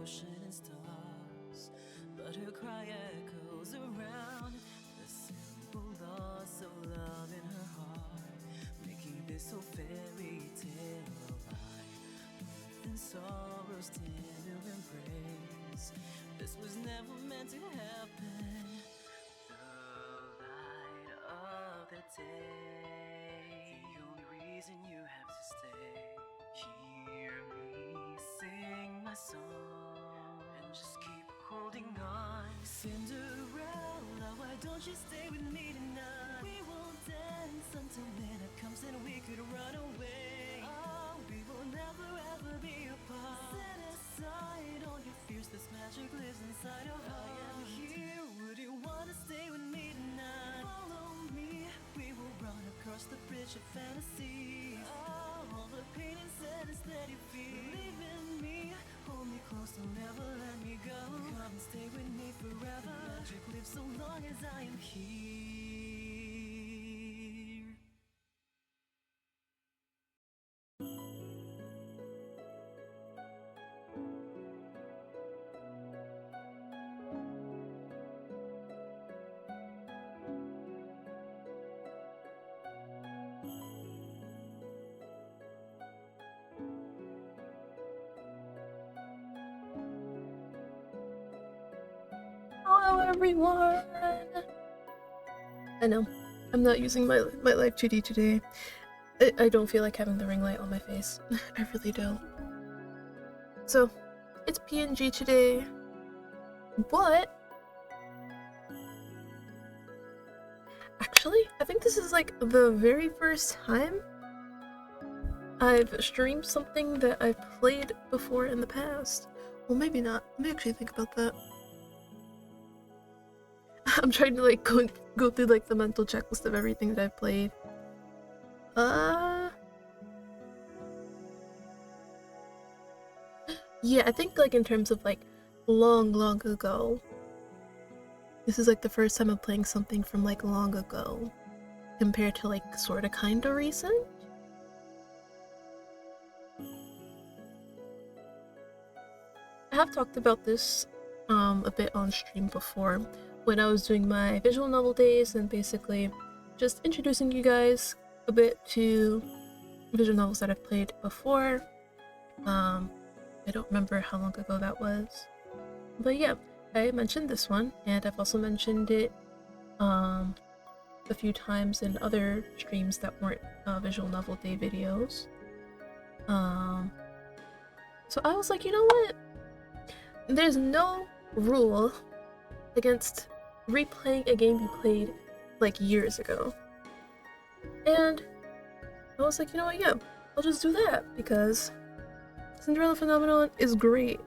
ocean and stars, but her cry echoes around the simple loss of love in her heart, making this whole fairy tale alive. Mirth and sorrow's tender embrace. This was never meant to happen. The light of the day, the only reason you have to stay. Hear me sing my song and just keep holding on. Cinderella, why don't you stay with me tonight? We will dance until midnight comes and we could run away. Oh, we will never ever be apart. Set aside all your fears, this magic lives inside your heart. I am here, would you wanna stay with me tonight? Follow me, we will run across the bridge of fantasy. All the pain and sadness that you feel, believe in me, hold me close, don't ever let me go. Come and stay with me forever. Magic lives so long as I am here. Hello everyone! I know, I'm not using my live 2D today. I don't feel like having the ring light on my face. I really don't. So, it's PNG today, but actually, I think this is like the very first time I've streamed something that I've played before in the past. Well, maybe not. Let me actually think about that. I'm trying to like go through like the mental checklist of everything that I've played. Yeah, I think like in terms of like long ago, this is like the first time I'm playing something from like long ago compared to like sorta kinda recent. I have talked about this a bit on stream before when I was doing my visual novel days and basically just introducing you guys a bit to visual novels that I've played before. I don't remember how long ago that was, but yeah, I mentioned this one, and I've also mentioned it a few times in other streams that weren't visual novel day videos. So I was like, you know what? There's no rule against replaying a game you played like years ago. And I was like, you know what, yeah, I'll just do that because Cinderella Phenomenon is great.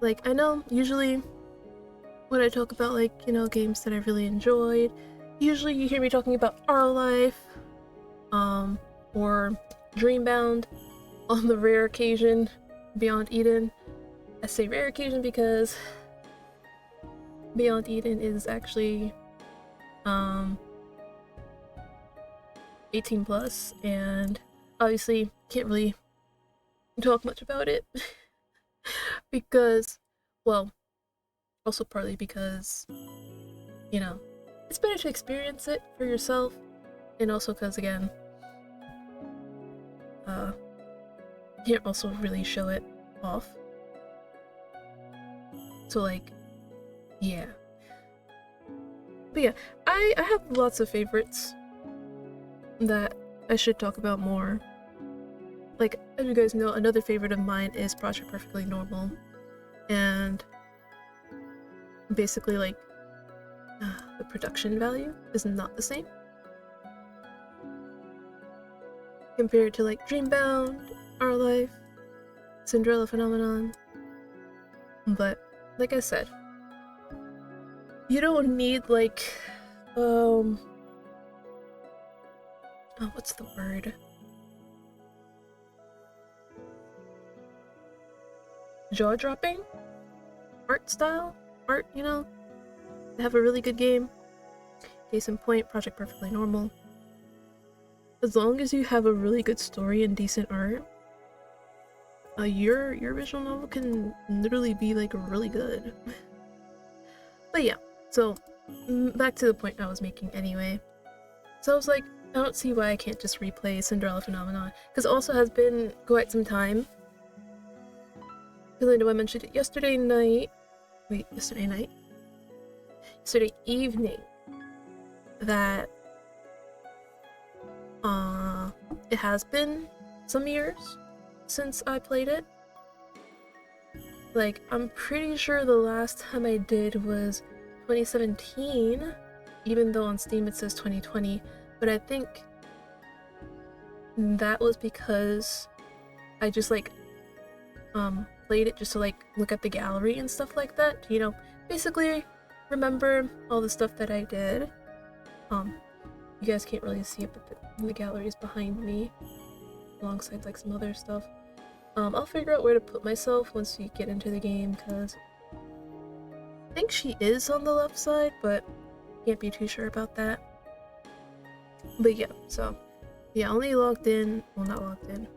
Like, I know usually when I talk about like, you know, games that I really enjoyed, usually you hear me talking about Our Life, or Dreambound, on the rare occasion, Beyond Eden. I say rare occasion because Beyond Eden is actually 18 plus, and obviously can't really talk much about it because, well, also partly because, you know, it's better to experience it for yourself, and also because, again, can't also really show it off. So, like, yeah. But yeah, I have lots of favorites that I should talk about more. Like, as you guys know, another favorite of mine is Project Perfectly Normal. And basically, like, the production value is not the same compared to, like, Dreambound, Our Life, Cinderella Phenomenon. But, like I said, you don't need, like, what's the word? Jaw-dropping? Art style? Art, you know? They have a really good game. Case in point, Project Perfectly Normal. as long as you have a really good story and decent art, your visual novel can literally be like really good. But yeah, so back to the point I was making anyway. So I was like, I don't see why I can't just replay Cinderella Phenomenon, because it also has been quite some time. Because I know I mentioned it yesterday evening, that it has been some years since I played it. Like, I'm pretty sure the last time I did was 2017, even though on Steam it says 2020, but I think that was because I just like played it just to like look at the gallery and stuff like that, you know, basically remember all the stuff that I did. You guys can't really see it, but the gallery is behind me alongside like some other stuff. I'll figure out where to put myself once we get into the game, because I think she is on the left side, but can't be too sure about that. But yeah, so yeah, I only logged in, well, not logged in,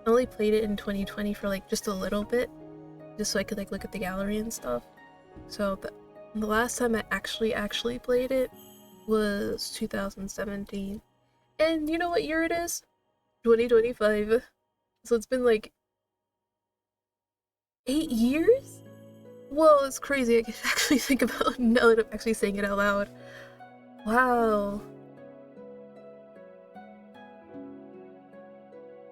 I only played it in 2020 for like just a little bit, just so I could like look at the gallery and stuff. So the last time I actually played it was 2017. And you know what year it is? 2025. So it's been like 8 years? Whoa, it's crazy. I can actually think about it now that I'm actually saying it out loud. Wow.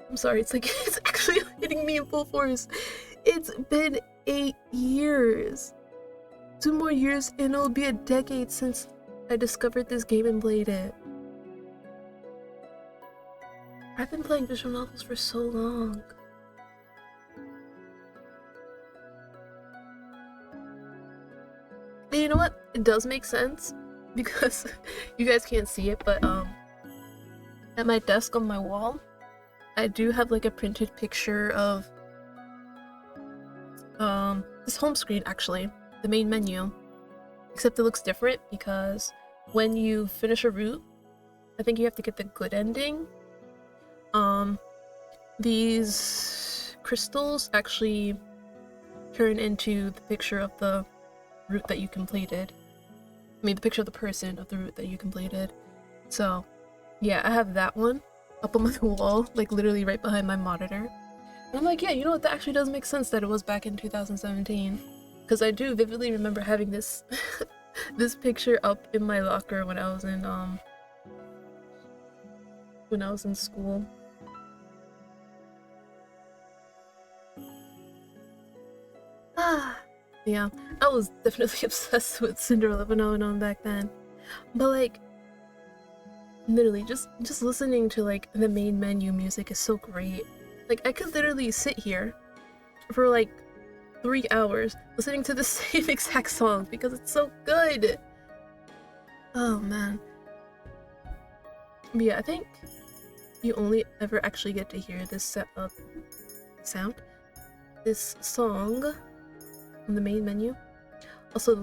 I'm sorry, it's like it's actually hitting me in full force. It's been 8 years. 2 more years and it'll be a decade since I discovered this game and played it. I've been playing visual novels for so long. And you know what? It does make sense because you guys can't see it, but at my desk on my wall, I do have like a printed picture of this home screen, actually, the main menu. Except it looks different because when you finish a route, I think you have to get the good ending. These crystals actually turn into the picture of the route that you completed. I mean, the picture of the person of the route that you completed. So, yeah, I have that one up on my wall, like literally right behind my monitor. And I'm like, yeah, you know what? That actually does make sense that it was back in 2017. Because I do vividly remember having this this picture up in my locker when I was in school. Yeah, I was definitely obsessed with Cinderella Phenomenon back then. But like, literally, just listening to like the main menu music is so great. Like, I could literally sit here for like 3 hours listening to the same exact song because it's so good. Oh man. But yeah, I think you only ever actually get to hear this this song on the main menu. Also, the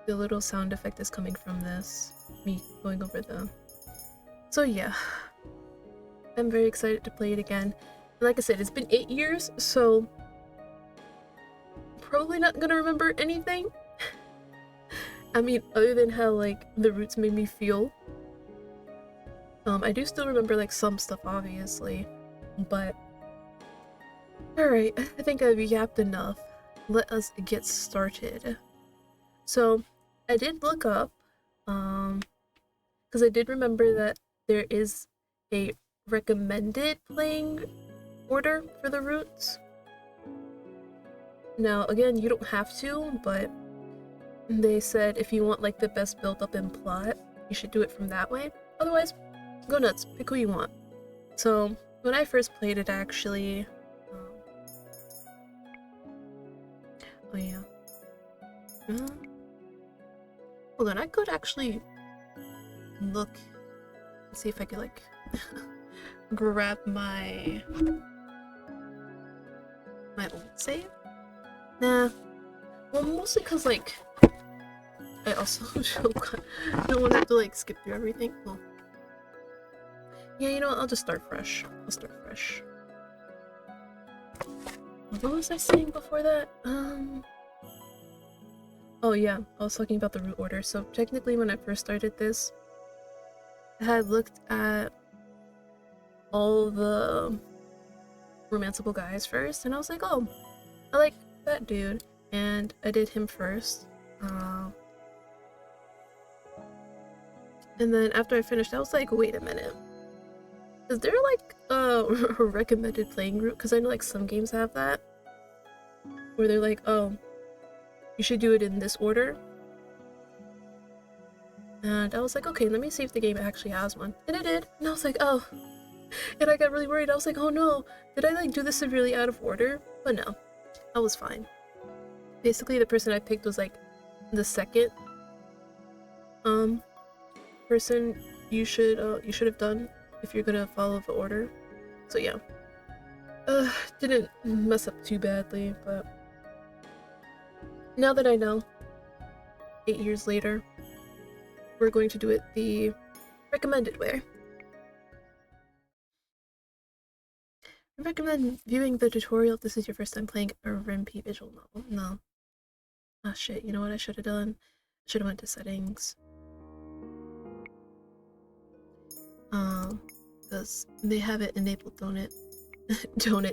little sound effect is coming from this, me going over the. So yeah, I'm very excited to play it again. And like I said, it's been 8 years, so probably not gonna remember anything. I mean, other than how like the roots made me feel. I do still remember like some stuff, obviously, but alright, I think I've yapped enough. Let us get started. So I did look up, because I did remember that there is a recommended playing order for the roots. Now, again, you don't have to, but they said if you want like the best build up in plot, you should do it from that way. Otherwise, go nuts, pick who you want. So when I first played it, actually, oh yeah, hold on, I could actually look and see if I could like grab my old save. Nah, well, mostly because like I also don't want to have to like skip through everything. Well, Yeah, you know what? I'll just start fresh. I'll start fresh. What was I saying before that? Oh yeah, I was talking about the root order. So technically when I first started this, I had looked at all the romanceable guys first, and I was like, oh, I like that dude, and I did him first. And then after I finished, I was like, wait a minute. Is there like a recommended playing route? Because I know like some games have that, where they're like, oh, you should do it in this order. And I was like, okay, let me see if the game actually has one. And it did. And I was like, oh. And I got really worried. I was like, oh no, did I like do this severely out of order? But no, I was fine. Basically, the person I picked was like the second person you should have done if you're gonna follow the order. So yeah. Didn't mess up too badly, but now that I know, 8 years later, we're going to do it the recommended way. I recommend viewing the tutorial if this is your first time playing a RMP visual novel. No. Ah shit, you know what I should have done? I should have went to settings. Because they have it enabled, don't it? Don't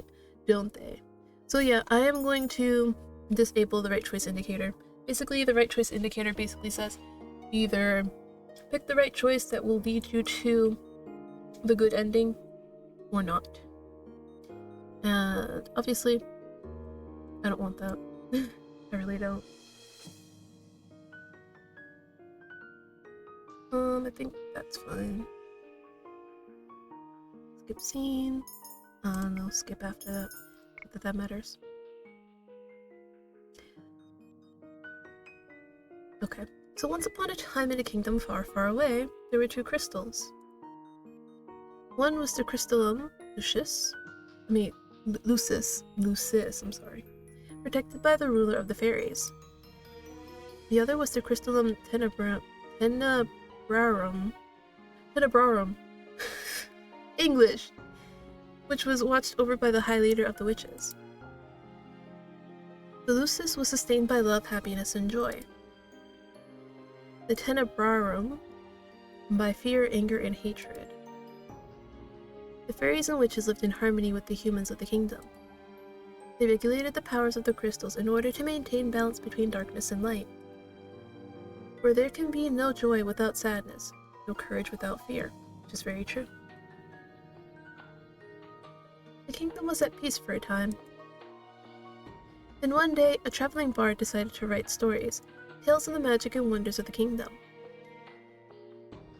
they? So yeah, I am going to disable the right choice indicator. Basically, the right choice indicator basically says either pick the right choice that will lead you to the good ending or not. And obviously, I don't want that. I really don't. I think that's fine. Skip scene. No, skip after that. Not that matters. Okay. So once upon a time in a kingdom far, far away, there were two crystals. One was the crystallum Lucis, I'm sorry, protected by the ruler of the fairies. The other was the crystallum tenebrarum, English, which was watched over by the high leader of the witches. The Lucis was sustained by love, happiness, and joy. The tenebrarum by fear, anger, and hatred. The fairies and witches lived in harmony with the humans of the kingdom. They regulated the powers of the crystals in order to maintain balance between darkness and light. For there can be no joy without sadness, no courage without fear, which is very true. The kingdom was at peace for a time. Then one day, a traveling bard decided to write stories, tales of the magic and wonders of the kingdom.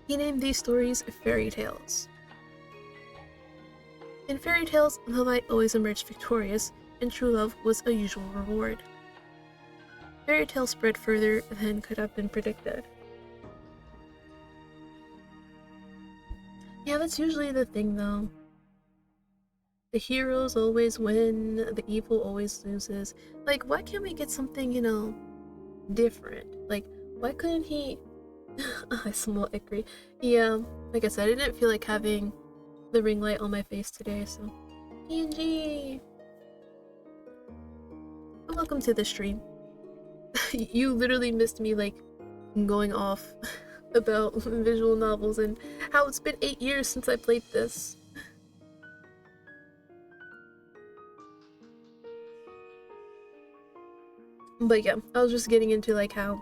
He named these stories fairy tales. In fairy tales, the light always emerged victorious, and true love was a usual reward. Fairy tales spread further than could have been predicted. Yeah, that's usually the thing though. The heroes always win, the evil always loses. Like, why can't we get something, different? Like, why couldn't he... I smell icky. Yeah, like I said, I didn't feel like having the ring light on my face today, so... PNG! Welcome to the stream. You literally missed me, like, going off about visual novels and how it's been 8 years since I played this. But yeah, I was just getting into, like, how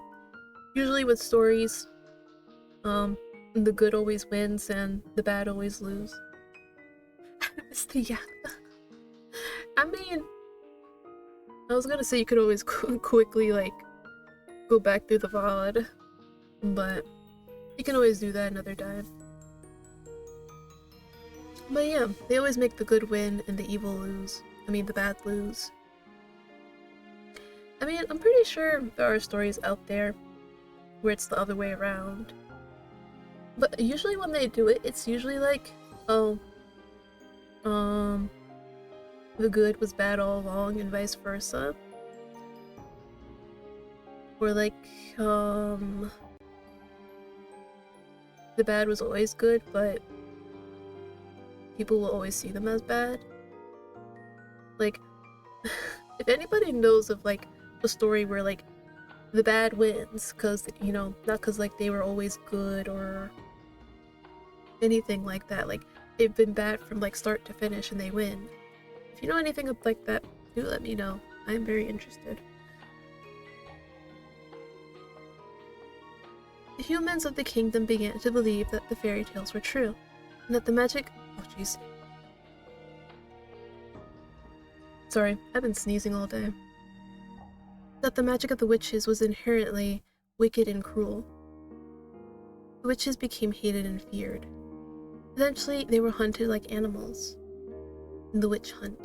usually with stories, the good always wins and the bad always lose. It's the yeah. I mean, I was gonna say you could always quickly, like, go back through the VOD, but you can always do that another time. But yeah, they always make the good win and the evil lose. I mean, the bad lose. I mean, I'm pretty sure there are stories out there where it's the other way around. But usually when they do it, it's usually like, oh, the good was bad all along and vice versa. Or like, the bad was always good, but people will always see them as bad. Like, if anybody knows of like a story where like the bad wins, cause you know, not cause like they were always good or anything like that, like they've been bad from like start to finish and they win. If you know anything like that, do let me know. I'm very interested. The humans of the kingdom began to believe that the fairy tales were true, and that the magic— oh jeez. Sorry, I've been sneezing all day. That the magic of the witches was inherently wicked and cruel. The witches became hated and feared. Eventually, they were hunted like animals in the witch hunt.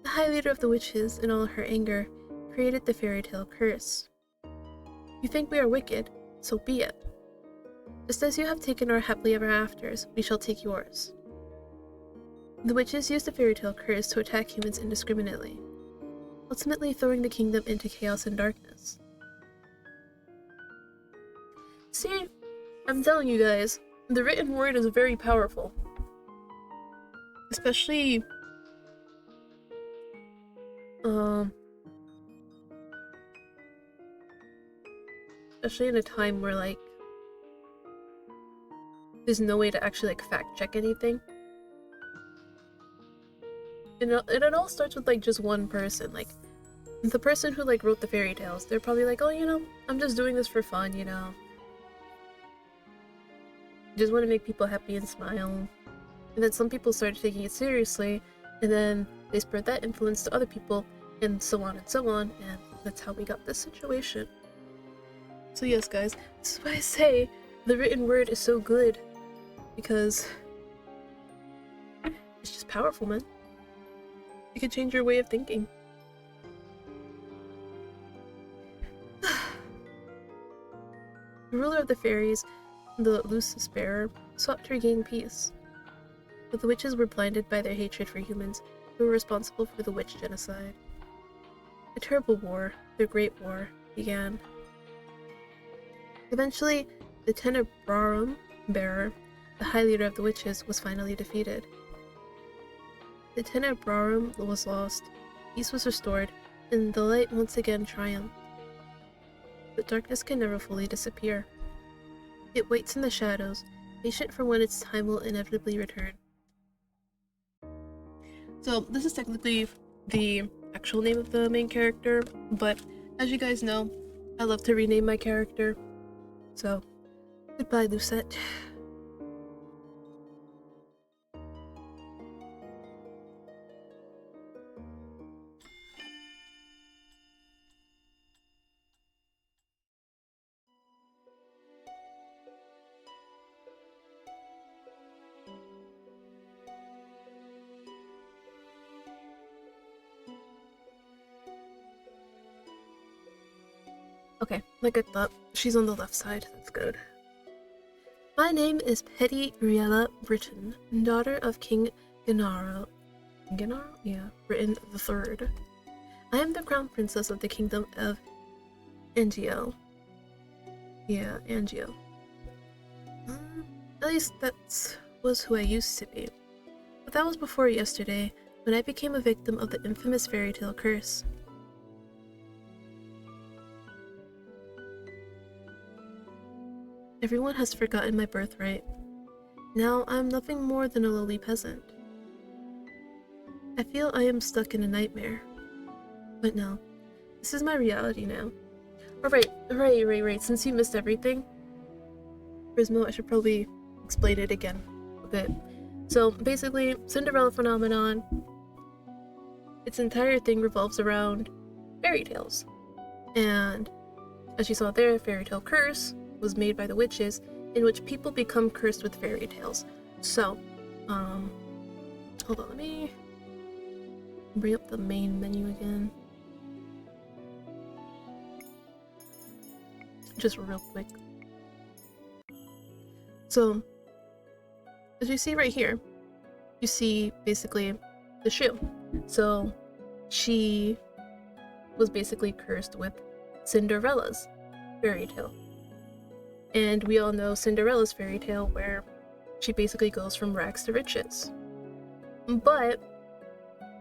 The High Leader of the Witches, in all her anger, created the fairy tale curse. You think we are wicked, so be it. Just as you have taken our happily ever afters, we shall take yours. The witches used the fairy tale curse to attack humans indiscriminately, ultimately throwing the kingdom into chaos and darkness. See, I'm telling you guys, the written word is very powerful. Especially in a time where like there's no way to actually like fact check anything. And it all starts with like just one person, like the person who like wrote the fairy tales. They're probably like, oh, you know, I'm just doing this for fun, you know. Just want to make people happy and smile. And then some people started taking it seriously, and then they spread that influence to other people, and so on, and that's how we got this situation. So yes, guys, this is why I say the written word is so good, because it's just powerful, man. It can change your way of thinking. The ruler of the fairies, the Lucis Bearer, sought to regain peace, but the witches were blinded by their hatred for humans who were responsible for the witch genocide. A terrible war, the Great War, began. Eventually, the Tenebrarum Bearer, the High Leader of the Witches, was finally defeated. The Tenebrarum was lost, peace was restored, and the light once again triumphed. But darkness can never fully disappear. It waits in the shadows, patient for when its time will inevitably return. So this is technically the actual name of the main character, but as you guys know, I love to rename my character. So, goodbye, Lucette. Okay, like I thought, she's on the left side, that's good. My name is Petty Riella Britton, daughter of King Gennaro. Gennaro? Yeah, Britain III. I am the crown princess of the kingdom of Angio. Yeah, Angio. At least that was who I used to be. But that was before yesterday, when I became a victim of the infamous fairy tale curse. Everyone has forgotten my birthright. Now I am nothing more than a lowly peasant. I feel I am stuck in a nightmare. But no, this is my reality now. Right, since you missed everything, Prismo, I should probably explain it again a bit. So basically, Cinderella Phenomenon, its entire thing revolves around fairy tales. And as you saw there, Fairy Tale Curse was made by the witches, in which people become cursed with fairy tales. So, hold on, let me bring up the main menu again. Just real quick. So, as you see right here, you see basically the shoe. So, she was basically cursed with Cinderella's fairy tale. And we all know Cinderella's fairy tale, where she basically goes from rags to riches. But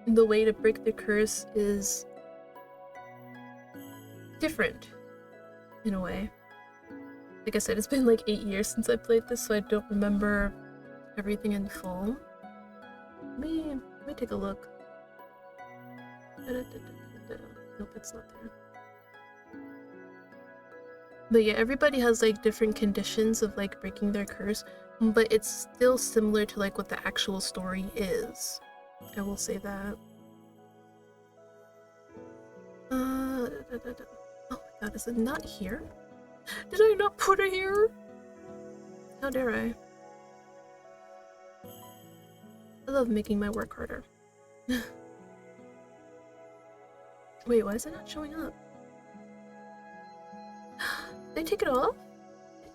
the way to break the curse is different in a way. Like I said, it's been like 8 years since I played this, so I don't remember everything in full. Let me take a look. Nope, it's not there. But yeah, everybody has like different conditions of like breaking their curse, but it's still similar to like what the actual story is. I will say that. Oh my god, is it not here? Did I not put it here? How dare I? I love making my work harder. Wait, why is it not showing up? They take it off?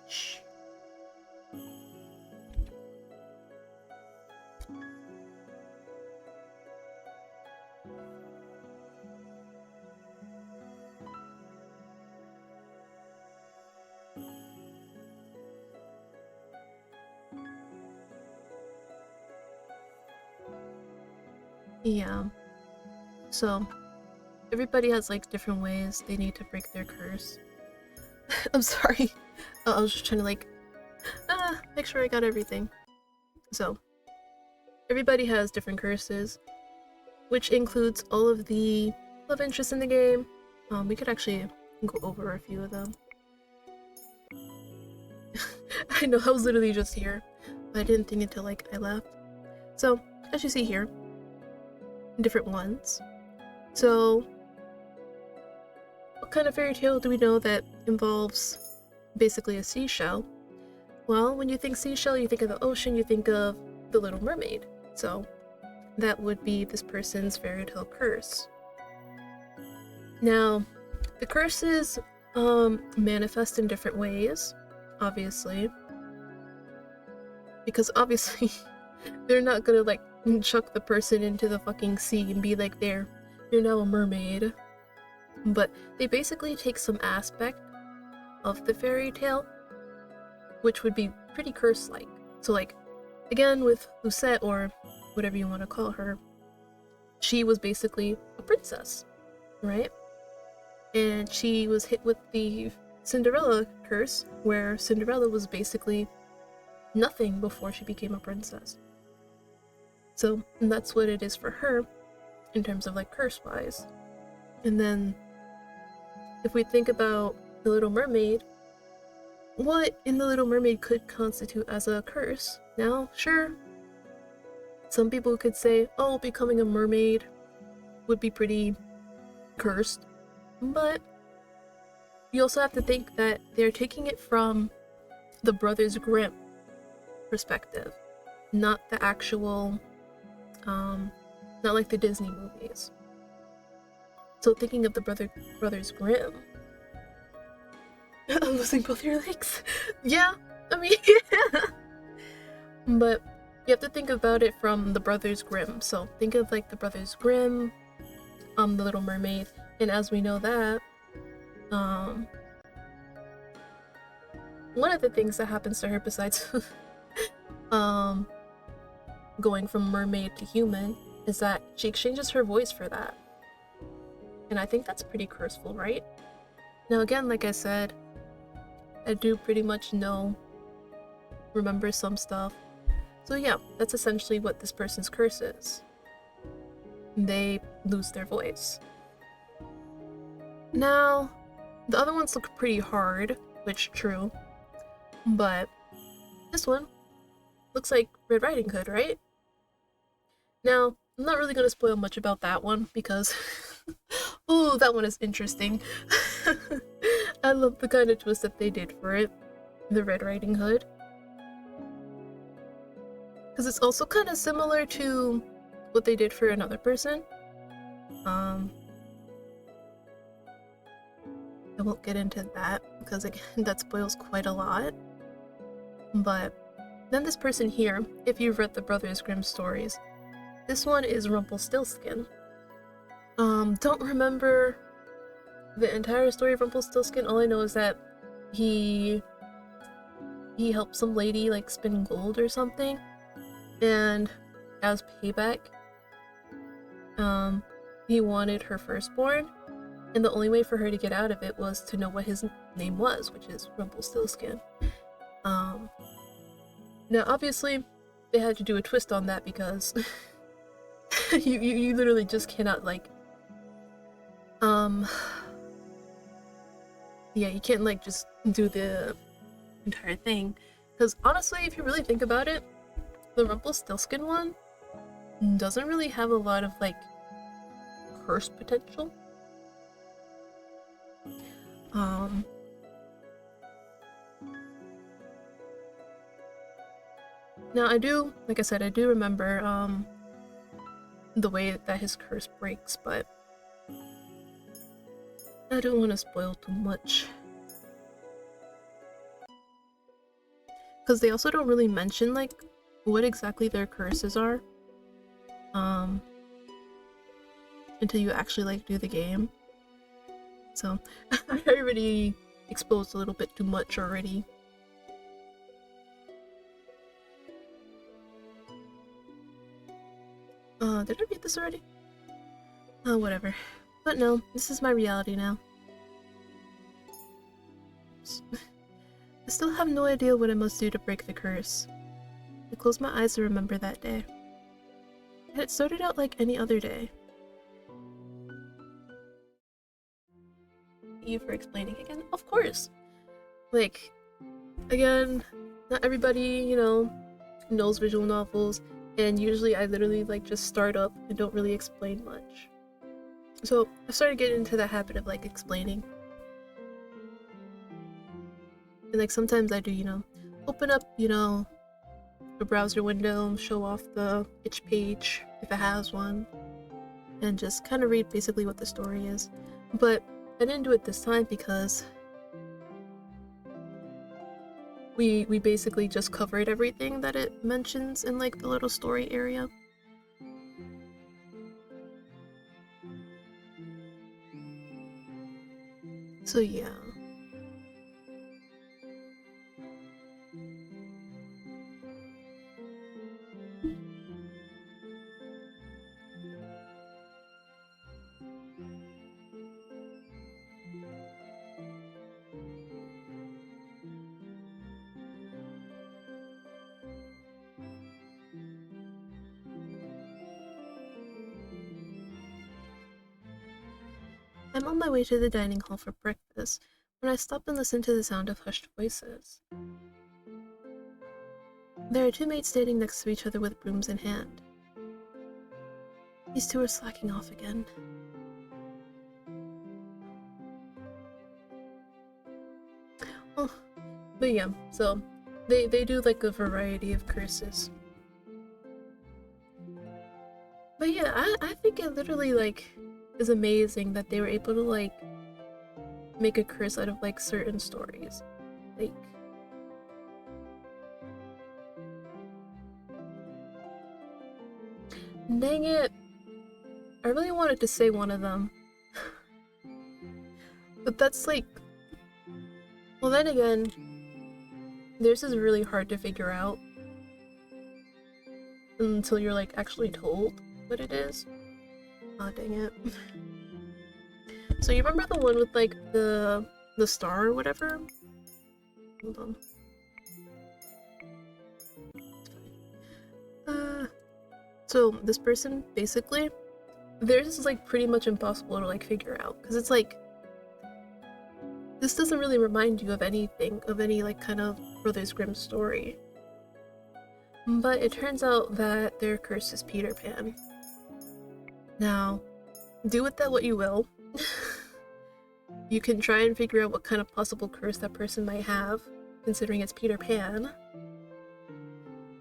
Shh. Yeah. So, everybody has like different ways they need to break their curse. I'm sorry. I was just trying to like make sure I got everything. So, everybody has different curses, which includes all of the love interests in the game. We could actually go over a few of them. I know, I was literally just here, but I didn't think until like I left. So, as you see here, different ones. So, what kind of fairy tale do we know that involves basically a seashell? Well, when you think seashell, you think of the ocean, you think of the Little Mermaid. So, that would be this person's fairy tale curse. Now, the curses manifest in different ways, obviously. Because obviously, they're not gonna like chuck the person into the fucking sea and be like, you're now a mermaid. But they basically take some aspect of the fairy tale, which would be pretty curse-like. So like, again, with Lucette, or whatever you want to call her, she was basically a princess, right? And she was hit with the Cinderella curse, where Cinderella was basically nothing before she became a princess. So that's what it is for her in terms of like curse-wise. And then if we think about the Little Mermaid, what in the Little Mermaid could constitute as a curse? Now, sure, some people could say, oh, becoming a mermaid would be pretty cursed, but you also have to think that they're taking it from the Brothers Grimm perspective, not the actual, not like the Disney movies. So thinking of the Brothers Grimm, I'm losing both your legs. Yeah, I mean, yeah. But you have to think about it from the Brothers Grimm. So think of like the Brothers Grimm, the Little Mermaid, and as we know that, one of the things that happens to her besides going from mermaid to human is that she exchanges her voice for that. And I think that's pretty curseful, right? Now again, like I said, I do pretty much remember some stuff. So yeah, that's essentially what this person's curse is. They lose their voice. Now, the other ones look pretty hard, which true, but this one looks like Red Riding Hood, right? Now, I'm not really going to spoil much about that one because ooh, that one is interesting. I love the kind of twist that they did for it, the Red Riding Hood. Because it's also kind of similar to what they did for another person. I won't get into that because again, that spoils quite a lot. But then this person here, if you've read the Brothers Grimm stories, this one is Rumpelstiltskin. Don't remember the entire story of Rumpelstiltskin. All I know is that he helped some lady like spin gold or something, and as payback, he wanted her firstborn, and the only way for her to get out of it was to know what his name was, which is Rumpelstiltskin. Now obviously they had to do a twist on that because you literally just cannot, like, yeah, you can't, like, just do the entire thing, because honestly, if you really think about it, the Rumpelstiltskin one doesn't really have a lot of, like, curse potential. Now I do, like I said, I do remember the way that his curse breaks, but I don't want to spoil too much. Because they also don't really mention, like, what exactly their curses are. Until you actually, like, do the game. So, I already exposed a little bit too much already. Did I read this already? Oh, whatever. But no, this is my reality now. I still have no idea what I must do to break the curse. I close my eyes to remember that day. And it started out like any other day. Thank you for explaining again. Of course! Like, again, not everybody, you know, knows visual novels, and usually I literally, like, just start up and don't really explain much. So I started getting into the habit of, like, explaining. And, like, sometimes I do, you know, open up, you know, a browser window, show off the itch page, if it has one, and just kind of read basically what the story is. But I didn't do it this time because we basically just covered everything that it mentions in, like, the little story area. So yeah. I'm on my way to the dining hall for breakfast when I stop and listen to the sound of hushed voices. There are two maids standing next to each other with brooms in hand. These two are slacking off again. Oh, but yeah, so they do, like, a variety of curses. But yeah, I think it literally, like, is amazing that they were able to, like, make a curse out of, like, certain stories. Like, dang it! I really wanted to say one of them. But that's, like... Well, then again, theirs is really hard to figure out until you're, like, actually told what it is. Aw, dang it. So you remember the one with, like, the star or whatever? Hold on. So this person, basically, theirs is, like, pretty much impossible to, like, figure out, because it's like, this doesn't really remind you of anything, of any, like, kind of Brothers Grimm story. But it turns out that their curse is Peter Pan. Now, do with that what you will. You can try and figure out what kind of possible curse that person might have, considering it's Peter Pan.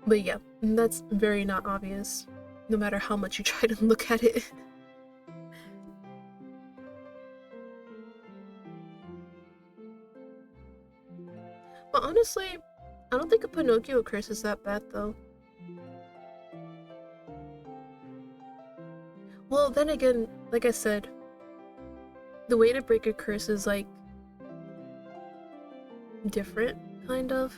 But yeah, that's very not obvious, no matter how much you try to look at it. But honestly, I don't think a Pinocchio curse is that bad, though. Well, then again, like I said, the way to break a curse is, like, different, kind of,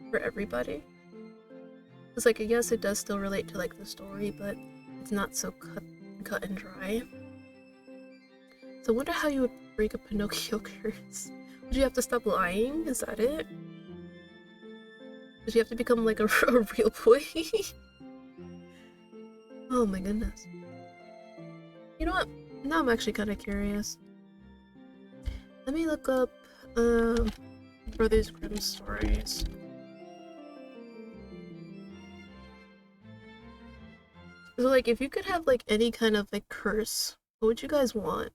for everybody. It's like, yes, it does still relate to like the story, but it's not so cut and dry. So I wonder how you would break a Pinocchio curse. Would you have to stop lying? Is that it? Would you have to become like a real boy? Oh my goodness. You know what? Now I'm actually kind of curious. Let me look up Brothers Grimm stories. So like, if you could have like any kind of like curse, what would you guys want?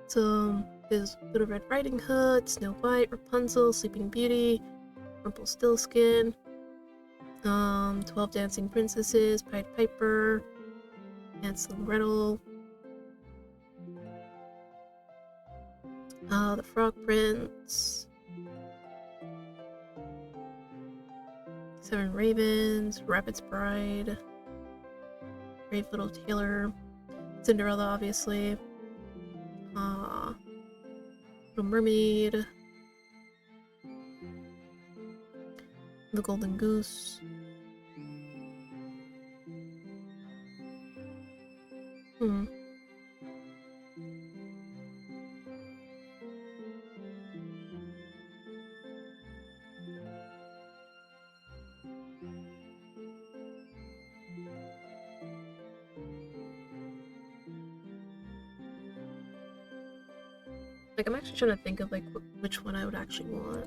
So there's Little Red Riding Hood, Snow White, Rapunzel, Sleeping Beauty, Rumpelstiltskin, 12 Dancing Princesses, Pied Piper, Hansel and Gretel, the Frog Prince, Seven Ravens, Rabbit's Bride, Brave Little Tailor, Cinderella, obviously, Little Mermaid, The Golden Goose. Like, I'm actually trying to think of like which one I would actually want.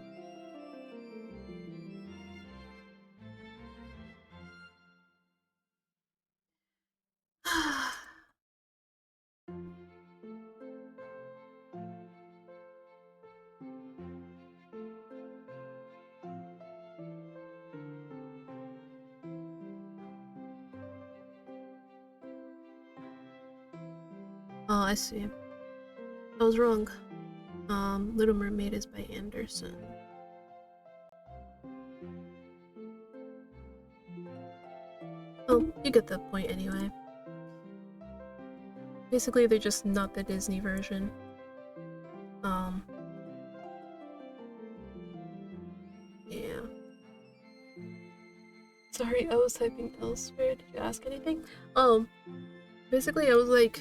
Oh, I see. I was wrong. Little Mermaid is by Anderson. Oh, you get the point anyway. Basically, they're just not the Disney version. Yeah. Sorry, I was typing elsewhere. Did you ask anything? Basically, I was like,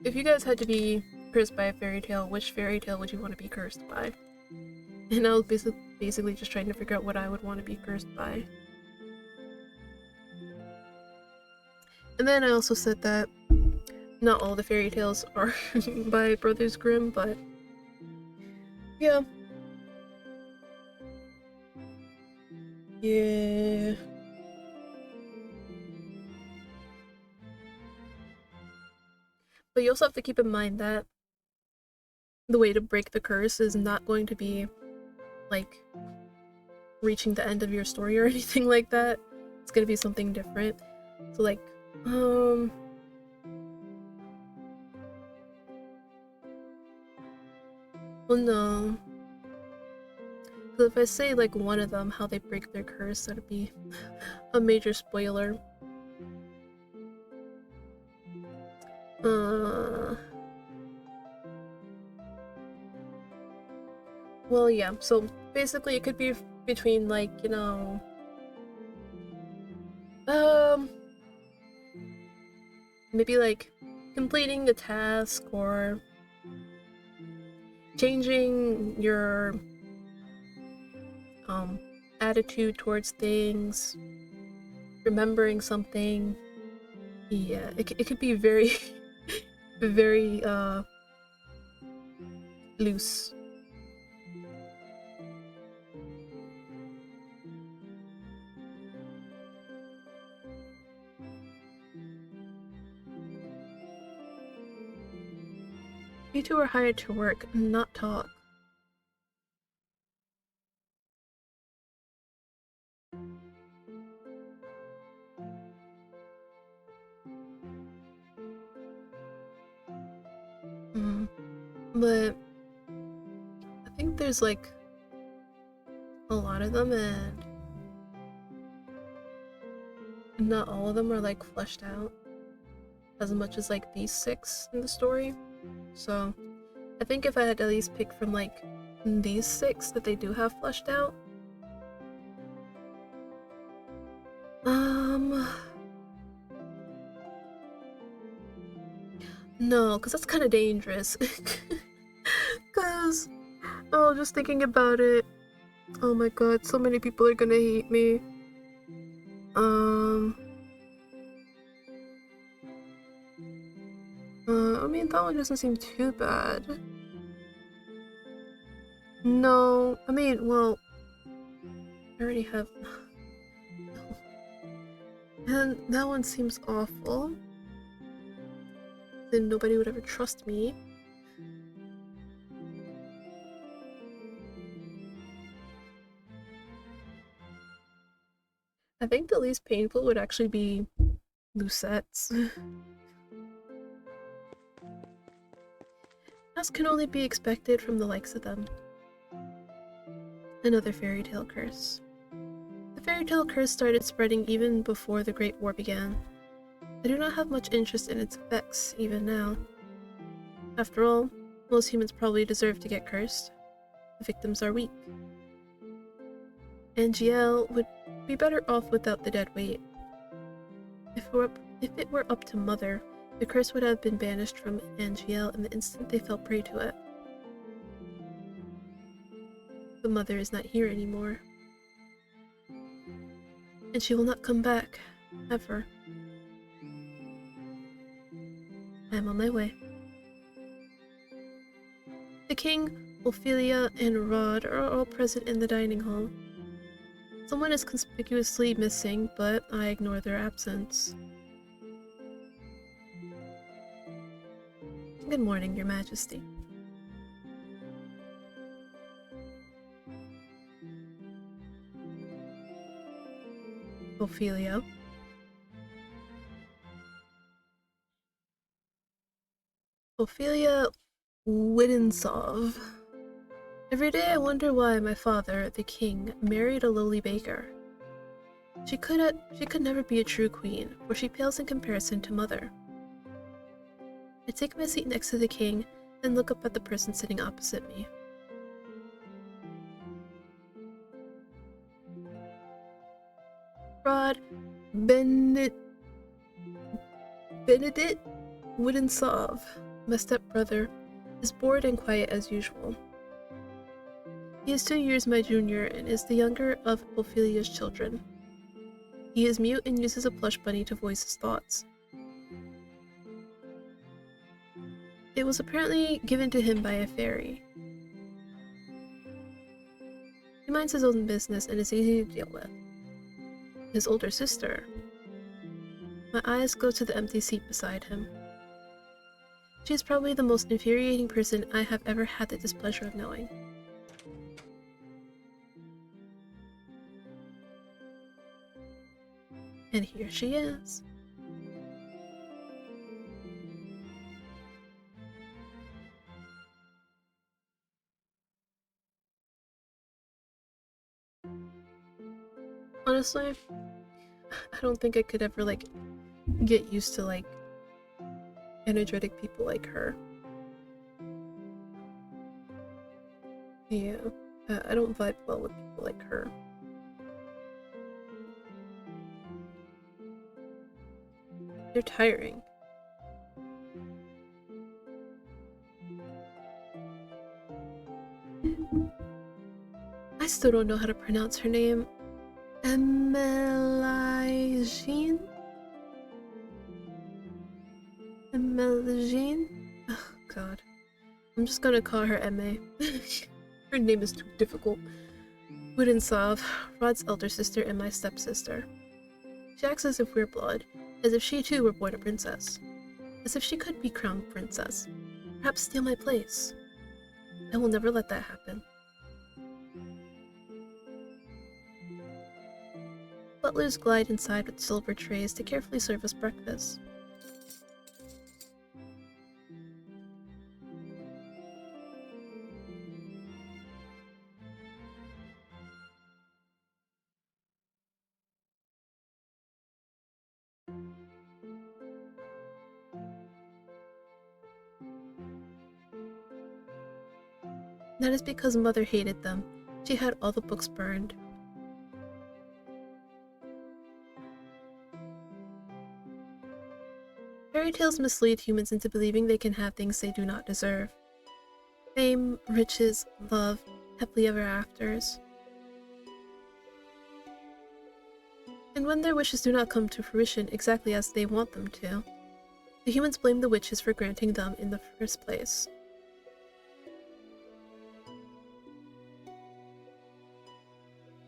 if you guys had to be cursed by a fairy tale, which fairy tale would you want to be cursed by? And I was basically just trying to figure out what I would want to be cursed by. And then I also said that not all the fairy tales are by Brothers Grimm, but yeah. Yeah. But you also have to keep in mind that the way to break the curse is not going to be like reaching the end of your story or anything like that. It's gonna be something different. So like, well, no. So if I say like one of them, how they break their curse, that'd be a major spoiler. Well, yeah, so basically it could be between like, you know, maybe like completing a task or changing your attitude towards things, remembering something. Yeah, it could be very very loose. You two are hired to work, not talk. But I think there's like a lot of them, and not all of them are like fleshed out as much as like these 6 in the story. So I think if I had to at least pick from like these 6 that they do have fleshed out. No, because that's kind of dangerous. Because, oh, just thinking about it, oh my god, so many people are gonna hate me. I mean, that one doesn't seem too bad. No, I mean, well, I already have. And that one seems awful. Then nobody would ever trust me. I think the least painful would actually be Lucettes. As can only be expected from the likes of them. Another fairy tale curse. The fairy tale curse started spreading even before the Great War began. I do not have much interest in its effects, even now. After all, most humans probably deserve to get cursed. The victims are weak. Angiel would be better off without the dead weight. If it were up to Mother, the curse would have been banished from Angiel in the instant they fell prey to it. The Mother is not here anymore. And she will not come back, ever. I am on my way. The king, Ophelia, and Rod are all present in the dining hall. Someone is conspicuously missing, but I ignore their absence. Good morning, Your Majesty. Ophelia. Ophelia Widensov. Every day I wonder why my father, the king, married a lowly baker. She could never be a true queen, for she pales in comparison to Mother. I take my seat next to the king and look up at the person sitting opposite me. Rod Benedict Widensov, my stepbrother, is bored and quiet as usual. He is 2 years my junior and is the younger of Ophelia's children. He is mute and uses a plush bunny to voice his thoughts. It was apparently given to him by a fairy. He minds his own business and is easy to deal with. His older sister. My eyes go to the empty seat beside him. She is probably the most infuriating person I have ever had the displeasure of knowing. And here she is. Honestly, I don't think I could ever, like, get used to, like, energetic people like her. Yeah, I don't vibe well with people like her. They're tiring. I still don't know how to pronounce her name. Emeline? Emeline? Oh, God. I'm just gonna call her Emme. Her name is too difficult. Widensov, Rod's elder sister and my stepsister. She acts as if we're blood, as if she too were born a princess. As if she could be crowned princess. Perhaps steal my place. I will never let that happen. Butlers glide inside with silver trays to carefully serve us breakfast. That is because Mother hated them. She had all the books burned. Fairy tales mislead humans into believing they can have things they do not deserve. Fame, riches, love, happily ever afters. And when their wishes do not come to fruition exactly as they want them to, the humans blame the witches for granting them in the first place.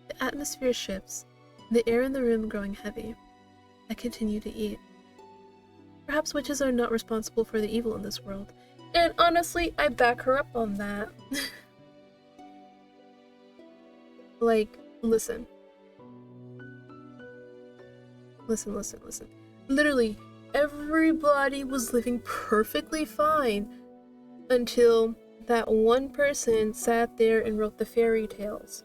The atmosphere shifts, the air in the room growing heavy. I continue to eat. Perhaps witches are not responsible for the evil in this world. And honestly, I back her up on that. Like, listen. Listen. Literally, everybody was living perfectly fine until that one person sat there and wrote the fairy tales.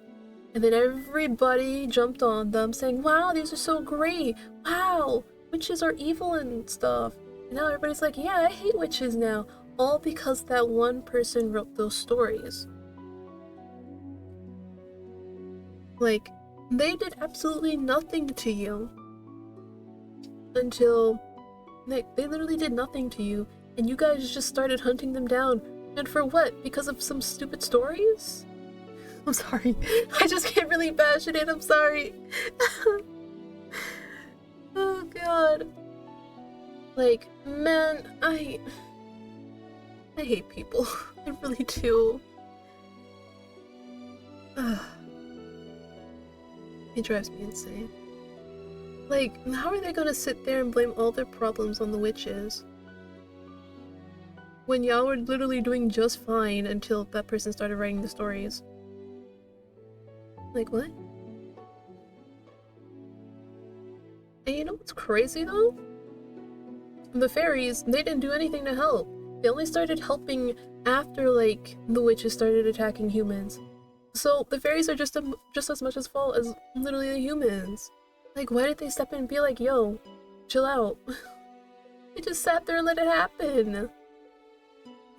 And then everybody jumped on them saying, wow, these are so great. Wow, witches are evil and stuff. And now everybody's like, yeah, I hate witches now. All because that one person wrote those stories. Like, they did absolutely nothing to you. Until, like, they literally did nothing to you. And you guys just started hunting them down. And for what? Because of some stupid stories? I'm sorry. I just get really passionate. I'm sorry. Oh god. Like, man, I hate people. I really do. It drives me insane. Like, how are they gonna sit there and blame all their problems on the witches? When y'all were literally doing just fine until that person started writing the stories. Like, what? And you know what's crazy though? The fairies, they didn't do anything to help. They only started helping after, like, the witches started attacking humans. So the fairies are just as much as fault as literally the humans. Like, why did they step in and be like, yo, chill out? They just sat there and let it happen.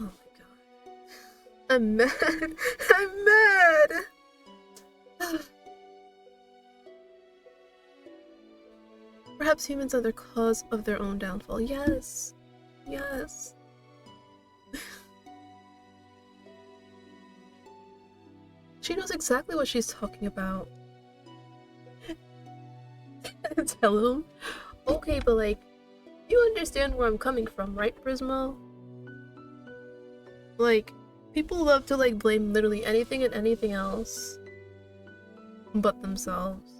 Oh my god. I'm mad. I'm mad! Perhaps humans are the cause of their own downfall. Yes. Yes. She knows exactly what she's talking about. Tell him. Okay, but like, you understand where I'm coming from, right, Prismo? Like, people love to like blame literally anything and anything else but themselves.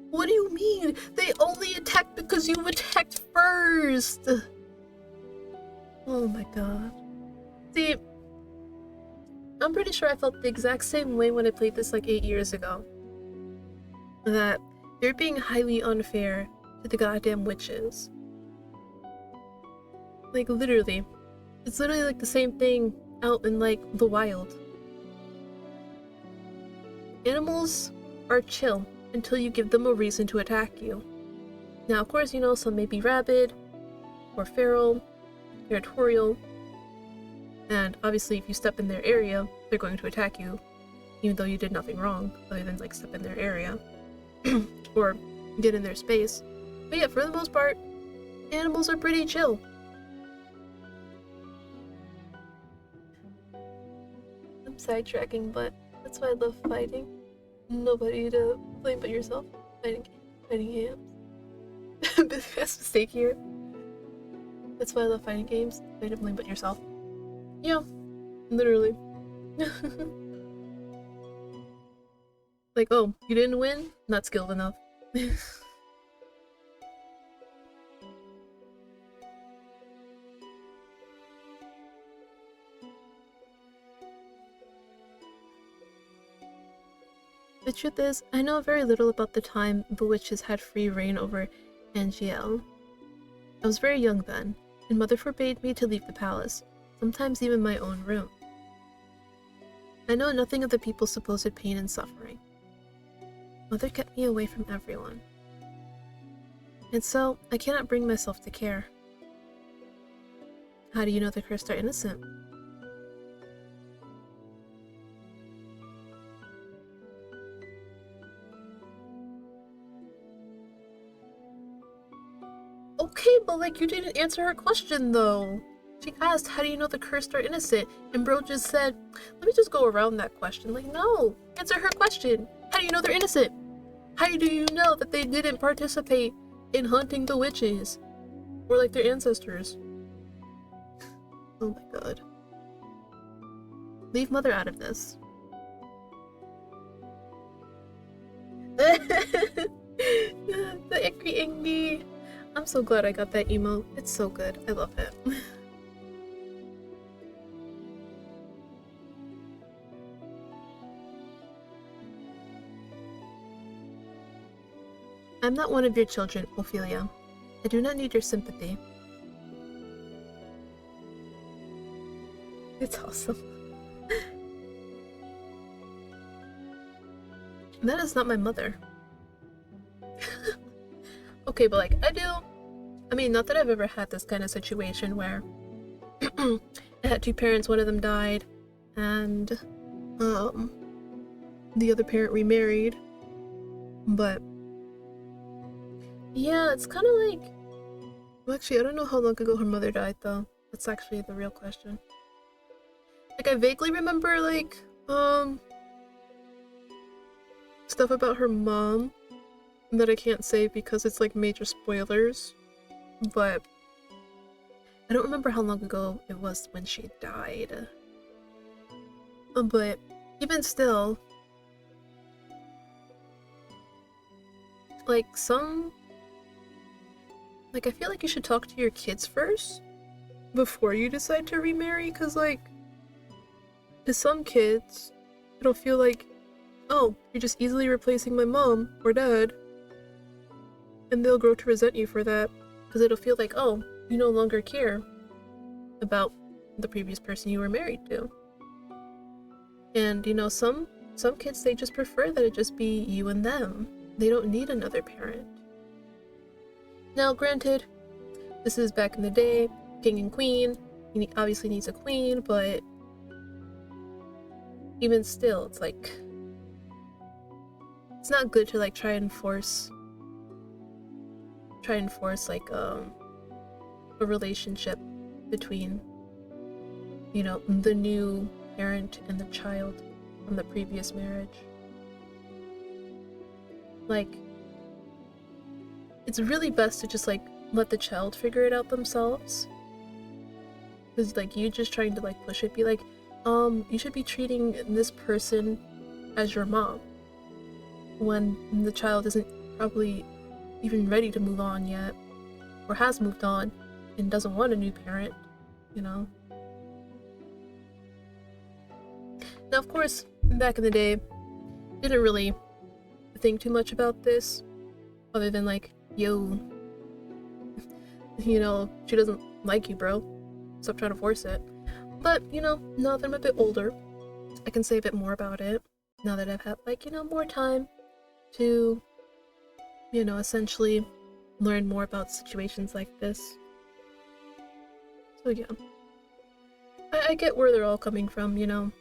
What do you mean? They only attacked because you attacked first! Oh my god. See, I'm pretty sure I felt the exact same way when I played this like 8 years ago. That they're being highly unfair to the goddamn witches. Like, literally. It's literally like the same thing out in like the wild. Animals are chill until you give them a reason to attack you. Now, of course, you know, some may be rabid, or feral, territorial, and obviously if you step in their area, they're going to attack you, even though you did nothing wrong, other than like step in their area, or get in their space. But yeah, for the most part, animals are pretty chill. I'm sidetracking, but that's why I love fighting. Nobody to blame but yourself. Fighting games. Biggest mistake here. That's why I love fighting games. Nobody to blame but yourself. Yeah, literally. Like, oh, you didn't win? Not skilled enough. The truth is, I know very little about the time the witches had free reign over Angiel. I was very young then, and Mother forbade me to leave the palace, sometimes even my own room. I know nothing of the people's supposed pain and suffering. Mother kept me away from everyone. And so, I cannot bring myself to care. How do you know the cursed are innocent? Okay, but like you didn't answer her question though. She asked, how do you know the cursed are innocent? And bro just said, let me just go around that question. Like, no, answer her question. How do you know they're innocent? How do you know that they didn't participate in hunting the witches? Or like their ancestors? Oh my god. Leave mother out of this. The angry Ingy. I'm so glad I got that emo. It's so good. I love it. I'm not one of your children, Ophelia. I do not need your sympathy. It's awesome. That is not my mother. Okay, but like, I mean, not that I've ever had this kind of situation where I had two parents, one of them died, and the other parent remarried. But yeah, it's kind of like, well, actually, I don't know how long ago her mother died though. That's actually the real question. Like, I vaguely remember like stuff about her mom that I can't say because it's like major spoilers, but I don't remember how long ago it was when she died. But even still, like I feel like you should talk to your kids first before you decide to remarry, because like to some kids it'll feel like, oh, you're just easily replacing my mom or dad, and they'll grow to resent you for that, because it'll feel like, oh, you no longer care about the previous person you were married to. And you know, some kids, they just prefer that it just be you and them. They don't need another parent. Now granted, this is back in the day, king and queen, he obviously needs a queen, but even still, it's like, it's not good to like try and force like a relationship between, you know, the new parent and the child from the previous marriage. Like, it's really best to just like let the child figure it out themselves, because like you just trying to like push it, be like, you should be treating this person as your mom, when the child isn't probably even ready to move on yet, or has moved on and doesn't want a new parent, you know. Now of course, back in the day, didn't really think too much about this, other than like, yo, you know, she doesn't like you, bro, stop trying to force it. But you know, now that I'm a bit older, I can say a bit more about it, now that I've had like, you know, more time to, you know, essentially learn more about situations like this. So yeah, I get where they're all coming from, you know.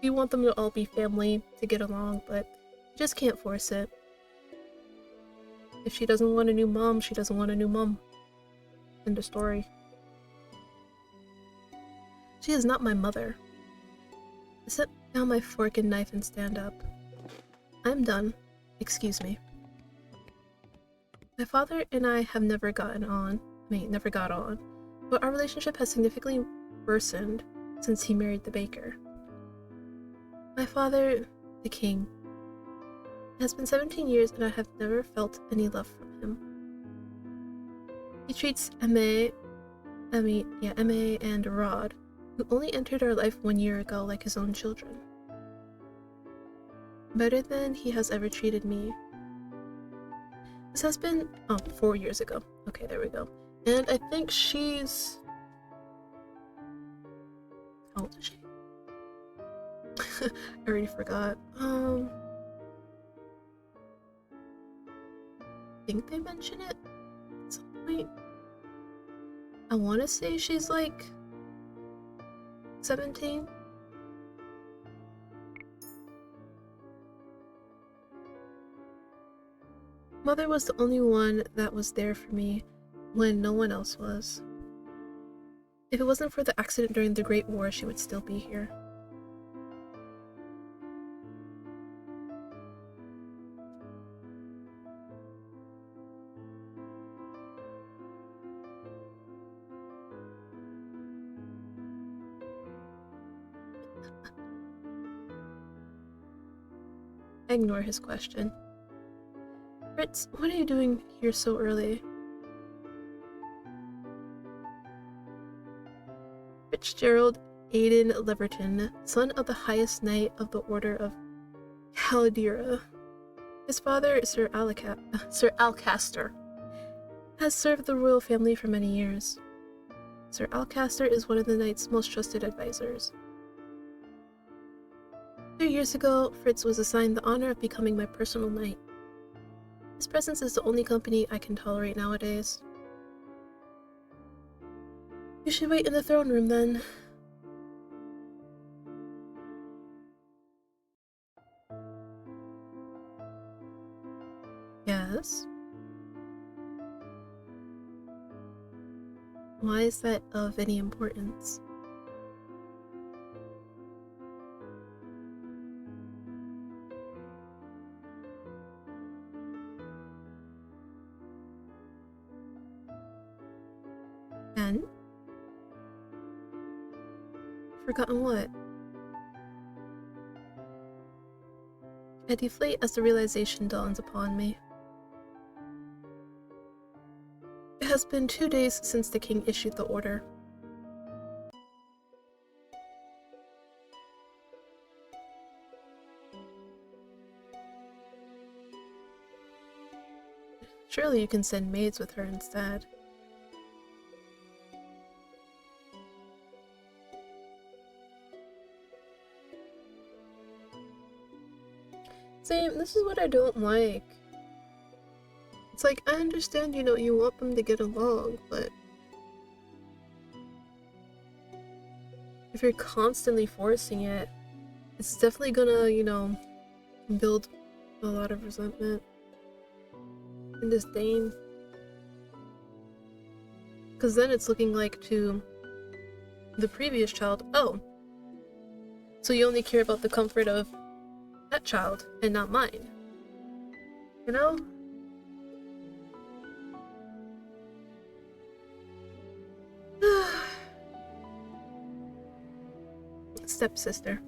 You want them to all be family to get along, but you just can't force it. If she doesn't want a new mom, she doesn't want a new mom. End of story. She is not my mother. Set down my fork and knife and stand up. I'm done. Excuse me. My father and I have never got on, but our relationship has significantly worsened since he married the baker. My father, the king, it has been 17 years and I have never felt any love from him. He treats Emma and Rod, who only entered our life 1 year ago, like his own children. Better than he has ever treated me. This has been 4 years ago. Okay, there we go. And I think she's, how old is she? I already forgot. I think they mention it at some point. I want to say she's like 17? Mother was the only one that was there for me when no one else was. If it wasn't for the accident during the Great War, she would still be here. I ignore his question. Fritz, what are you doing here so early? Fitzgerald Aidan Leverton, son of the highest knight of the Order of Caldera. His father, Sir Alcaster, has served the royal family for many years. Sir Alcaster is one of the knight's most trusted advisors. 3 years ago, Fritz was assigned the honor of becoming my personal knight. His presence is the only company I can tolerate nowadays. You should wait in the throne room then. Yes? Why is that of any importance? And? Forgotten what? I deflate as the realization dawns upon me. It has been 2 days since the king issued the order. Surely you can send maids with her instead. Same, this is what I don't like. It's like, I understand, you want them to get along, but if you're constantly forcing it, it's definitely gonna, build a lot of resentment and disdain. Because then it's looking like to the previous child, oh, so you only care about the comfort of that child and not mine. You know? Stepsister.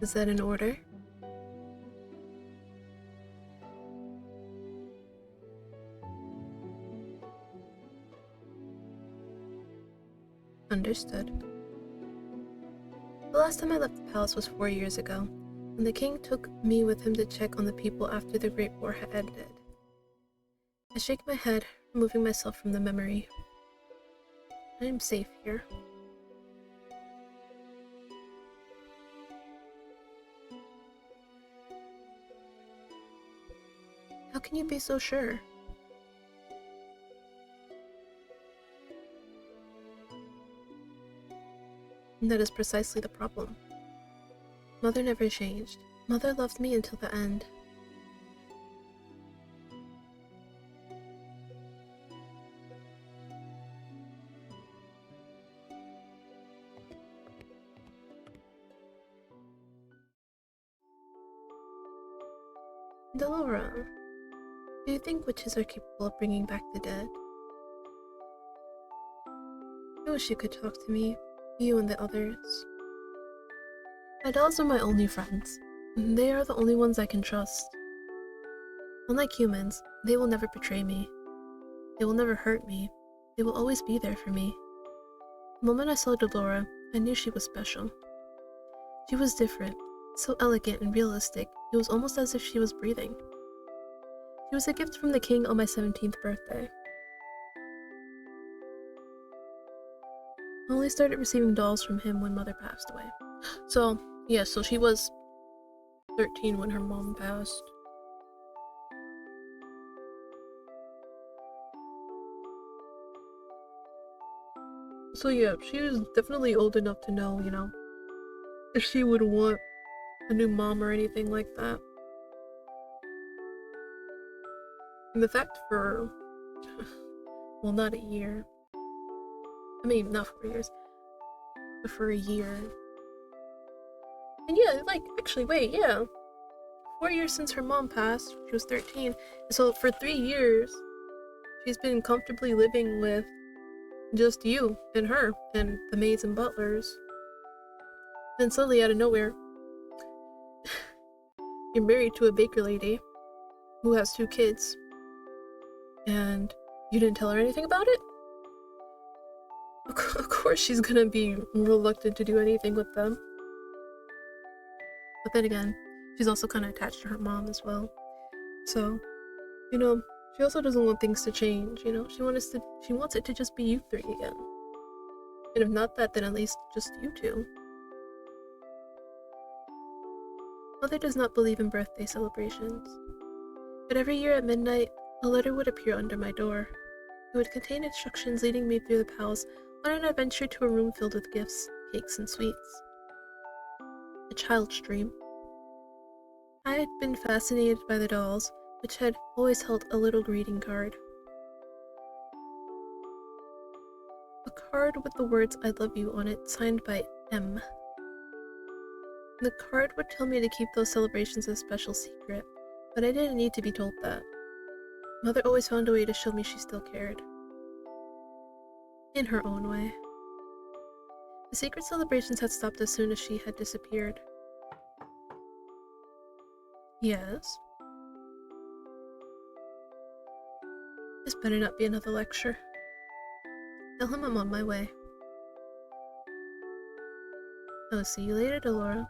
Is that an order? Understood. The last time I left the palace was 4 years ago, when the king took me with him to check on the people after the Great War had ended. I shake my head, removing myself from the memory. I am safe here. How can you be so sure? And that is precisely the problem. Mother never changed. Mother loved me until the end. Delora, do you think witches are capable of bringing back the dead? I wish you could talk to me, you and the others. My dolls are my only friends. They are the only ones I can trust. Unlike humans, they will never betray me. They will never hurt me. They will always be there for me. The moment I saw Delora, I knew she was special. She was different, so elegant and realistic, it was almost as if she was breathing. She was a gift from the king on my 17th birthday. I only started receiving dolls from him when mother passed away. So she was 13 when her mom passed. So yeah, she was definitely old enough to know, if she would want a new mom or anything like that. And the fact for, well, not a year. I mean, not 4 years, but for a year. And yeah, actually, wait, yeah. 4 years since her mom passed, she was 13. So for 3 years, she's been comfortably living with just you and her and the maids and butlers. Then suddenly, out of nowhere, you're married to a baker lady who has 2 kids. And you didn't tell her anything about it? Of course she's gonna be reluctant to do anything with them. But then again, she's also kind of attached to her mom as well. So, she also doesn't want things to change, She wants it to just be you 3 again. And if not that, then at least just you 2. Mother does not believe in birthday celebrations. But every year at midnight, a letter would appear under my door. It would contain instructions leading me through the palace on an adventure to a room filled with gifts, cakes, and sweets. A child's dream. I had been fascinated by the dolls, which had always held a little greeting card. A card with the words "I love you" on it, signed by M. The card would tell me to keep those celebrations a special secret, but I didn't need to be told that. Mother always found a way to show me she still cared. In her own way. The secret celebrations had stopped as soon as she had disappeared. Yes? This better not be another lecture. Tell him I'm on my way. I will see you later, Delora.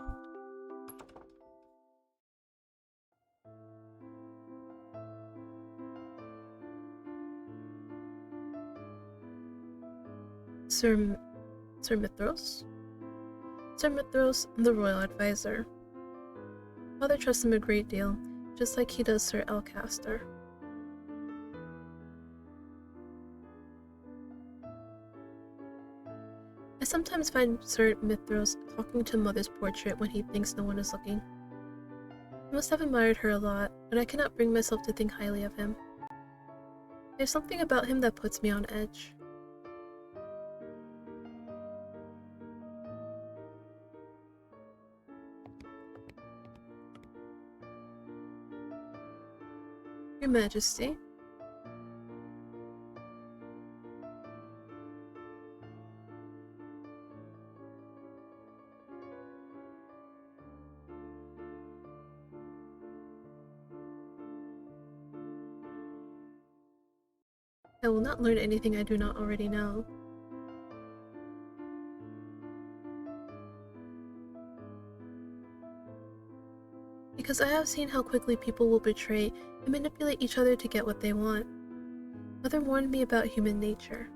Sir Mithros? Sir Mithros, the royal advisor. Father trusts him a great deal, just like he does Sir Alcaster. I sometimes find Sir Mithros talking to Mother's portrait when he thinks no one is looking. He must have admired her a lot, and I cannot bring myself to think highly of him. There's something about him that puts me on edge. Your Majesty. I will not learn anything I do not already know. Because I have seen how quickly people will betray and manipulate each other to get what they want. Mother warned me about human nature.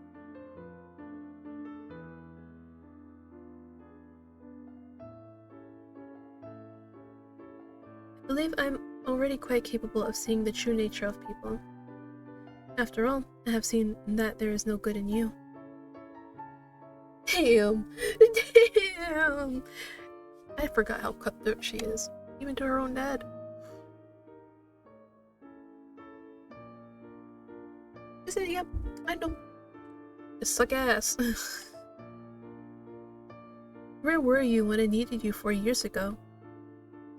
I believe I'm already quite capable of seeing the true nature of people. After all, I have seen that there is no good in you. Damn! Damn! I forgot how cutthroat she is, even to her own dad. I said, yep, I know. Just suck ass. Where were you when I needed you 4 years ago?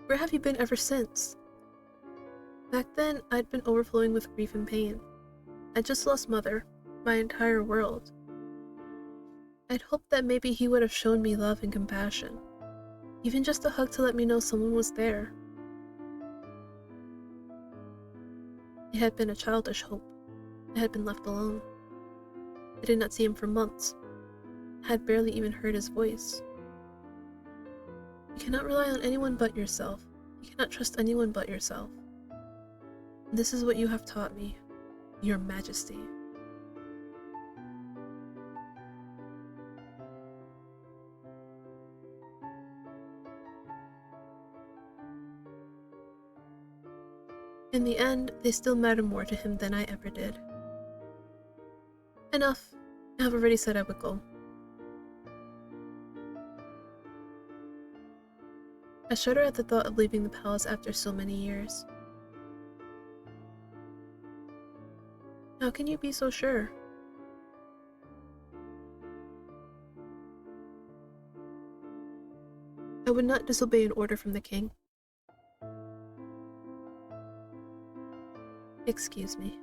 Where have you been ever since? Back then, I'd been overflowing with grief and pain. I just lost Mother, my entire world. I'd hoped that maybe he would have shown me love and compassion. Even just a hug to let me know someone was there. It had been a childish hope. I had been left alone. I did not see him for months. I had barely even heard his voice. You cannot rely on anyone but yourself. You cannot trust anyone but yourself. This is what you have taught me, Your Majesty. In the end, they still matter more to him than I ever did. Enough. I have already said I would go. I shudder at the thought of leaving the palace after so many years. How can you be so sure? I would not disobey an order from the king. Excuse me.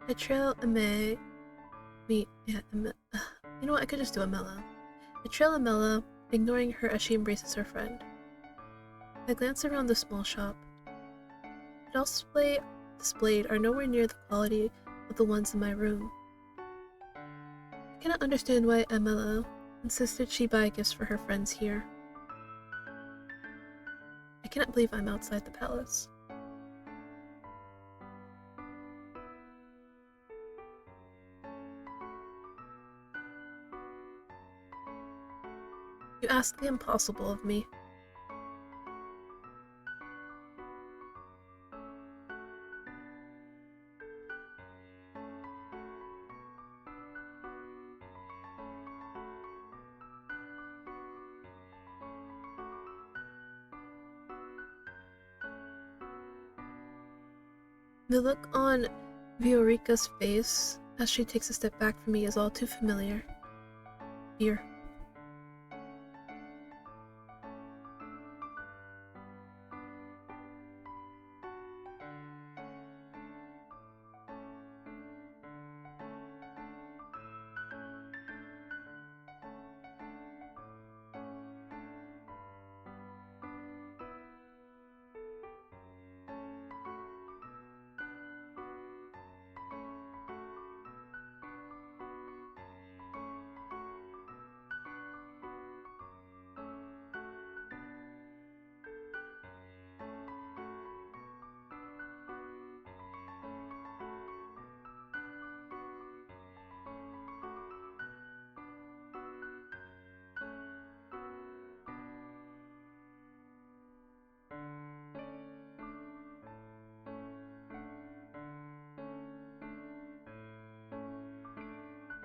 I trail Ame. You know what? I could just do Amela. I trail Amela, ignoring her as she embraces her friend. I glance around the small shop. The dolls displayed are nowhere near the quality of the ones in my room. I cannot understand why Amela insisted she buy gifts for her friends here. I cannot believe I'm outside the palace. You ask the impossible of me. The look on Viorica's face as she takes a step back from me is all too familiar. Fear.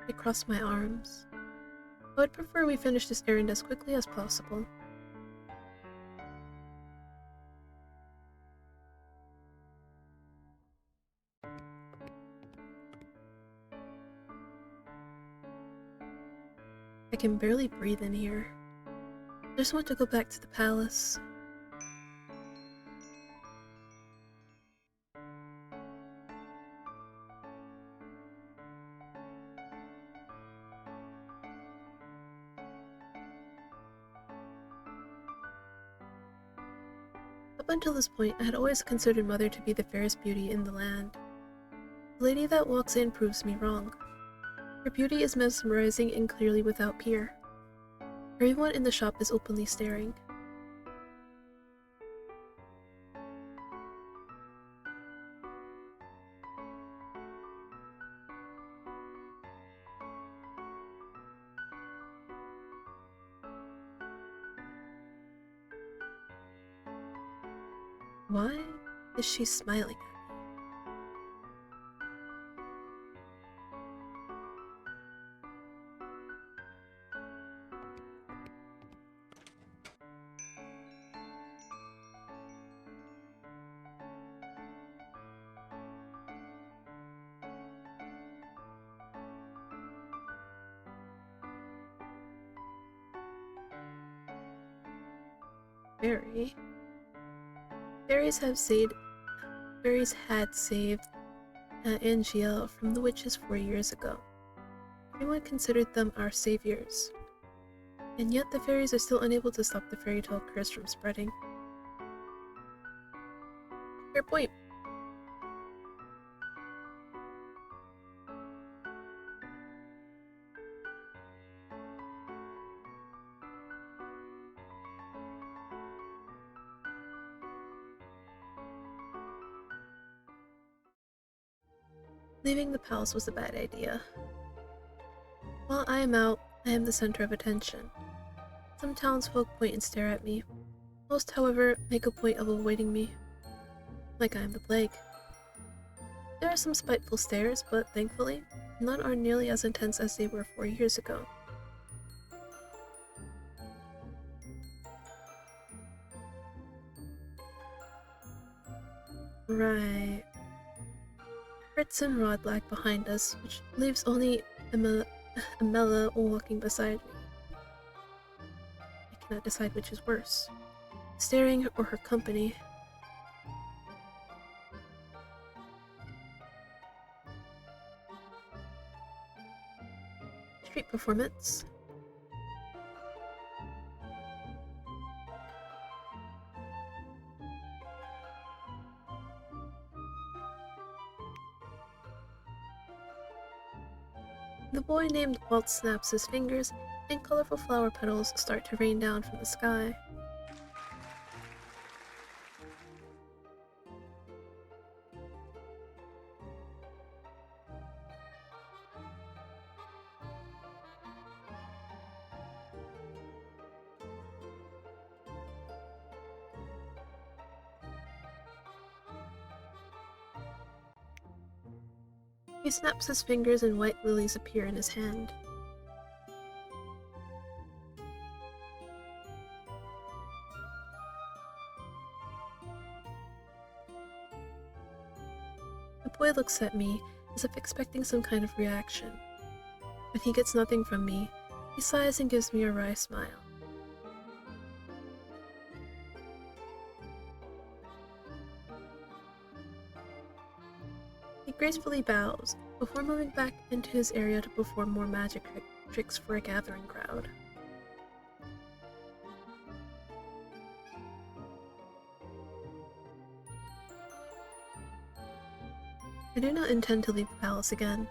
I cross my arms. I would prefer we finish this errand as quickly as possible. I can barely breathe in here. I just want to go back to the palace. Up until this point, I had always considered Mother to be the fairest beauty in the land. The lady that walks in proves me wrong. Her beauty is mesmerizing and clearly without peer. Everyone in the shop is openly staring. Why is she smiling at me? fairy. Fairies had saved Angiel from the witches 4 years ago. Everyone considered them our saviors. And yet the fairies are still unable to stop the fairy tale curse from spreading. Fair point. Leaving the palace was a bad idea. While I am out, I am the center of attention. Some townsfolk point and stare at me. Most, however, make a point of avoiding me. Like I am the plague. There are some spiteful stares, but thankfully, none are nearly as intense as they were 4 years ago. Right. Fritz and Rod lag behind us, which leaves only Amela walking beside me. I cannot decide which is worse, staring or her company. Street performance. The boy named Walt snaps his fingers, and colorful flower petals start to rain down from the sky. He snaps his fingers and white lilies appear in his hand. The boy looks at me as if expecting some kind of reaction. When he gets nothing from me, he sighs and gives me a wry smile. He gracefully bows, before moving back into his area to perform more magic tricks for a gathering crowd. I do not intend to leave the palace again.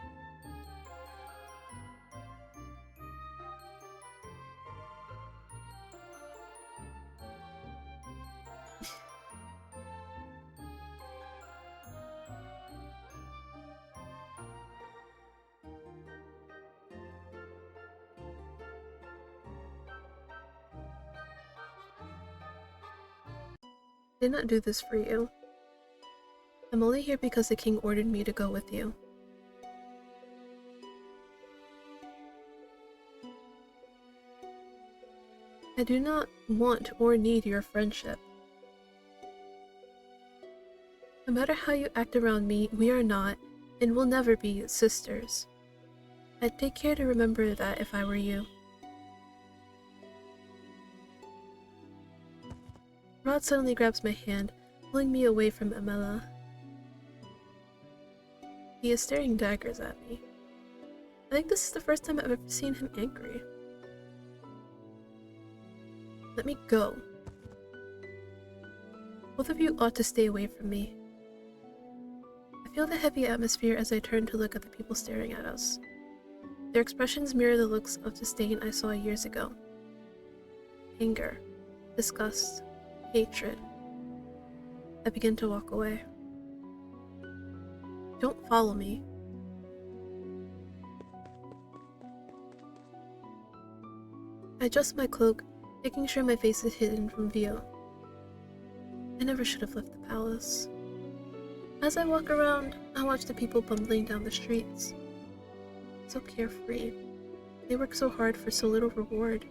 I did not do this for you. I'm only here because the king ordered me to go with you. I do not want or need your friendship. No matter how you act around me, we are not, and will never be, sisters. I'd take care to remember that if I were you. Rod suddenly grabs my hand, pulling me away from Amela. He is staring daggers at me. I think this is the first time I've ever seen him angry. Let me go. Both of you ought to stay away from me. I feel the heavy atmosphere as I turn to look at the people staring at us. Their expressions mirror the looks of disdain I saw years ago. Anger, disgust, hatred. I begin to walk away. Don't follow me. I adjust my cloak, making sure my face is hidden from view. I never should have left the palace. As I walk around, I watch the people bumbling down the streets. So carefree. They work so hard for so little reward.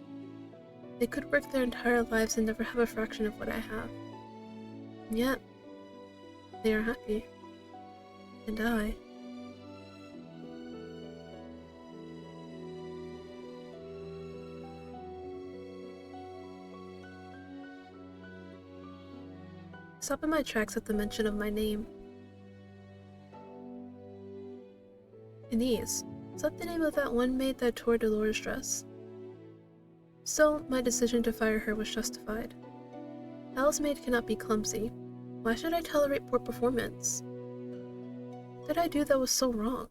They could work their entire lives and never have a fraction of what I have. And yet, they are happy. And I. stop in my tracks at the mention of my name. Inez, is that the name of that one maid that tore Dolores' dress? Still, my decision to fire her was justified. Palace maid cannot be clumsy. Why should I tolerate poor performance? What did I do that was so wrong?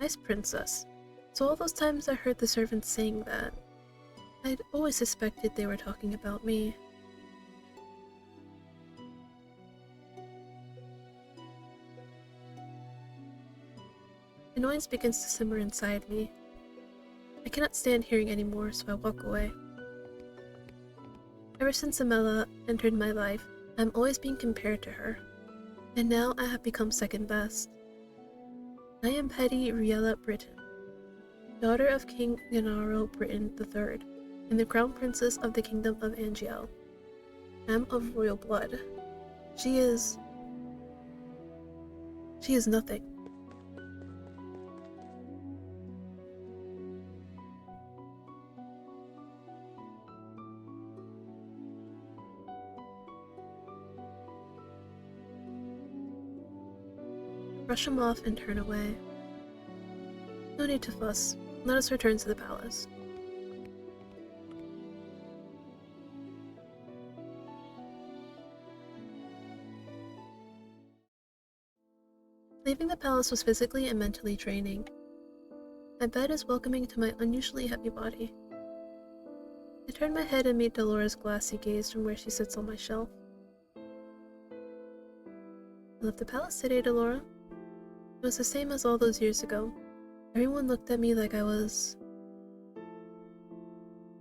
Nice princess. So all those times I heard the servants saying that, I'd always suspected they were talking about me. Annoyance begins to simmer inside me. I cannot stand hearing anymore, so I walk away. Ever since Amela entered my life, I'm always being compared to her, and now I have become second best. I am Petty Riella Britton, daughter of King Gennaro Britton III, and the Crown Princess of the Kingdom of Angiel. I am of royal blood. She is nothing. Brush him off and turn away. No need to fuss. Let us return to the palace. Leaving the palace was physically and mentally draining. My bed is welcoming to my unusually heavy body. I turn my head and meet Dolores' glassy gaze from where she sits on my shelf. I left the palace today, Delora. It was the same as all those years ago. Everyone looked at me like I was...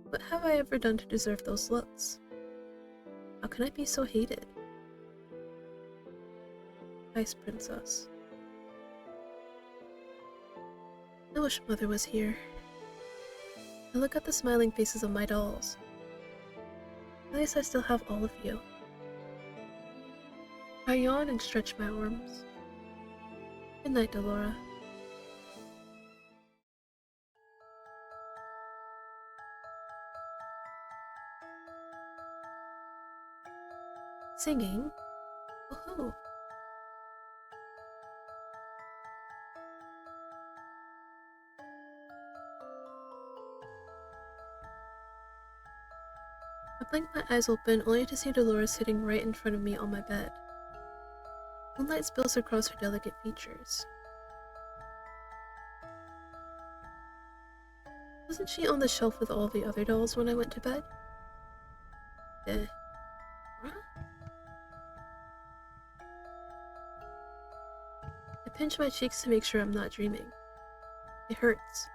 What have I ever done to deserve those looks? How can I be so hated? Ice Princess. I wish Mother was here. I look at the smiling faces of my dolls. At least I still have all of you. I yawn and stretch my arms. Good night, Delora. Singing? Woohoo! I blink my eyes open only to see Dolores sitting right in front of me on my bed. Moonlight spills across her delicate features. Wasn't she on the shelf with all the other dolls when I went to bed? Huh? I pinch my cheeks to make sure I'm not dreaming. It hurts.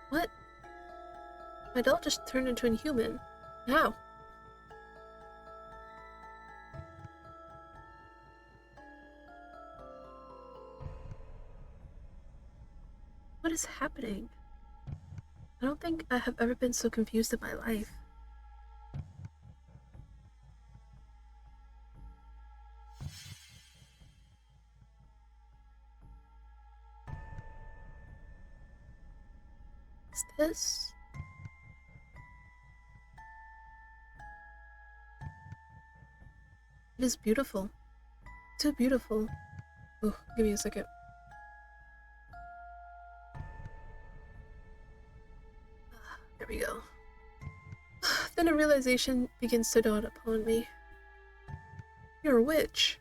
What? My doll just turned into a human. How? What is happening? I don't think I have ever been so confused in my life. Is this? It is beautiful. Too beautiful. Oh, give me a second. There we go. Then a realization begins to dawn upon me. You're a witch.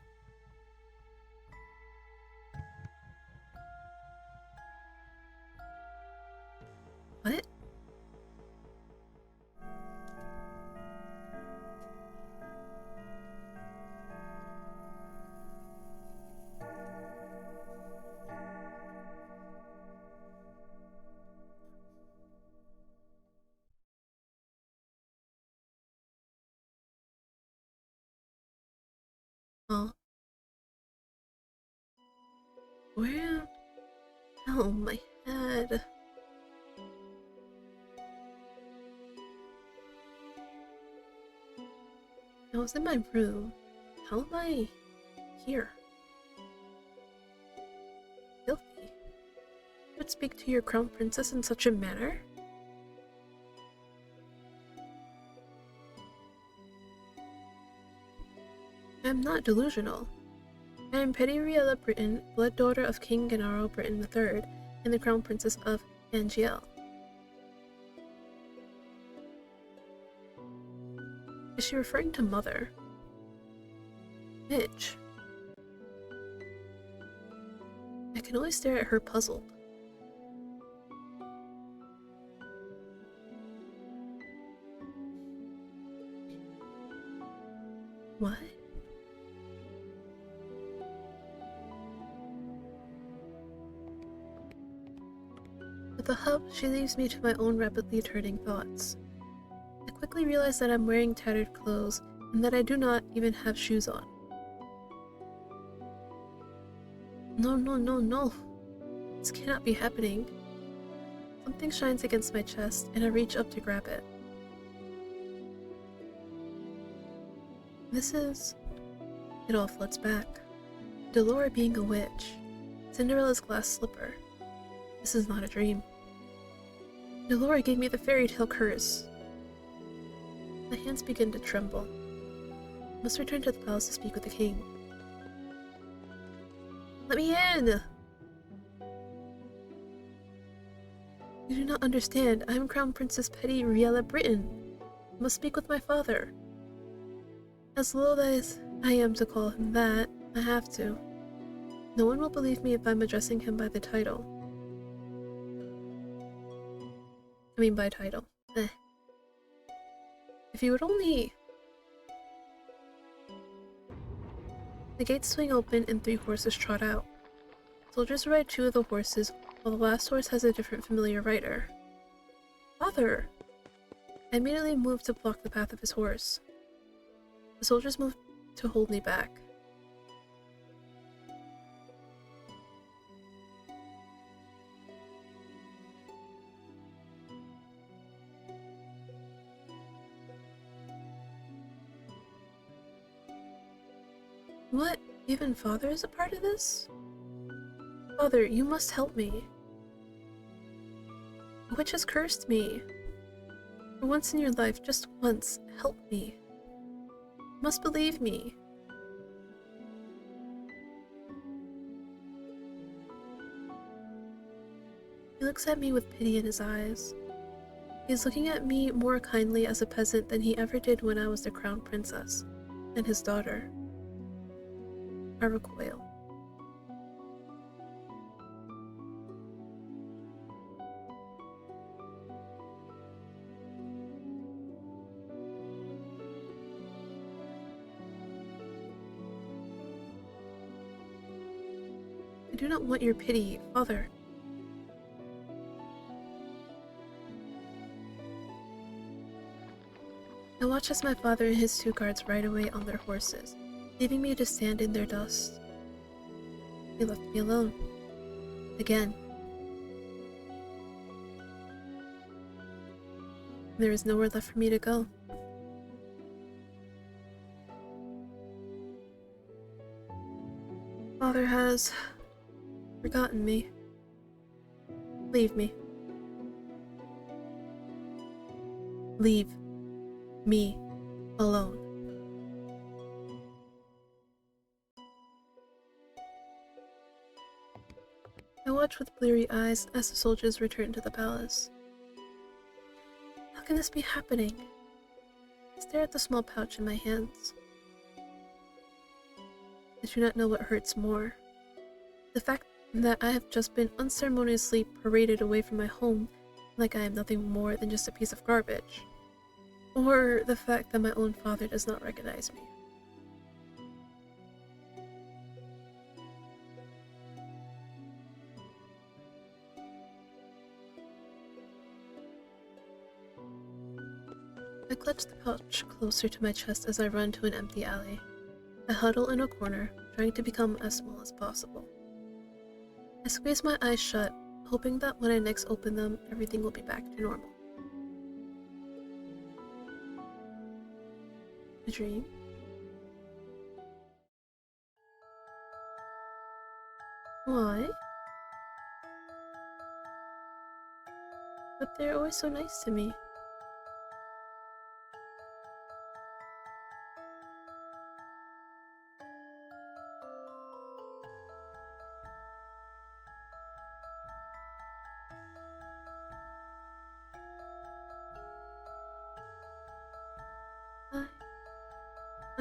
What? Oh, Where? Oh, my head. I was in my room. How am I here? Filthy. You would speak to your crown princess in such a manner? I am not delusional. I am Petty Britain, blood daughter of King Gennaro Britain III, and the crown princess of Angiel. Is she referring to mother? Midge. I can only stare at her puzzled. What? With a hub, she leaves me to my own rapidly turning thoughts. I quickly realize that I'm wearing tattered clothes and that I do not even have shoes on. No, no, no, no. This cannot be happening. Something shines against my chest and I reach up to grab it. It all floods back. Delora being a witch. Cinderella's glass slipper. This is not a dream. Delora gave me the fairy tale curse. My hands begin to tremble. I must return to the palace to speak with the king. Let me in! You do not understand. I am Crown Princess Petty Britain. I must speak with my father. As loath as I am to call him that, I have to. No one will believe me if I'm addressing him by the title. By title. If you would only... The gates swing open and 3 horses trot out. Soldiers ride 2 of the horses, while the last horse has a different familiar rider. Father! I immediately move to block the path of his horse. The soldiers move to hold me back. What? Even Father is a part of this? Father, you must help me. A witch has cursed me. For once in your life, just once, help me. You must believe me. He looks at me with pity in his eyes. He is looking at me more kindly as a peasant than he ever did when I was the crown princess, and his daughter. I recoil. I do not want your pity, Father. I watch as my father and his 2 guards ride away on their horses, leaving me to stand in their dust. They left me alone. Again. There is nowhere left for me to go. Father has forgotten me. Leave me. Leave me alone. I watch with bleary eyes as the soldiers return to the palace. How can this be happening? I stare at the small pouch in my hands. I do not know what hurts more. The fact that I have just been unceremoniously paraded away from my home like I am nothing more than just a piece of garbage. Or the fact that my own father does not recognize me. I clutch the pouch closer to my chest as I run to an empty alley. I huddle in a corner, trying to become as small as possible. I squeeze my eyes shut, hoping that when I next open them, everything will be back to normal. A dream? Why? But they're always so nice to me.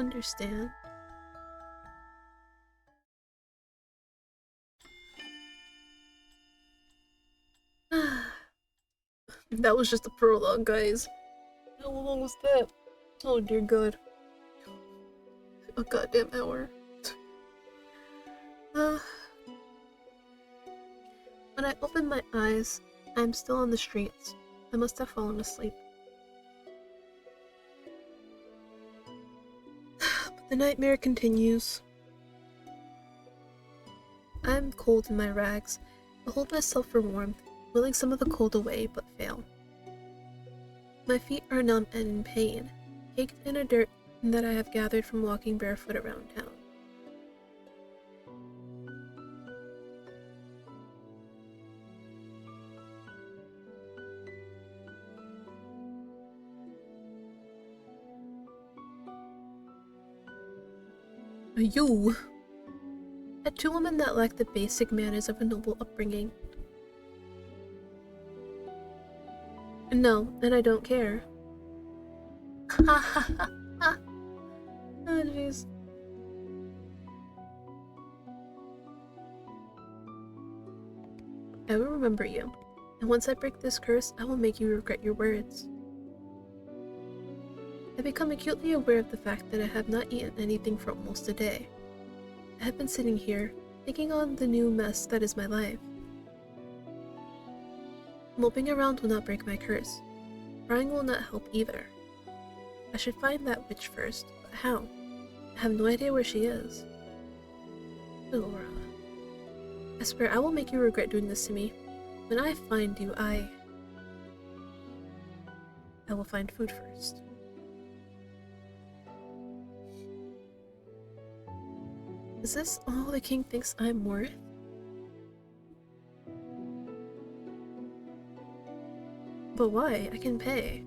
I understand. That was just a prologue, guys. How long was that? Oh dear god. A goddamn hour. When I open my eyes, I'm still on the streets. I must have fallen asleep. But the nightmare continues. I'm cold in my rags. I hold myself for warmth, willing some of the cold away, but fail. My feet are numb and in pain, caked in a dirt that I have gathered from walking barefoot around town. You! At two women that lack the basic manners of a noble upbringing. No, and I don't care. Ha ha ha ha! Oh jeez. I will remember you, and once I break this curse, I will make you regret your words. I become acutely aware of the fact that I have not eaten anything for almost a day. I have been sitting here, thinking on the new mess that is my life. Moping around will not break my curse. Crying will not help either. I should find that witch first, but how? I have no idea where she is. Laura. I swear I will make you regret doing this to me. When I find you, I will find food first. Is this all the king thinks I'm worth? But why? I can pay.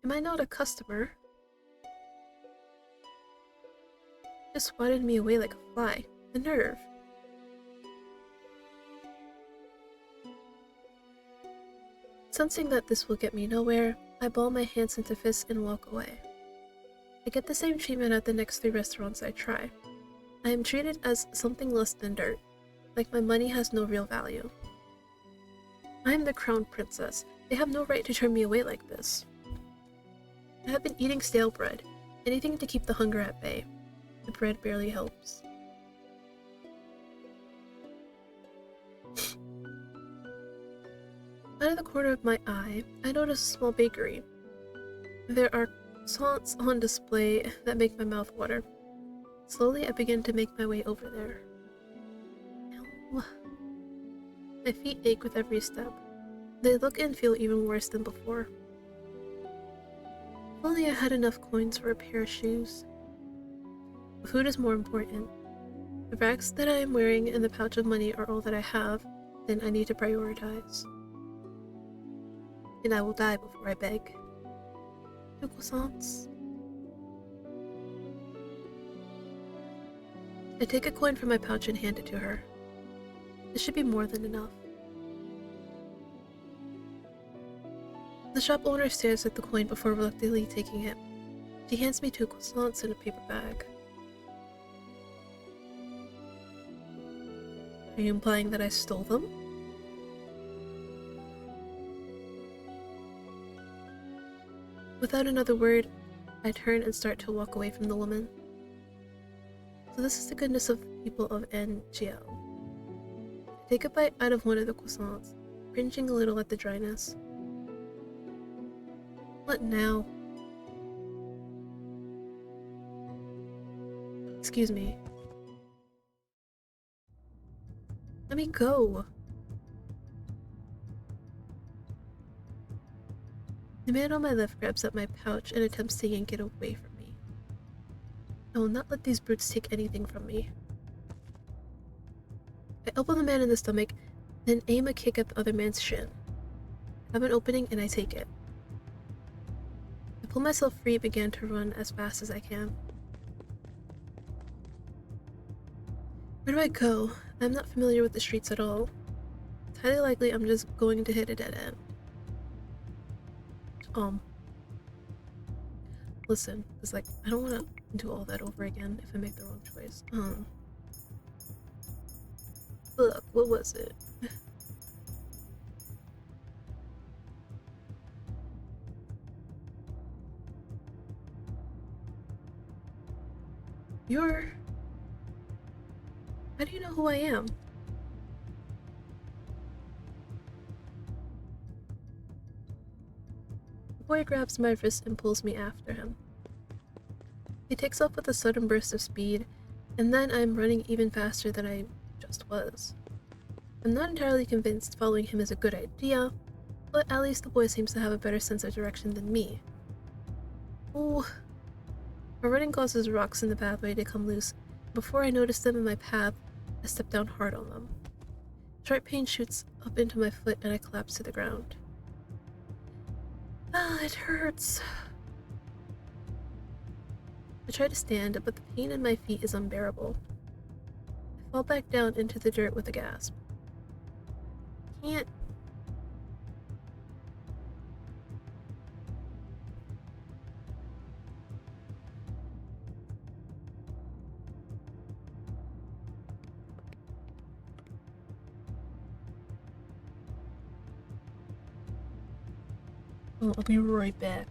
Am I not a customer? Just swatted me away like a fly. The nerve. Sensing that this will get me nowhere, I ball my hands into fists and walk away. I get the same treatment at the next 3 restaurants I try. I am treated as something less than dirt, like my money has no real value. I am the crown princess. They have no right to turn me away like this. I have been eating stale bread, anything to keep the hunger at bay. The bread barely helps. Out of the corner of my eye, I notice a small bakery. There are croissants on display that make my mouth water. Slowly, I begin to make my way over there. Ow. My feet ache with every step. They look and feel even worse than before. If only I had enough coins for a pair of shoes. Food is more important. The rags that I am wearing and the pouch of money are all that I have, then I need to prioritize. And I will die before I beg. 2 croissants. I take a coin from my pouch and hand it to her. This should be more than enough. The shop owner stares at the coin before reluctantly taking it. She hands me 2 croissants in a paper bag. Are you implying that I stole them? Without another word, I turn and start to walk away from the woman. So this is the goodness of people of NGL. I take a bite out of one of the croissants, cringing a little at the dryness. What now? Excuse me. Let me go. The man on my left grabs up my pouch and attempts to yank it away from me. I will not let these brutes take anything from me. I elbow the man in the stomach, then aim a kick at the other man's shin. I have an opening and I take it. I pull myself free and begin to run as fast as I can. Where do I go? I'm not familiar with the streets at all. It's highly likely I'm just going to hit a dead end. Listen, it's like, I don't want to do all that over again if I make the wrong choice. Look, what was it? How do you know who I am? The boy grabs my wrist and pulls me after him. He takes off with a sudden burst of speed, and then I'm running even faster than I just was. I'm not entirely convinced following him is a good idea, but at least the boy seems to have a better sense of direction than me. Ooh. My running causes rocks in the pathway to come loose. Before I notice them in my path, I step down hard on them. Sharp pain shoots up into my foot and I collapse to the ground. Ah, it hurts. I try to stand, but the pain in my feet is unbearable. I fall back down into the dirt with a gasp. Can't. Oh, I'll be right back.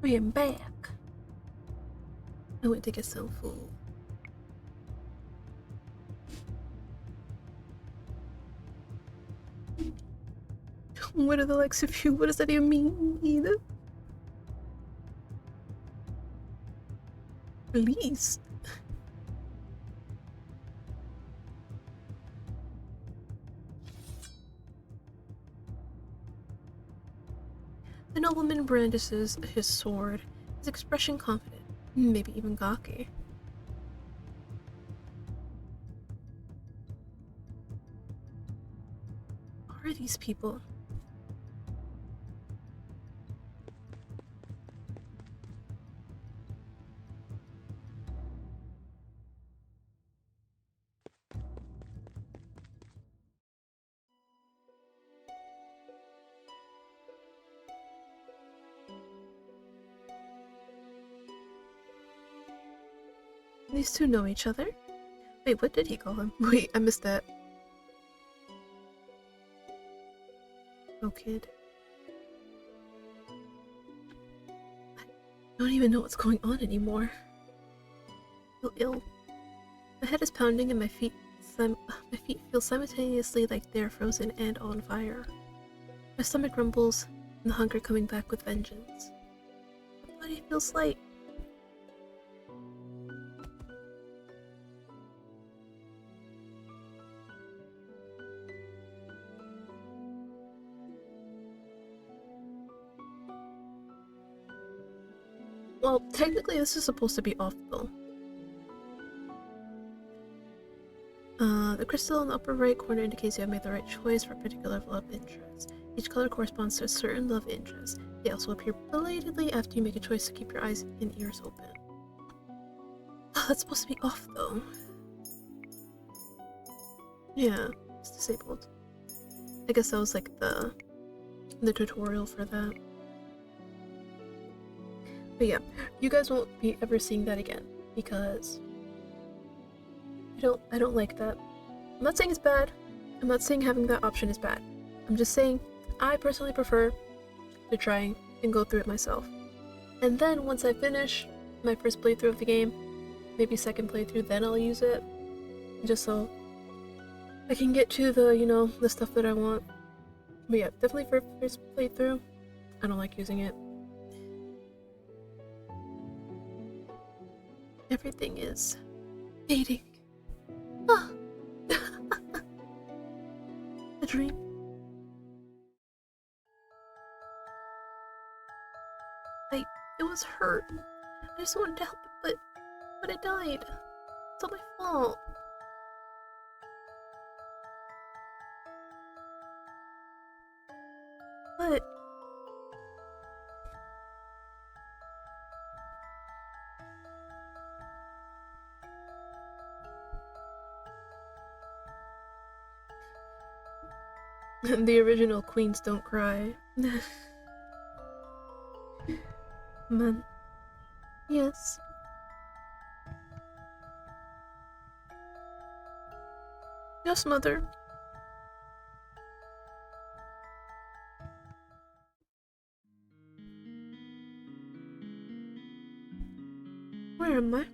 We am back. I went to get some food. What are the likes of you? What does that even mean? Released. The nobleman brandishes his sword, his expression confident, maybe even cocky. Who are these people? These two know each other? Wait, what did he call him? Wait, I missed that. Oh, kid. I don't even know what's going on anymore. I feel ill. My head is pounding and my feet feel simultaneously like they're frozen and on fire. My stomach rumbles and the hunger coming back with vengeance. My body feels light. Well, technically this is supposed to be off though. The crystal in the upper right corner indicates you have made the right choice for a particular love interest. Each color corresponds to a certain love interest. They also appear belatedly after you make a choice to keep your eyes and ears open. Oh, that's supposed to be off though. Yeah, it's disabled. I guess that was like the tutorial for that. But yeah, you guys won't be ever seeing that again because I don't like that. I'm not saying it's bad. I'm not saying having that option is bad. I'm just saying I personally prefer to try and go through it myself. And then once I finish my first playthrough of the game, maybe second playthrough, then I'll use it. Just so I can get to the, you know, the stuff that I want. But yeah, definitely for first playthrough, I don't like using it. Everything is fading. Ah. A dream. It was hurt. I just wanted to help it, but it died. It's all my fault. But the original queens don't cry. Man. Yes. Yes, mother. Where am I?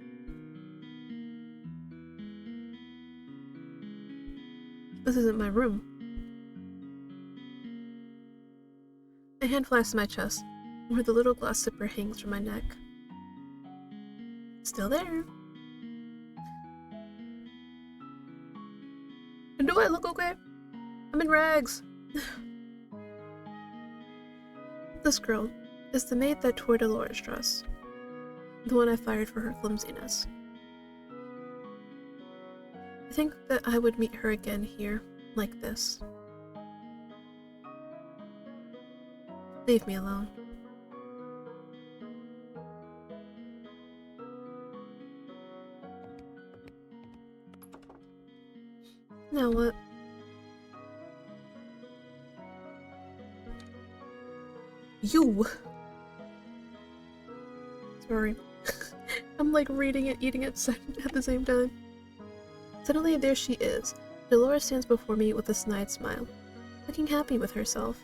This isn't my room. My hand flies to my chest, where the little glass zipper hangs from my neck. Still there. And do I look okay? I'm in rags. This girl is the maid that tore Dolores' dress. The one I fired for her flimsiness. I think that I would meet her again here, like this. Leave me alone. Now what? You! Sorry. I'm like reading it, eating it at the same time. Suddenly there she is. Dolores stands before me with a snide smile, looking happy with herself.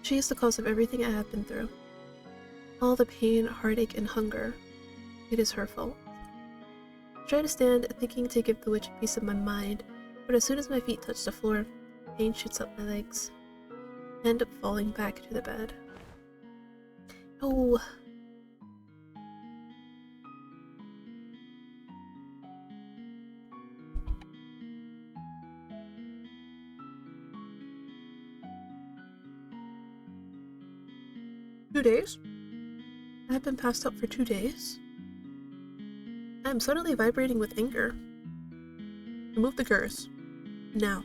She is the cause of everything I have been through. All the pain, heartache, and hunger. It is her fault. I try to stand, thinking to give the witch a piece of my mind, but as soon as my feet touch the floor, pain shoots up my legs. I end up falling back to the bed. Oh. 2 days? I've been passed out for 2 days. I am suddenly vibrating with anger. Remove the curse. Now.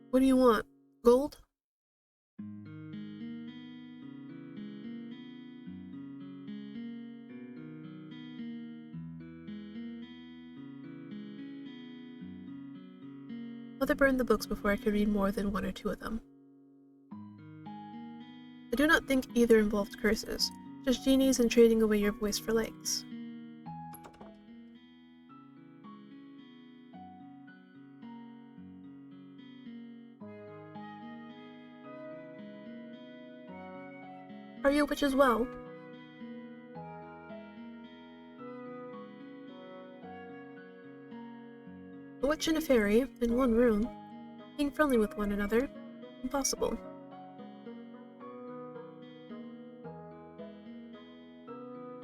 What do you want? Gold? Mother burned the books before I could read more than 1 or 2 of them. I do not think either involved curses, just genies and trading away your voice for likes. Are you a witch as well? A witch and a fairy, in one room, being friendly with one another, impossible.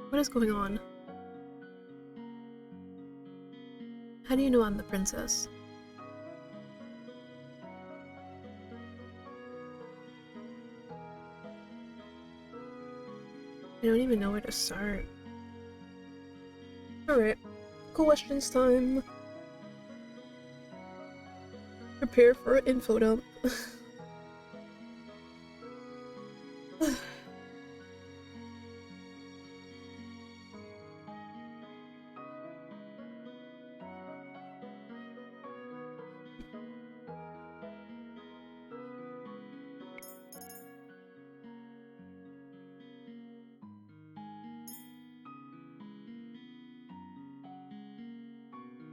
What is going on? How do you know I'm the princess? I don't even know where to start. Alright, questions time. Prepare for an info dump.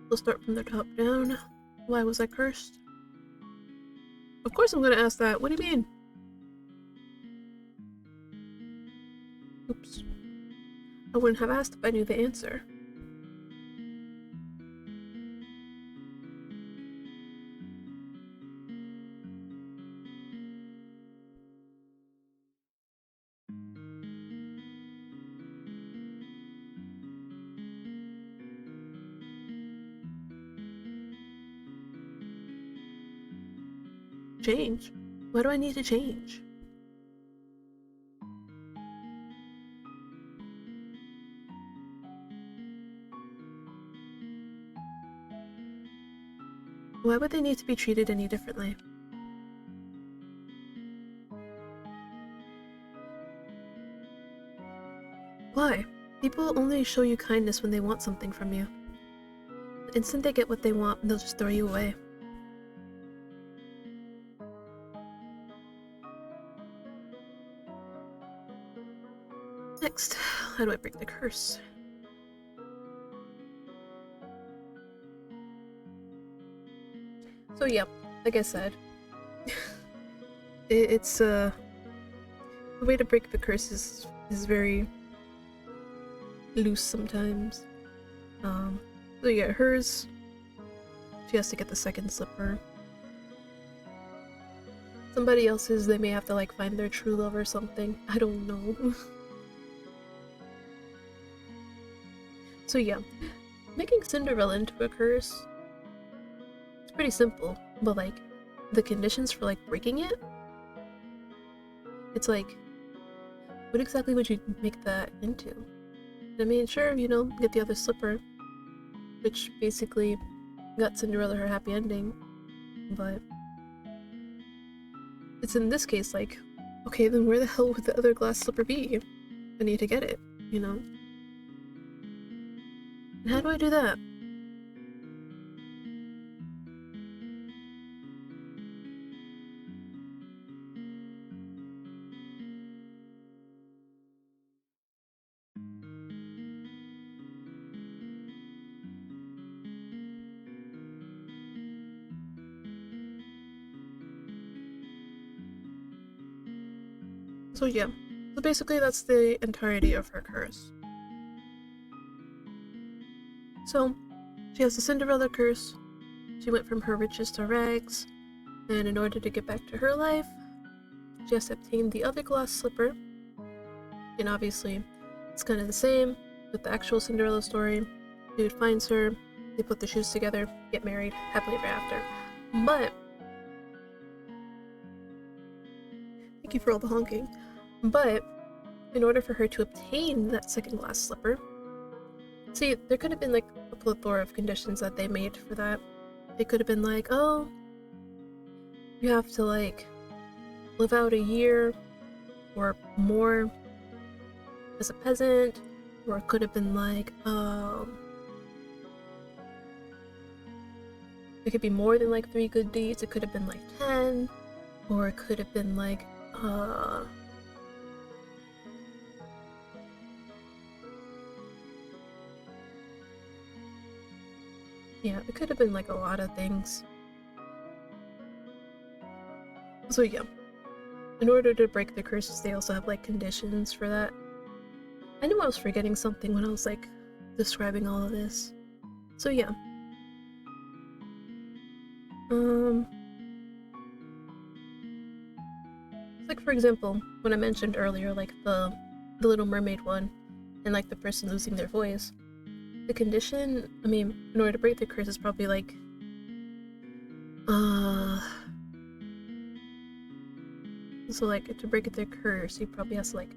We'll start from the top down. Why was I cursed? Of course I'm gonna ask that. What do you mean? Oops. I wouldn't have asked if I knew the answer. Change? Why do I need to change? Why would they need to be treated any differently? Why? People only show you kindness when they want something from you. The instant they get what they want, they'll just throw you away. Next, how do I break the curse? So yeah, like I said, it's the way to break the curse is very loose sometimes. So yeah, hers, she has to get the second slipper. Somebody else's, they may have to like find their true love or something. I don't know. So yeah, making Cinderella into a curse, it's pretty simple, but like the conditions for like breaking it, it's like, what exactly would you make that into? I mean, sure, you know, get the other slipper, which basically got Cinderella her happy ending, but it's in this case like, okay, then where the hell would the other glass slipper be? I need to get it, you know? And how do I do that? So yeah, so basically that's the entirety of her curse. So she has the Cinderella curse. She went from her riches to rags, and in order to get back to her life, she has to obtain the other glass slipper. And obviously, it's kind of the same with the actual Cinderella story. Dude finds her, they put the shoes together, get married, happily ever after. But thank you for all the honking. But in order for her to obtain that second glass slipper, see, there could have been like a plethora of conditions that they made for that. They could have been like, oh, you have to like live out a year or more as a peasant, or it could have been like, it could be more than like 3 good deeds, it could have been like 10, or it could have been like, yeah, it could have been like a lot of things. So yeah, in order to break the curses, they also have like conditions for that. I knew I was forgetting something when I was like describing all of this. So yeah. Like for example, when I mentioned earlier, like the Little Mermaid one, and like the person losing their voice, the condition, I mean, in order to break the curse is probably like, so like to break the curse, he probably has to like,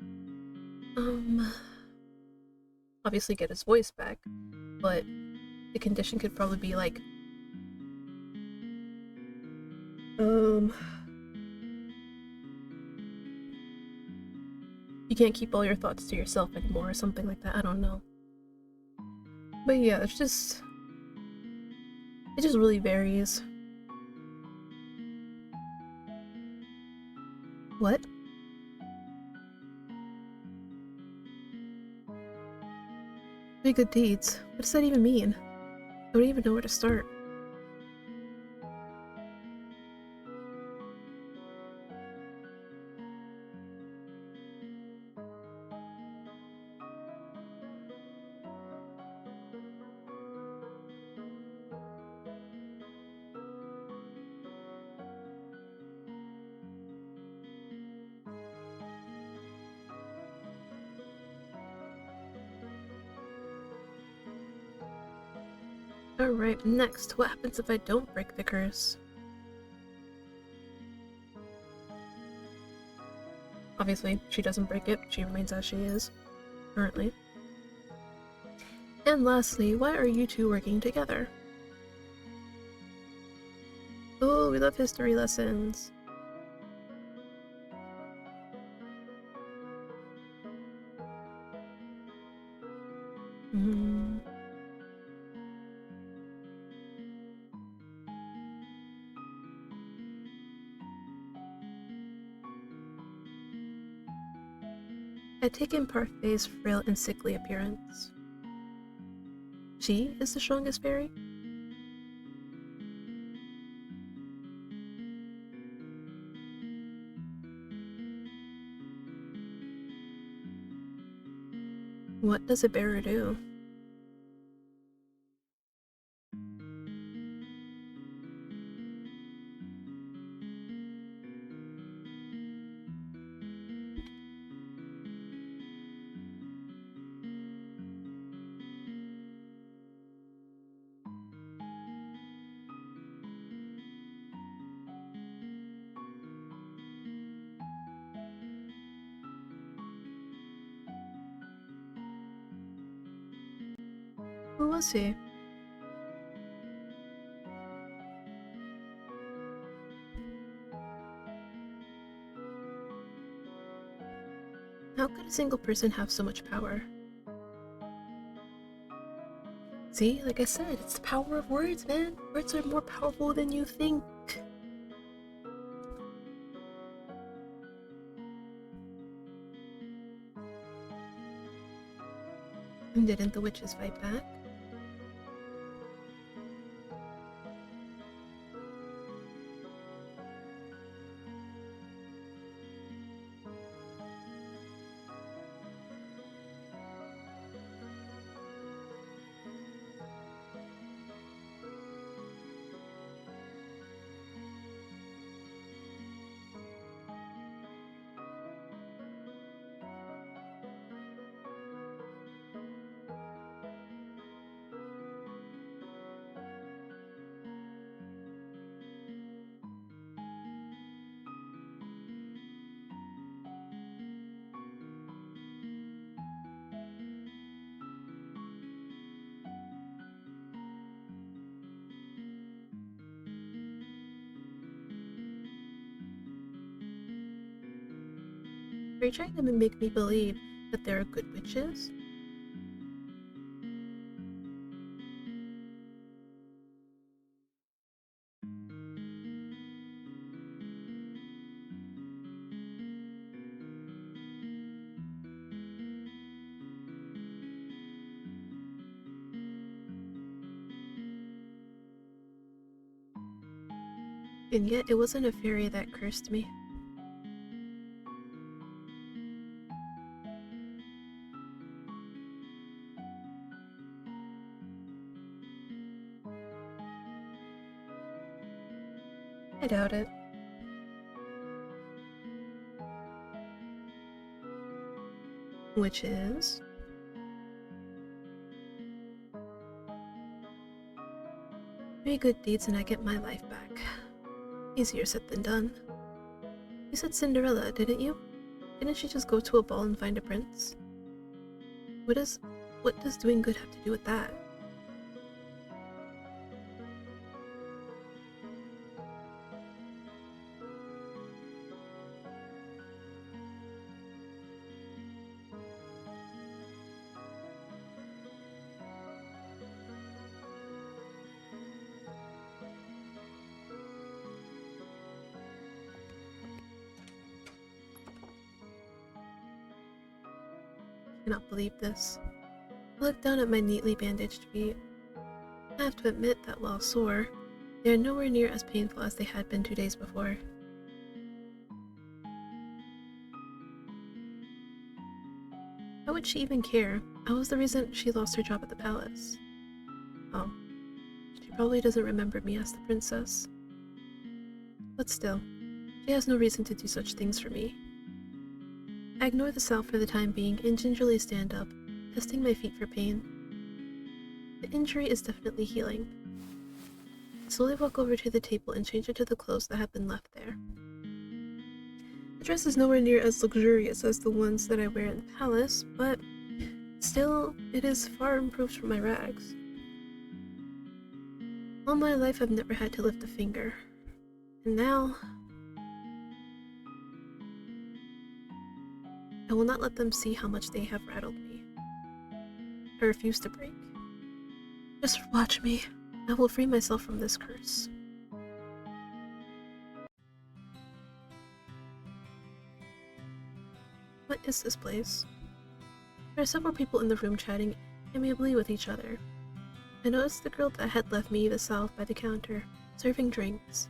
obviously get his voice back, but the condition could probably be like, you can't keep all your thoughts to yourself anymore or something like that, I don't know. But yeah, it just really varies. What? Three good deeds? What does that even mean? I don't even know where to start. Alright, next, what happens if I don't break the curse? Obviously, she doesn't break it, she remains as she is, currently. And lastly, why are you two working together? Oh, we love history lessons. I take in Parfai's frail and sickly appearance. She is the strongest fairy? What does a bearer do? Who was he? How could a single person have so much power? See, like I said, it's the power of words, man. Words are more powerful than you think. And didn't the witches fight back? Are you trying to make me believe that there are good witches? And yet it wasn't a fairy that cursed me. I doubt it. Which is? Three good deeds and I get my life back. Easier said than done. You said Cinderella, didn't you? Didn't she just go to a ball and find a prince? What does doing good have to do with that? I cannot believe this. I looked down at my neatly bandaged feet. I have to admit that while sore, they are nowhere near as painful as they had been 2 days before. Why would she even care? I was the reason she lost her job at the palace. Oh, she probably doesn't remember me as the princess. But still, she has no reason to do such things for me. I ignore the salve for the time being and gingerly stand up, testing my feet for pain. The injury is definitely healing. I slowly walk over to the table and change into the clothes that have been left there. The dress is nowhere near as luxurious as the ones that I wear in the palace, but still, it is far improved from my rags. All my life I've never had to lift a finger. And now, I will not let them see how much they have rattled me. I refuse to break. Just watch me. I will free myself from this curse. What is this place? There are several people in the room chatting amiably with each other. I noticed the girl that had left me the salve by the counter, serving drinks.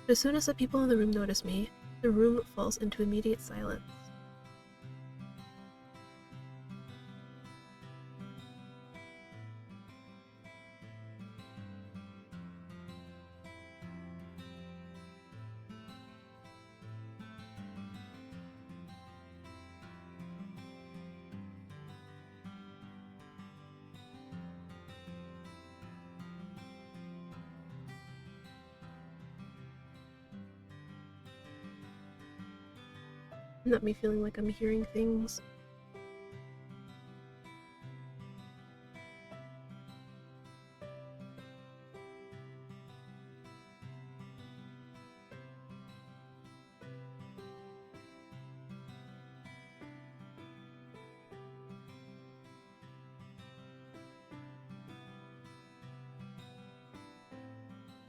But as soon as the people in the room notice me, the room falls into immediate silence. Not me feeling like I'm hearing things.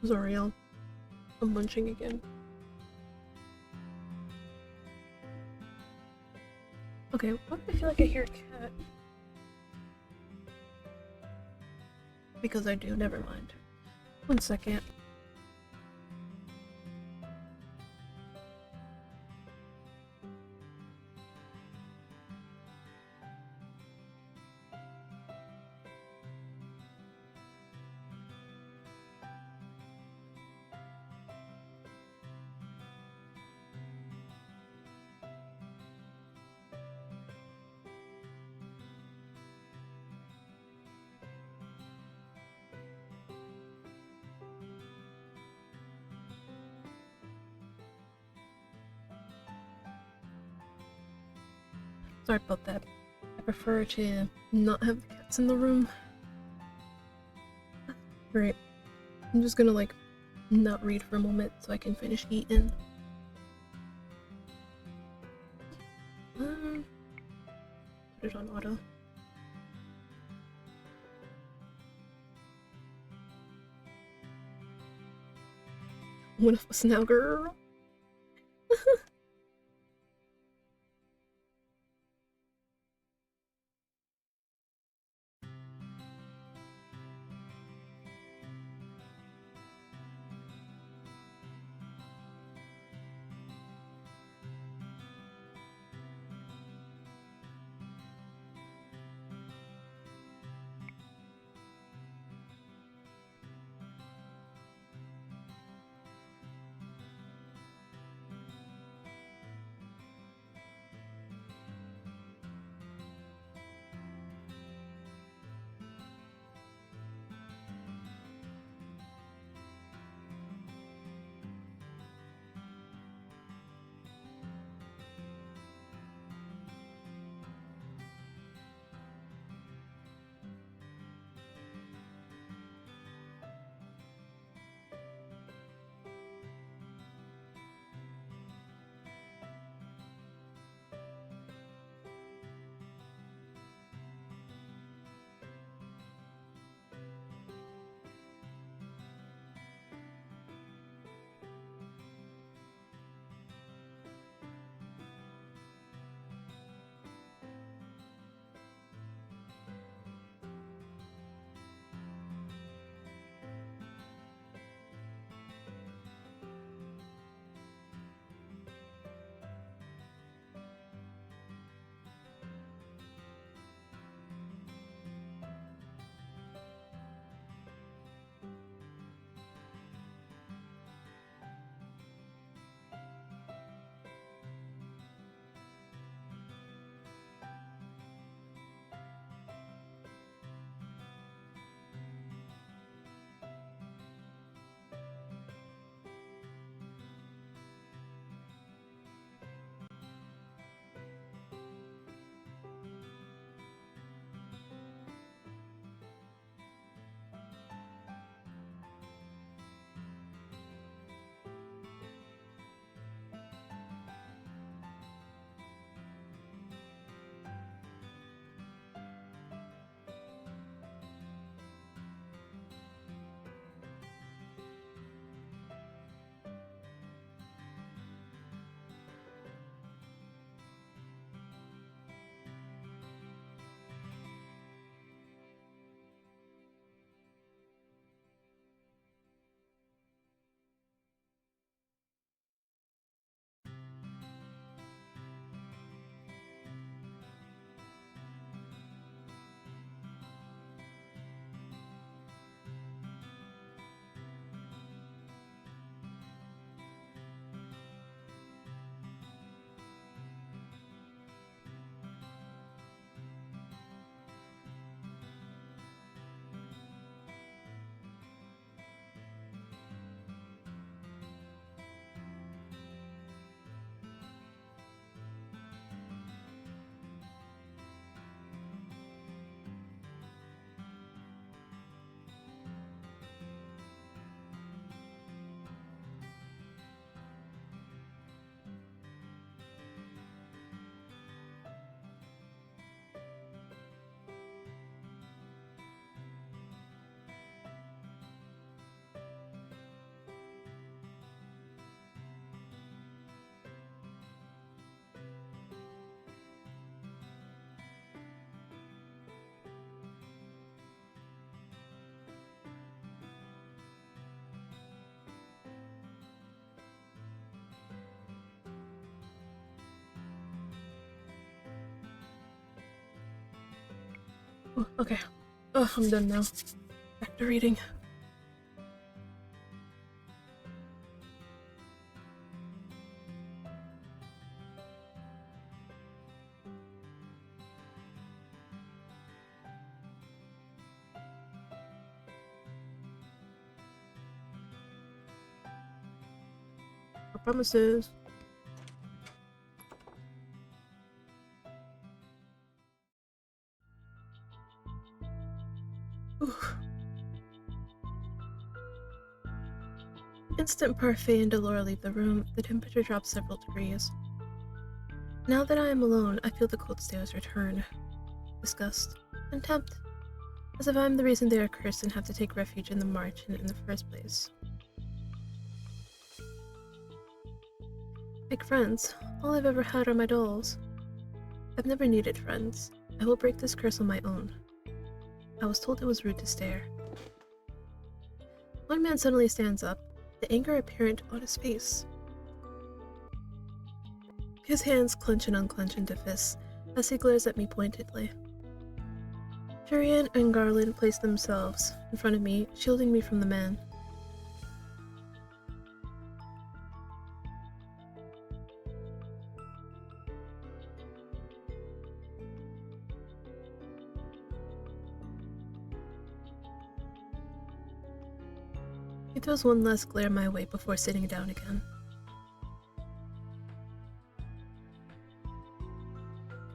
Zoriel. I'm munching again. Okay, why do I feel like I hear a cat? Because I do, never mind. 1 second. Sorry about that. I prefer to not have the cats in the room. Right. I'm just gonna not read for a moment so I can finish eating. Put it on auto. One of us now, girl. Oh, okay. Oh, I'm done now. Back to reading. Promises. Oof. Instant Parfait and Delora leave the room. The temperature drops several degrees. Now that I am alone, I feel the cold stares return. Disgust. Contempt. As if I am the reason they are cursed and have to take refuge in the march in the first place. Like friends, all I've ever had are my dolls. I've never needed friends. I will break this curse on my own. I was told it was rude to stare. One man suddenly stands up, the anger apparent on his face. His hands clench and unclench into fists as he glares at me pointedly. Jurian and Garland place themselves in front of me, shielding me from the man. He throws one last glare my way before sitting down again.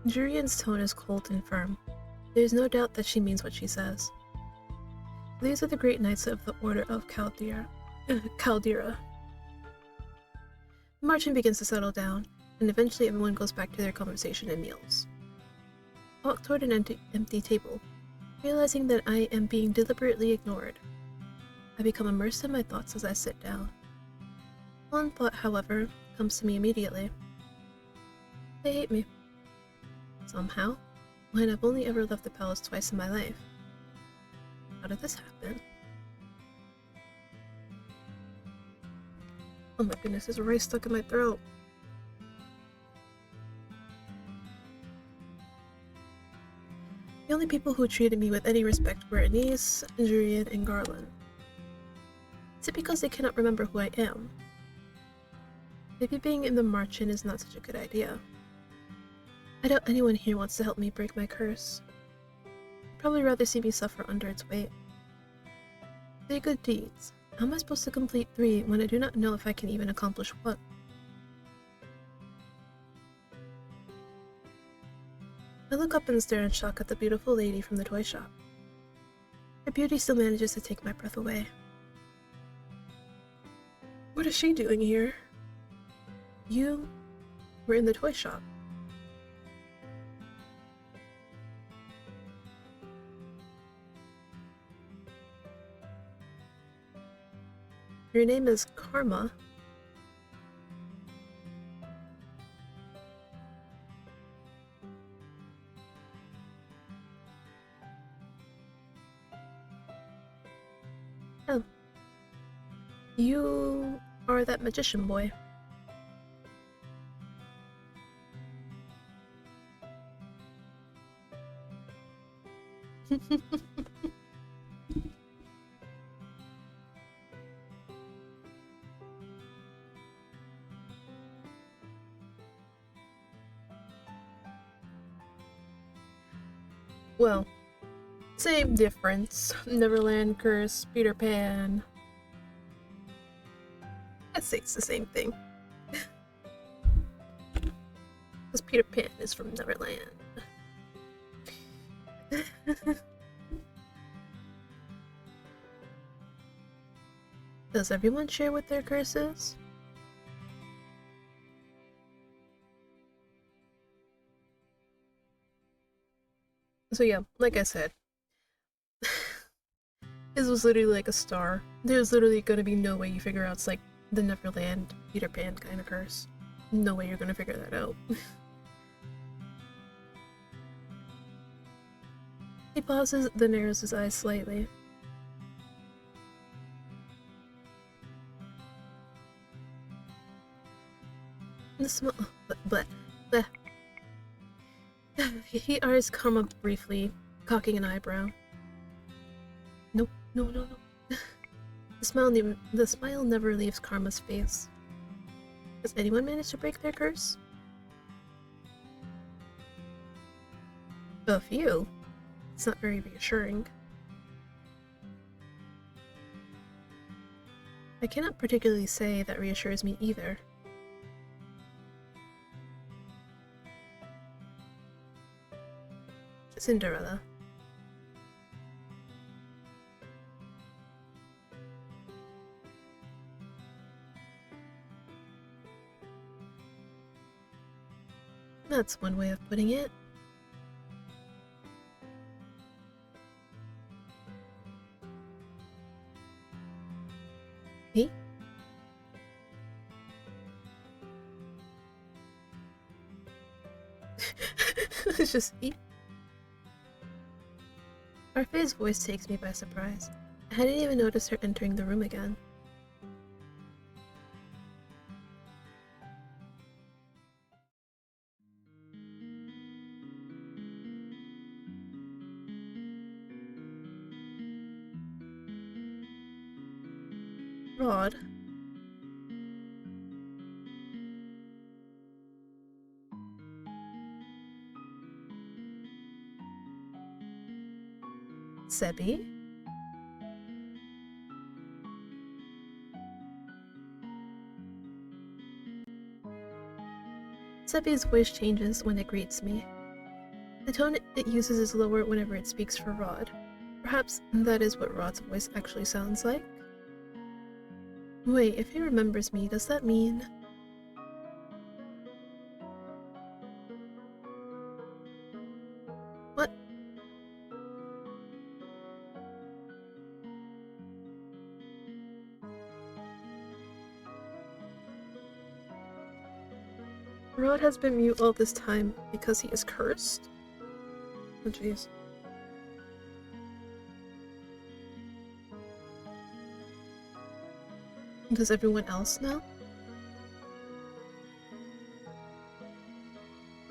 Jurian's tone is cold and firm. There is no doubt that she means what she says. These are the great knights of the Order of Caldera. The marching begins to settle down, and eventually everyone goes back to their conversation and meals. I walk toward an empty table, realizing that I am being deliberately ignored. I become immersed in my thoughts as I sit down. One thought, however, comes to me immediately. They hate me. Somehow, when I've only ever left the palace twice in my life. How did this happen? Oh my goodness, there's rice stuck in my throat. The only people who treated me with any respect were Anise, Jurian, and Garland. Is it because they cannot remember who I am? Maybe being in the march-in is not such a good idea. I doubt anyone here wants to help me break my curse. They'd probably rather see me suffer under its weight. 3 good deeds. How am I supposed to complete 3 when I do not know if I can even accomplish one? I look up and stare in shock at the beautiful lady from the toy shop. Her beauty still manages to take my breath away. What is she doing here? You were in the toy shop. Your name is Karma. Oh. You are that magician boy. Well, same difference. Neverland Curse, Peter Pan. I'd say it's the same thing. Because Peter Pan is from Neverland. Does everyone share what their curse is? So yeah, like I said, this was literally like a star. There's literally gonna be no way you figure out it's like the Neverland Peter Pan kind of curse. No way you're gonna figure that out. He pauses, then narrows his eyes slightly. The smell. Bleh. He eyes Karma briefly, cocking an eyebrow. Nope, no. The smile never leaves Karma's face. Has anyone managed to break their curse? A few. It's not very reassuring. I cannot particularly say that reassures me either. Cinderella. That's one way of putting it. Me? It's just me. Parfait's voice takes me by surprise. I hadn't even noticed her entering the room again. Rod. Sebi? Sebi's voice changes when it greets me. The tone it uses is lower whenever it speaks for Rod. Perhaps that is what Rod's voice actually sounds like? Wait, if he remembers me, does that mean... What? Rod has been mute all this time because he is cursed? Oh jeez. Does everyone else know?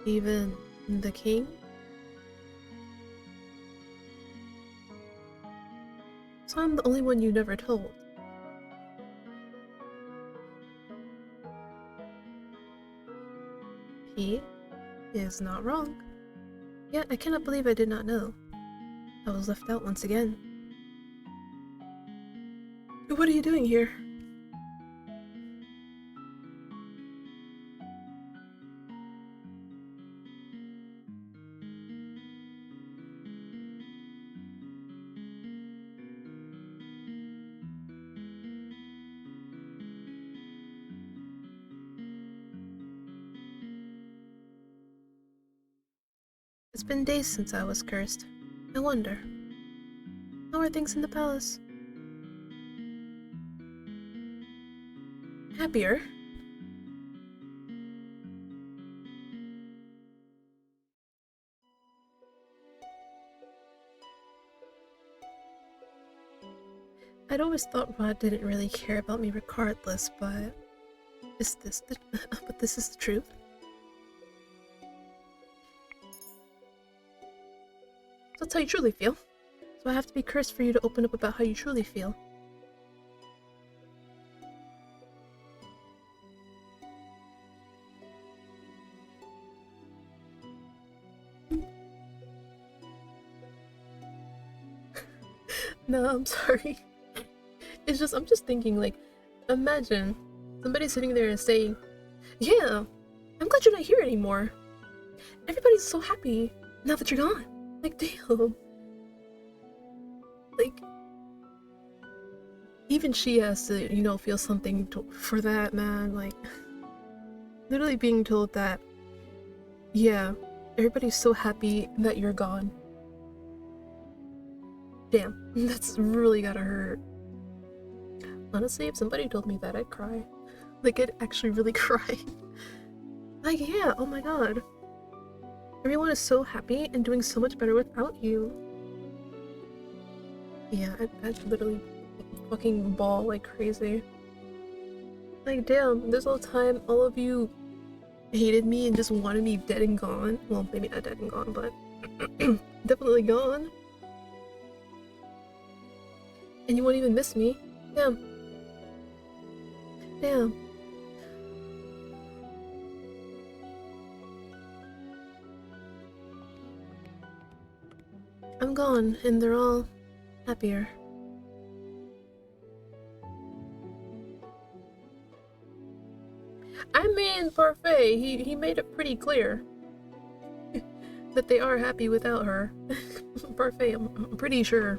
Even the king? So I'm the only one you never told. He is not wrong. Yet I cannot believe I did not know. I was left out once again. What are you doing here? It's been days since I was cursed. I wonder, how are things in the palace? Happier? I'd always thought Rod didn't really care about me regardless, but is this the but this is the truth? So that's how you truly feel. So I have to be cursed for you to open up about how you truly feel. No, I'm sorry. It's just, I'm just thinking, like, imagine somebody sitting there and saying, yeah, I'm glad you're not here anymore. Everybody's so happy now that you're gone. Like, damn. Like, even she has to, you know, feel something for that, man. Like, literally being told that, yeah, everybody's so happy that you're gone. Damn, that's really gotta hurt. Honestly, if somebody told me that, I'd cry. Like, I'd actually really cry. Like, yeah, oh my god. Everyone is so happy and doing so much better without you. Yeah, I'd literally fucking bawl like crazy. Like, damn, this whole time, all of you hated me and just wanted me dead and gone. Well, maybe not dead and gone, but definitely gone. And you won't even miss me. Damn. Damn. I'm gone, and they're all happier. I mean, Parfait, he made it pretty clear that they are happy without her. Parfait, I'm pretty sure.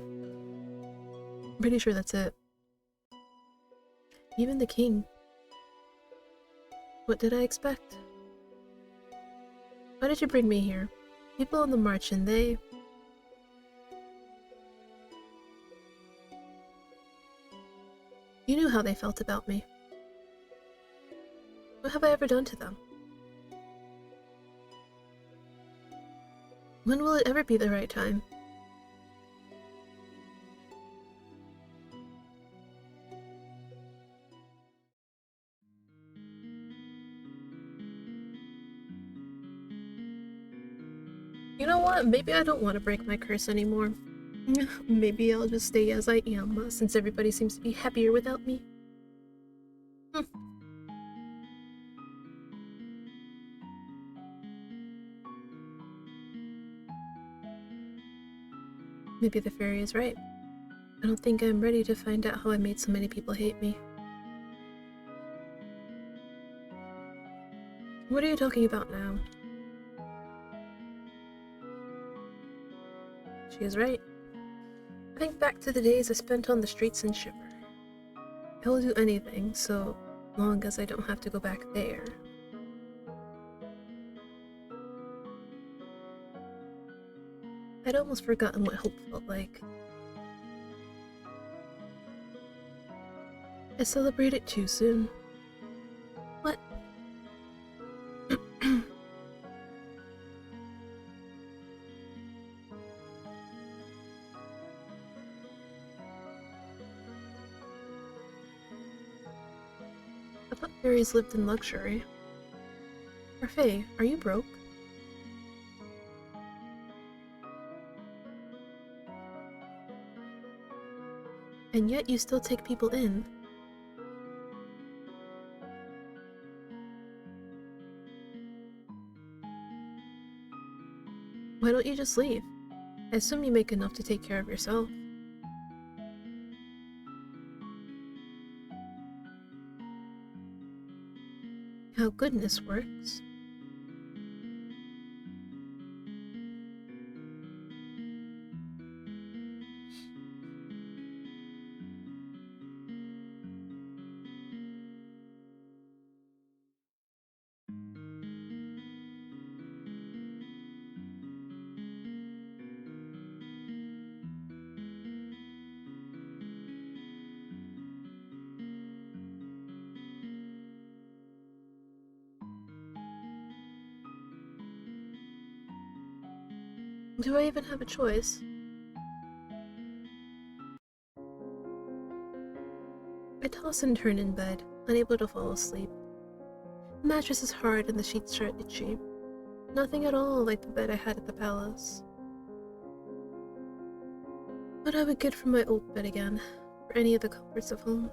I'm pretty sure that's it. Even the king. What did I expect? Why did you bring me here? People on the march and they... You knew how they felt about me. What have I ever done to them? When will it ever be the right time? You know what? Maybe I don't want to break my curse anymore. Maybe I'll just stay as I am, since everybody seems to be happier without me. Maybe the fairy is right. I don't think I'm ready to find out how I made so many people hate me. What are you talking about now? She is right. I think back to the days I spent on the streets in Shiver. I will do anything, so long as I don't have to go back there. I'd almost forgotten what hope felt like. I celebrated too soon. What? I thought fairies lived in luxury. Parfait, are you broke? And yet you still take people in. Why don't you just leave? I assume you make enough to take care of yourself. How goodness works. Do I even have a choice? I toss and turn in bed, unable to fall asleep. The mattress is hard and the sheets are itchy. Nothing at all like the bed I had at the palace. What I would get from my old bed again, for any of the comforts of home.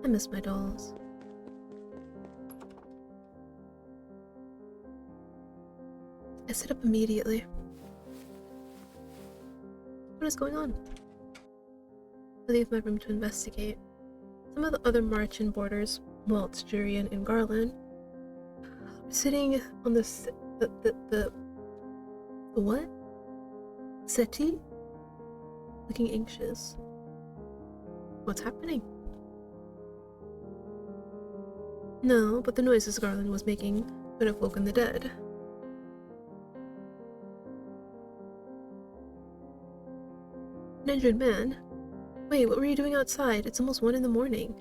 I miss my dolls. I sit up immediately. What is going on? I leave my room to investigate. Some of the other march and boarders, Waltz, Jurian, and Garland, are sitting on the what? Settee? Looking anxious. What's happening? No, but the noises Garland was making would have woken the dead. An injured man? Wait, what were you doing outside? It's almost 1 in the morning.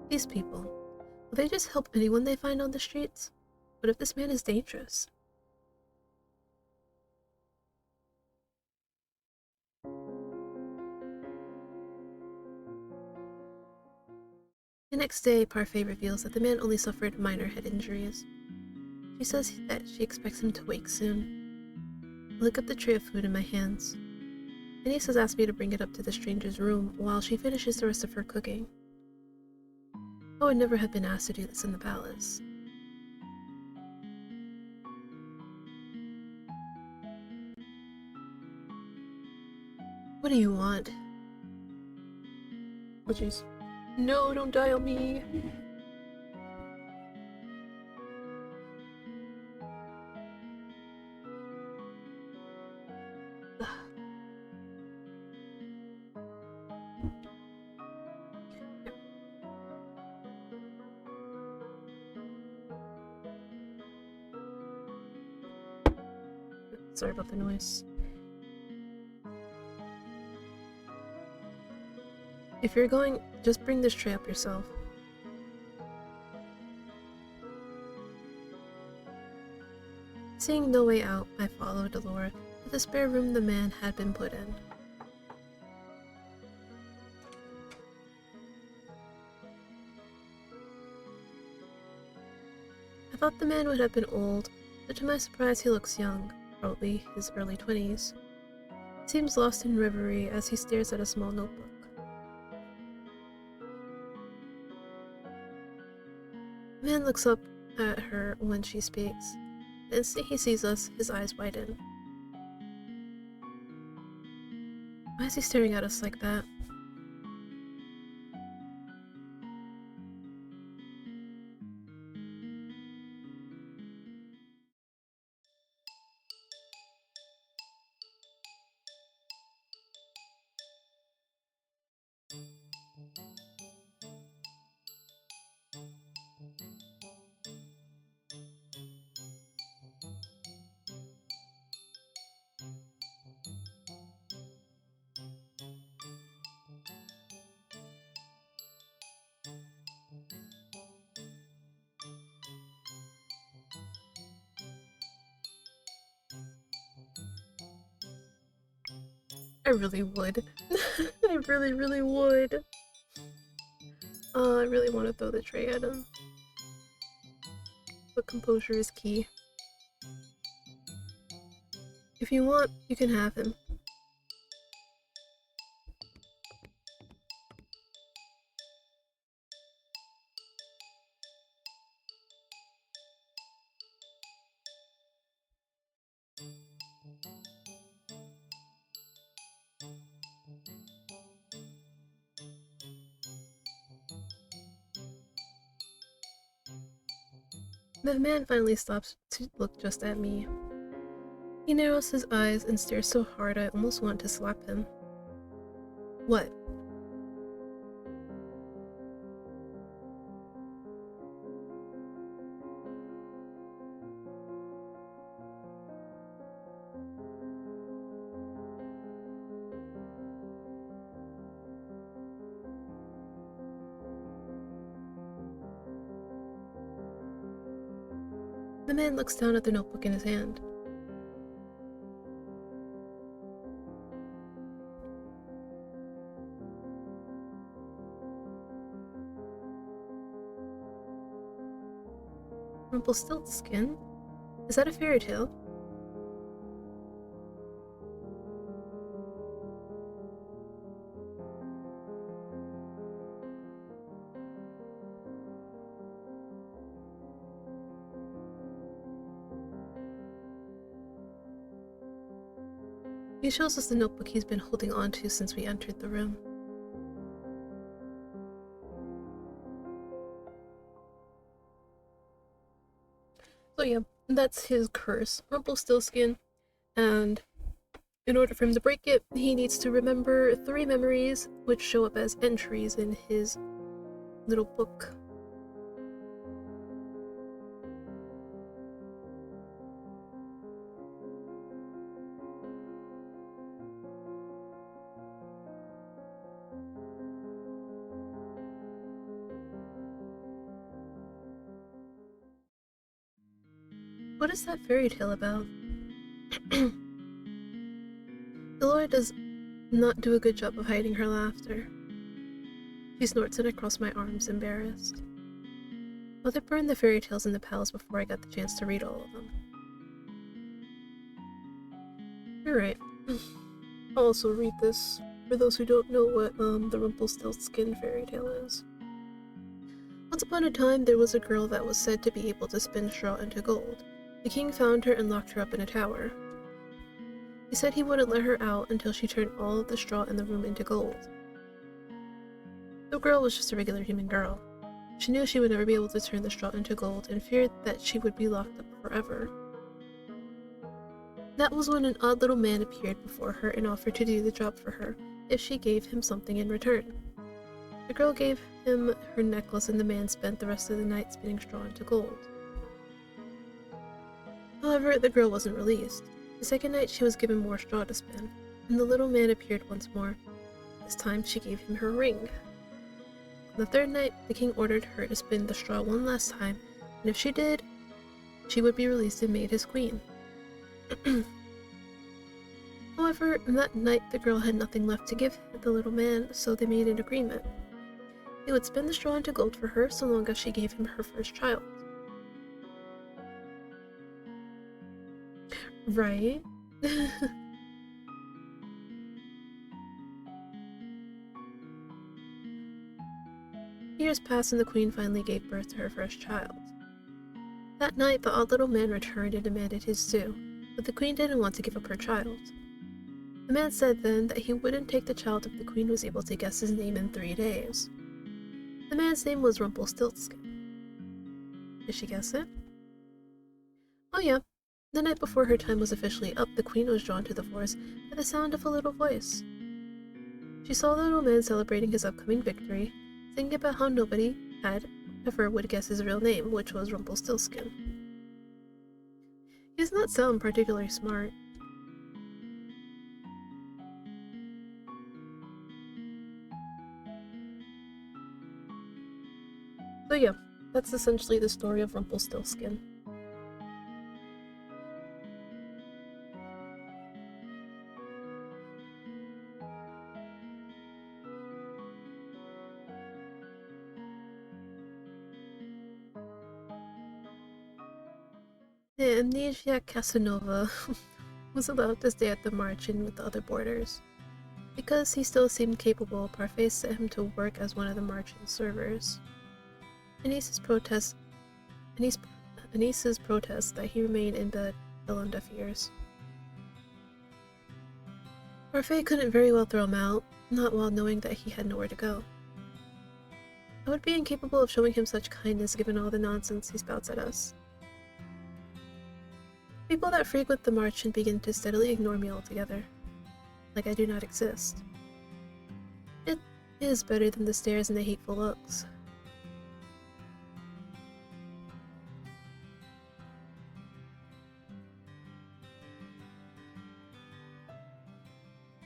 These people, will they just help anyone they find on the streets? What if this man is dangerous? The next day, Parfait reveals that the man only suffered minor head injuries. She says that she expects him to wake soon. I look up the tray of food in my hands. My niece has asked me to bring it up to the stranger's room while she finishes the rest of her cooking. I would never have been asked to do this in the palace. What do you want? Oh jeez. No, don't die on me. Sorry about the noise. If you're going, just bring this tray up yourself. Seeing no way out, I followed Delora to the spare room the man had been put in. I thought the man would have been old, but to my surprise he looks young, probably his early 20s. He seems lost in reverie as he stares at a small notebook. The man looks up at her when she speaks. The instant he sees us, his eyes widen. Why is he staring at us like that? I really would. I really would. I really want to throw the tray at him. But composure is key. If you want, you can have him. The man finally stops to look just at me. He narrows his eyes and stares so hard I almost want to slap him. What? The man looks down at the notebook in his hand. Rumpelstiltskin? Is that a fairy tale? He shows us the notebook he's been holding on to since we entered the room. So yeah, that's his curse, Rumpelstiltskin, and in order for him to break it, he needs to remember 3 memories, which show up as entries in his little book. What is that fairy tale about? Delora does not do a good job of hiding her laughter. She snorts and I cross my arms, embarrassed. Mother burned the fairy tales in the palace before I got the chance to read all of them. You're right. I'll also read this, for those who don't know what the Rumpelstiltskin fairy tale is. Once upon a time, there was a girl that was said to be able to spin straw into gold. The king found her and locked her up in a tower. He said he wouldn't let her out until she turned all of the straw in the room into gold. The girl was just a regular human girl. She knew she would never be able to turn the straw into gold and feared that she would be locked up forever. That was when an odd little man appeared before her and offered to do the job for her if she gave him something in return. The girl gave him her necklace and the man spent the rest of the night spinning straw into gold. However, the girl wasn't released. The second night she was given more straw to spin, and the little man appeared once more. This time she gave him her ring. On the third night, the king ordered her to spin the straw one last time, and if she did, she would be released and made his queen. However, that night the girl had nothing left to give the little man, so they made an agreement. He would spin the straw into gold for her so long as she gave him her first child. Right? Years passed and the queen finally gave birth to her first child. That night, the odd little man returned and demanded his due, but the queen didn't want to give up her child. The man said then that he wouldn't take the child if the queen was able to guess his name in 3 days. The man's name was Rumpelstiltskin. Did she guess it? Oh yeah. The night before her time was officially up, the queen was drawn to the forest by the sound of a little voice. She saw the little man celebrating his upcoming victory, thinking about how nobody ever would guess his real name, which was Rumpelstiltskin. He does not sound particularly smart. So yeah, that's essentially the story of Rumpelstiltskin. The amnesiac Casanova was allowed to stay at the Marchen with the other boarders. Because he still seemed capable, Parfait set him to work as one of the Marchen's servers. Anis's protest that he remain in bed fell on deaf ears. Parfait couldn't very well throw him out, not while knowing that he had nowhere to go. I would be incapable of showing him such kindness given all the nonsense he spouts at us. People that frequent the Marchen begin to steadily ignore me altogether, like I do not exist. It is better than the stares and the hateful looks.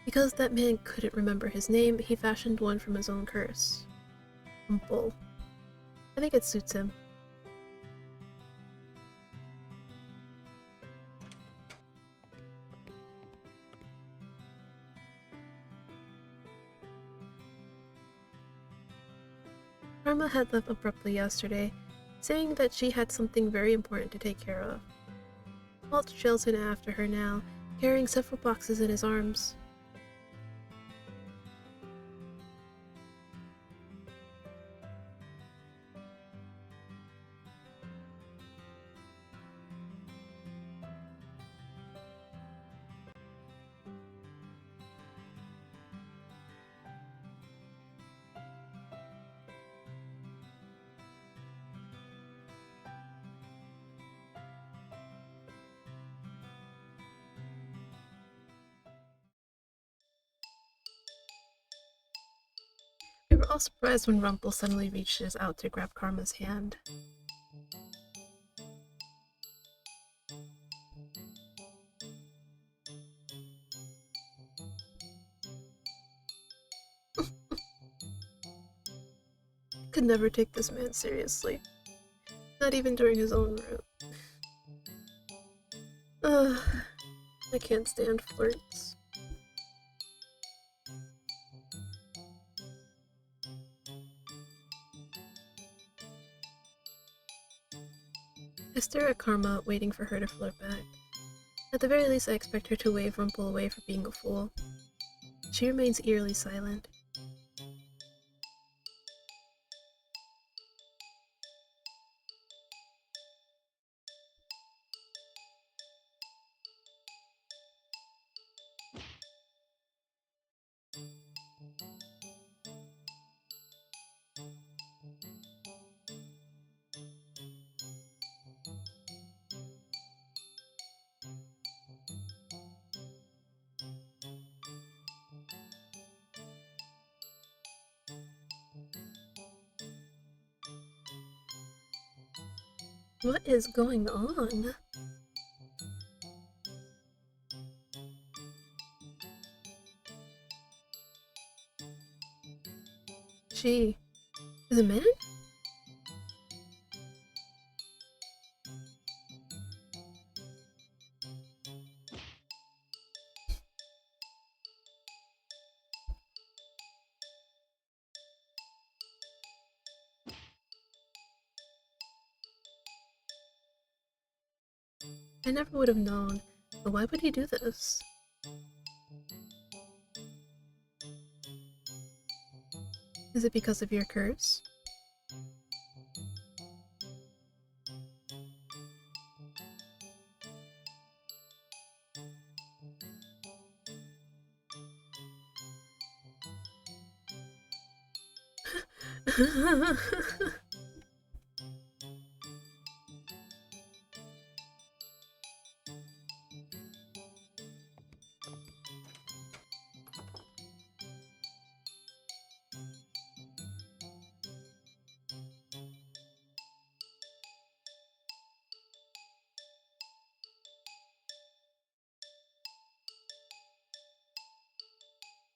Because that man couldn't remember his name, he fashioned one from his own curse. Rumpel. I think it suits him. Karma had left abruptly yesterday, saying that she had something very important to take care of. Walt trails in after her now, carrying several boxes in his arms. We were all surprised when Rumpel suddenly reaches out to grab Karma's hand. Could never take this man seriously. Not even during his own route. I can't stand flirts. I stare at Karma, waiting for her to flirt back. At the very least, I expect her to wave Rumpel away for being a fool. She remains eerily silent. What is going on? She is a man? I never would have known, but why would he do this? Is it because of your curse?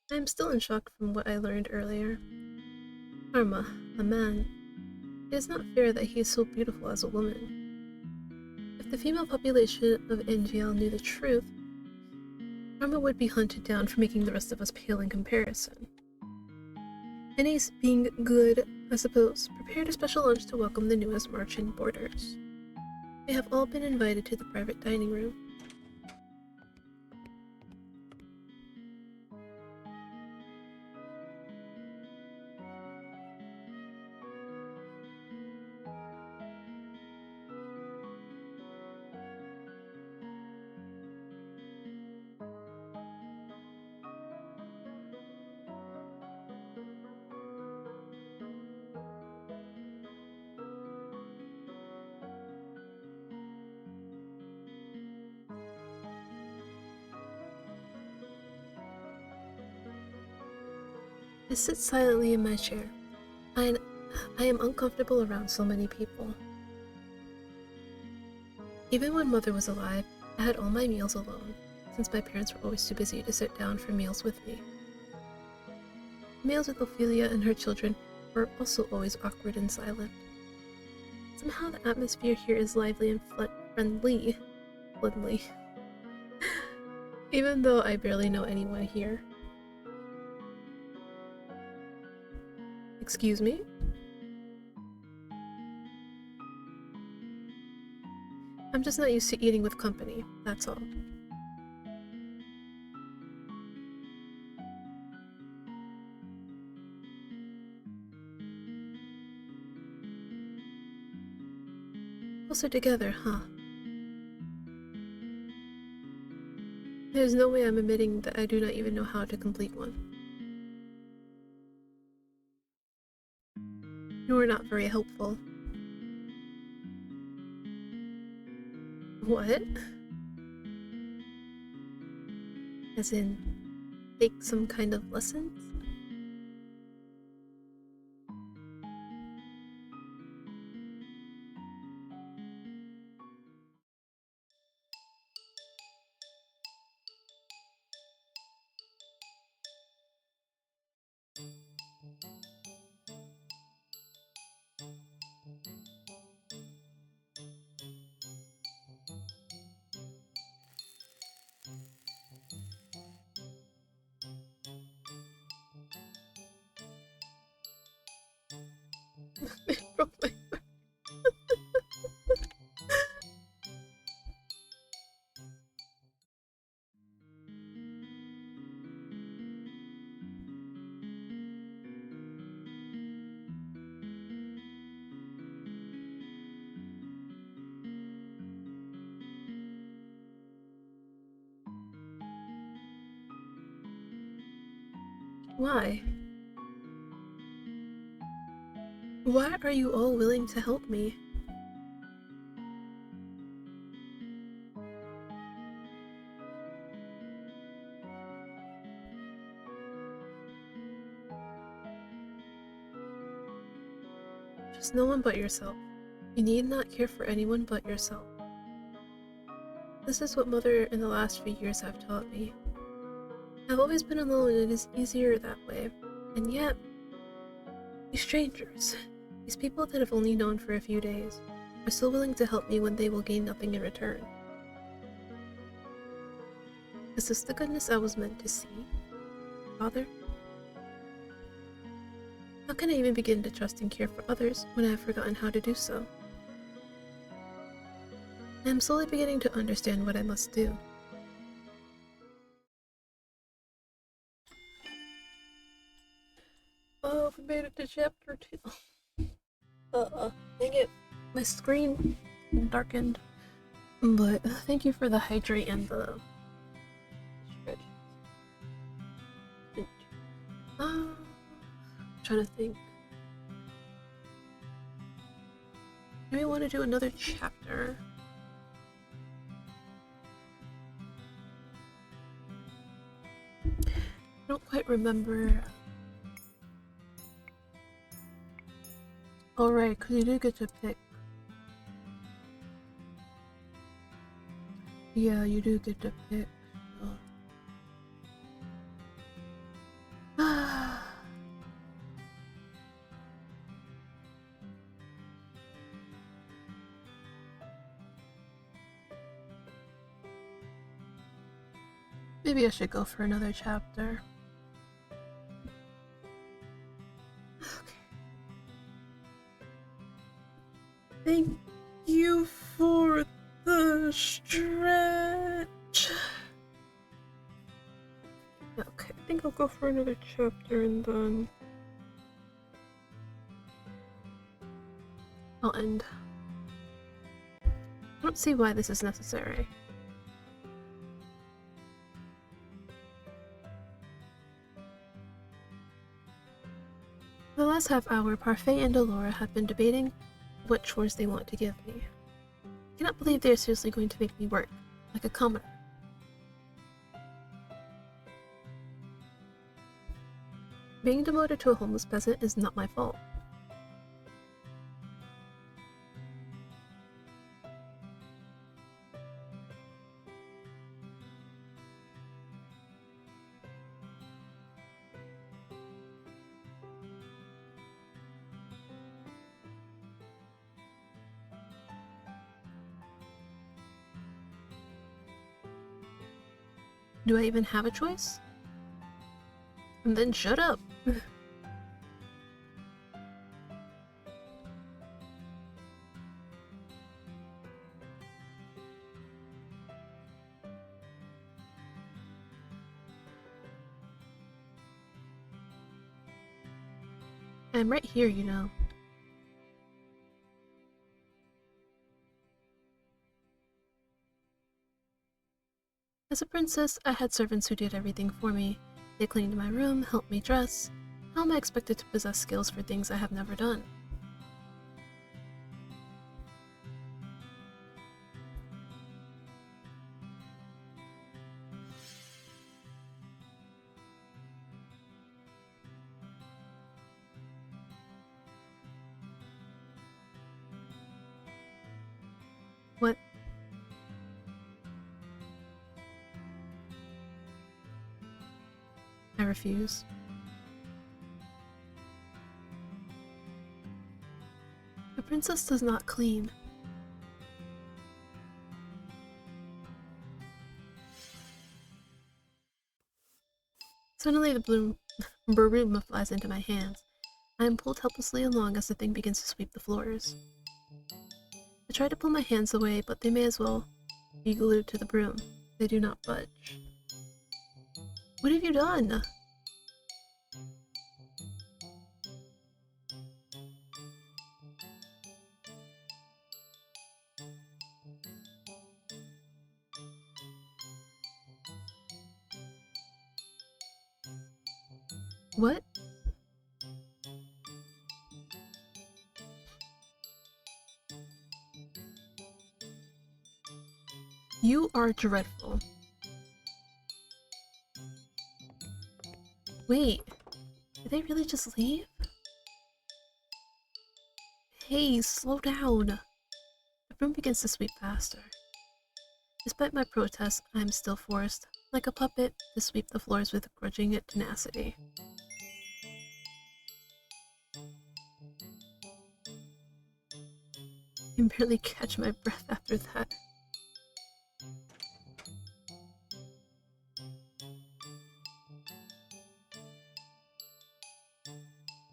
I'm still in shock from what I learned earlier. Karma, a man. It is not fair that he is so beautiful as a woman. If the female population of NGL knew the truth, Karma would be hunted down for making the rest of us pale in comparison. And Ace, being good, I suppose, prepared a special lunch to welcome the newest marching boarders. They have all been invited to the private dining room. I sit silently in my chair. I am uncomfortable around so many people. Even when Mother was alive, I had all my meals alone, since my parents were always too busy to sit down for meals with me. Meals with Ophelia and her children were also always awkward and silent. Somehow the atmosphere here is lively and friendly. Even though I barely know anyone here. Excuse me? I'm just not used to eating with company, that's all. Closer together, huh? There's no way I'm admitting that I do not even know how to complete one. You are not very helpful. What? As in, take some kind of lessons? Why? Why are you all willing to help me? Just no one but yourself. You need not care for anyone but yourself. This is what Mother in the last few years have taught me. I've always been alone and it is easier that way, and yet These strangers, these people that I've only known for a few days, are so willing to help me when they will gain nothing in return. Is this the goodness I was meant to see, Father? How can I even begin to trust and care for others when I have forgotten how to do so? I am slowly beginning to understand what I must do. Oh, we made it to chapter 2. Dang it. My screen darkened. But thank you for the hydrate and the stretch. I'm trying to think. Do we want to do another chapter? I don't quite remember. Alright, because you do get to pick. Yeah, you do get to pick. Maybe I should go for another chapter. Okay. Thank you for the stretch. Okay, I think I'll go for another chapter and then I'll end. I don't see why this is necessary. For the last half hour, Parfait and Delora have been debating what chores they want to give me. I cannot believe they are seriously going to make me work, like a commoner. Being demoted to a homeless peasant is not my fault. Do I even have a choice? And then shut up! I'm right here, you know. As a princess, I had servants who did everything for me. They cleaned my room, helped me dress. How am I expected to possess skills for things I have never done? What? I refuse. A princess does not clean. Suddenly the broom flies into my hands. I am pulled helplessly along as the thing begins to sweep the floors. I try to pull my hands away, but they may as well be glued to the broom. They do not budge. What have you done? What? You are dreadful. Wait, did they really just leave? Hey, slow down. The broom begins to sweep faster. Despite my protest, I am still forced, like a puppet, to sweep the floors with grudging tenacity. can barely catch my breath after that.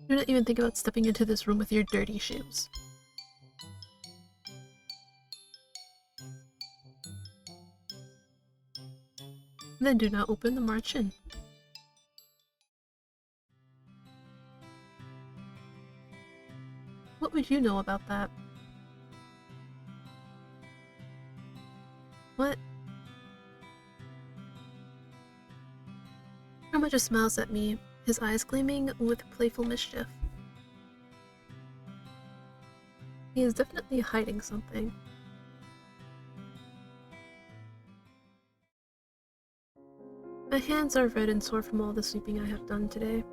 Do not even think about stepping into this room with your dirty shoes. Then do not open the march in. What would you know about that? What? Karma just smiles at me, his eyes gleaming with playful mischief. He is definitely hiding something. My hands are red and sore from all the sweeping I have done today.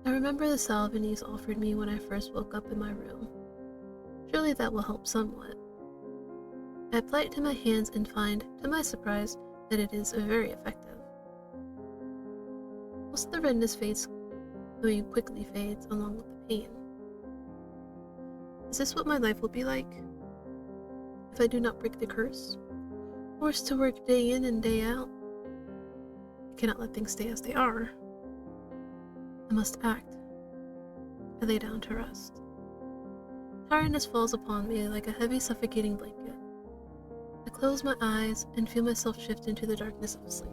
I remember the salve Anise offered me when I first woke up in my room. Surely that will help somewhat. I apply it to my hands and find, to my surprise, that it is very effective. Most of the redness quickly fades along with the pain. Is this what my life will be like? If I do not break the curse? Forced to work day in and day out? I cannot let things stay as they are. I must act. I lay down to rest. Tiredness falls upon me like a heavy, suffocating blanket. I close my eyes and feel myself shift into the darkness of sleep.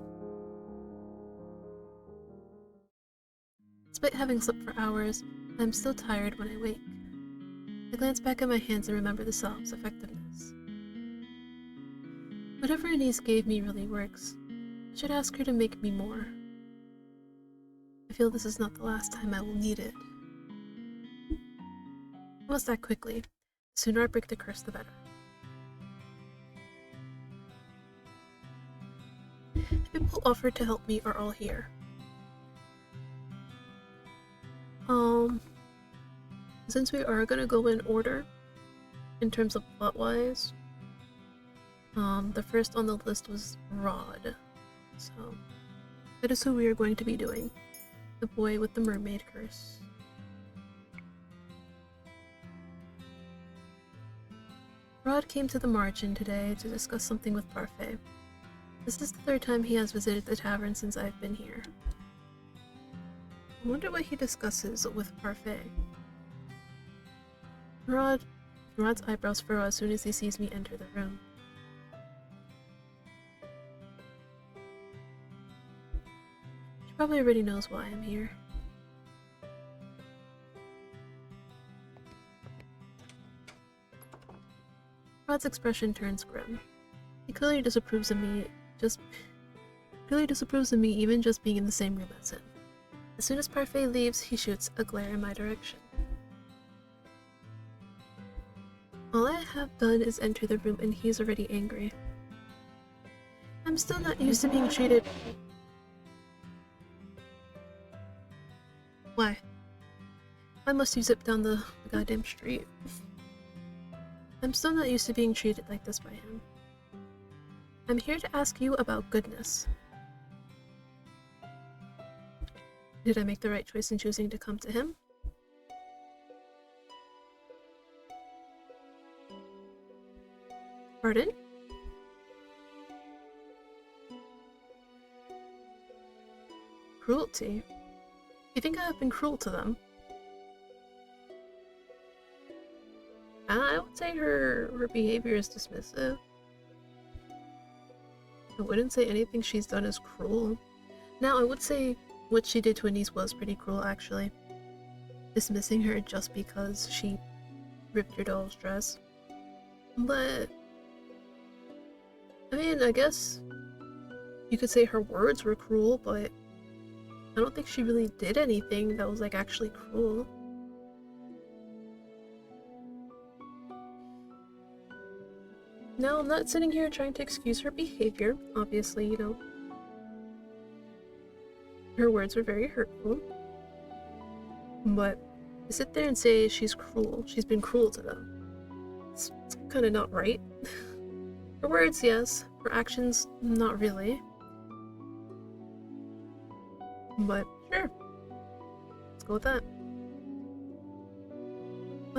Despite having slept for hours, I am still tired when I wake. I glance back at my hands and remember the salve's effectiveness. Whatever Anise gave me really works. I should ask her to make me more. I feel this is not the last time I will need it. I must act quickly. The sooner I break the curse, the better. The people offered to help me are all here. Since we are gonna go in order, in terms of plot-wise, the first on the list was Rod. So, that is who we are going to be doing. The boy with the mermaid curse. Rod came to the margin today to discuss something with Parfait. This is the third time he has visited the tavern since I've been here. I wonder what he discusses with Parfait. Rod's eyebrows furrow as soon as he sees me enter the room. She probably already knows why I'm here. Rod's expression turns grim. He clearly disapproves of me, even just being in the same room as him. As soon as Parfait leaves, he shoots a glare in my direction. All I have done is enter the room and he's already angry. I'm still not used to being treated... Why? I must you zip down the goddamn street. I'm still not used to being treated like this by him. I'm here to ask you about goodness. Did I make the right choice in choosing to come to him? Pardon? Cruelty? You think I have been cruel to them? I would say her behavior is dismissive. I wouldn't say anything she's done is cruel. Now, I would say what she did to Anise was pretty cruel, actually. Dismissing her just because she ripped your doll's dress. But... I mean, I guess you could say her words were cruel, but I don't think she really did anything that was, like, actually cruel. Now, I'm not sitting here trying to excuse her behavior. Obviously, you know, her words were very hurtful. But to sit there and say she's cruel, she's been cruel to them, it's kind of not right. Her words, yes. Her actions, not really. But sure, let's go with that.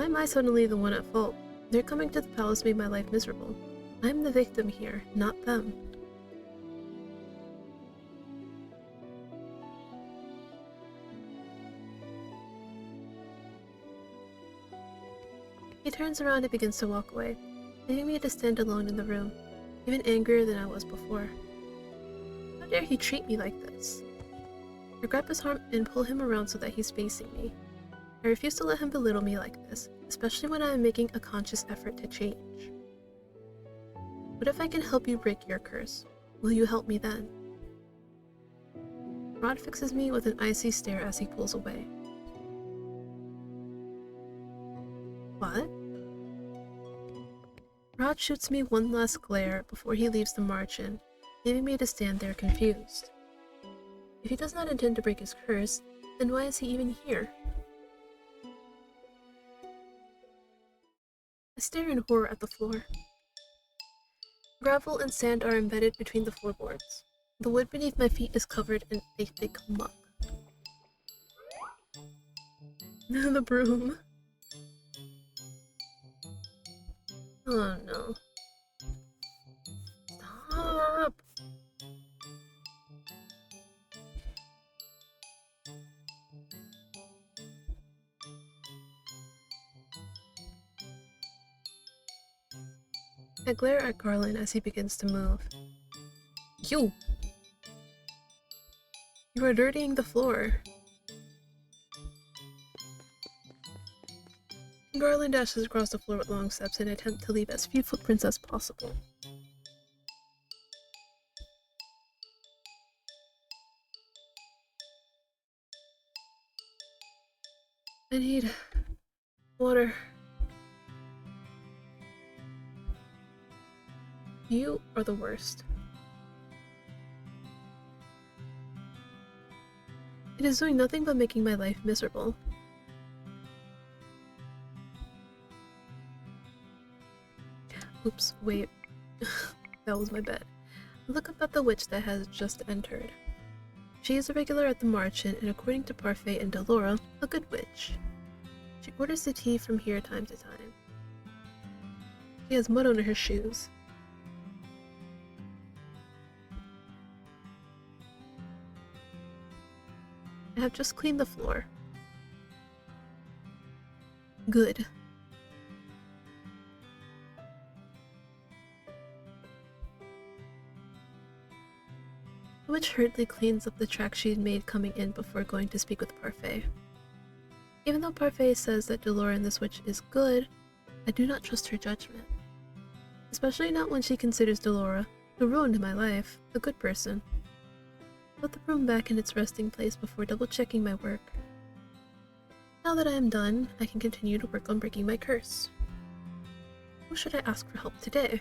Why am I suddenly the one at fault? Their coming to the palace made my life miserable. I'm the victim here, not them. He turns around and begins to walk away, leaving me to stand alone in the room, even angrier than I was before. How dare he treat me like this? I grab his arm and pull him around so that he's facing me. I refuse to let him belittle me like this, especially when I am making a conscious effort to change. What if I can help you break your curse? Will you help me then? Rod fixes me with an icy stare as he pulls away. What? Rod shoots me one last glare before he leaves the margin, leaving me to stand there confused. If he does not intend to break his curse, then why is he even here? I stare in horror at the floor. Gravel and sand are embedded between the floorboards. The wood beneath my feet is covered in a thick muck. The broom. Oh no. Stop! I glare at Garland as he begins to move. You! You are dirtying the floor. Garland dashes across the floor with long steps in an attempt to leave as few footprints as possible. I need water. You are the worst. It is doing nothing but making my life miserable. Oops, wait. That was my bed. I look up at the witch that has just entered. She is a regular at the margin, and according to Parfait and Delora, a good witch. She orders the tea from here time to time. She has mud under her shoes. I have just cleaned the floor. Good. The witch hurriedly cleans up the track she had made coming in before going to speak with Parfait. Even though Parfait says that Delora and this witch is good, I do not trust her judgment. Especially not when she considers Delora, who ruined my life, a good person. Put the broom back in its resting place before double-checking my work. Now that I am done, I can continue to work on breaking my curse. Who should I ask for help today?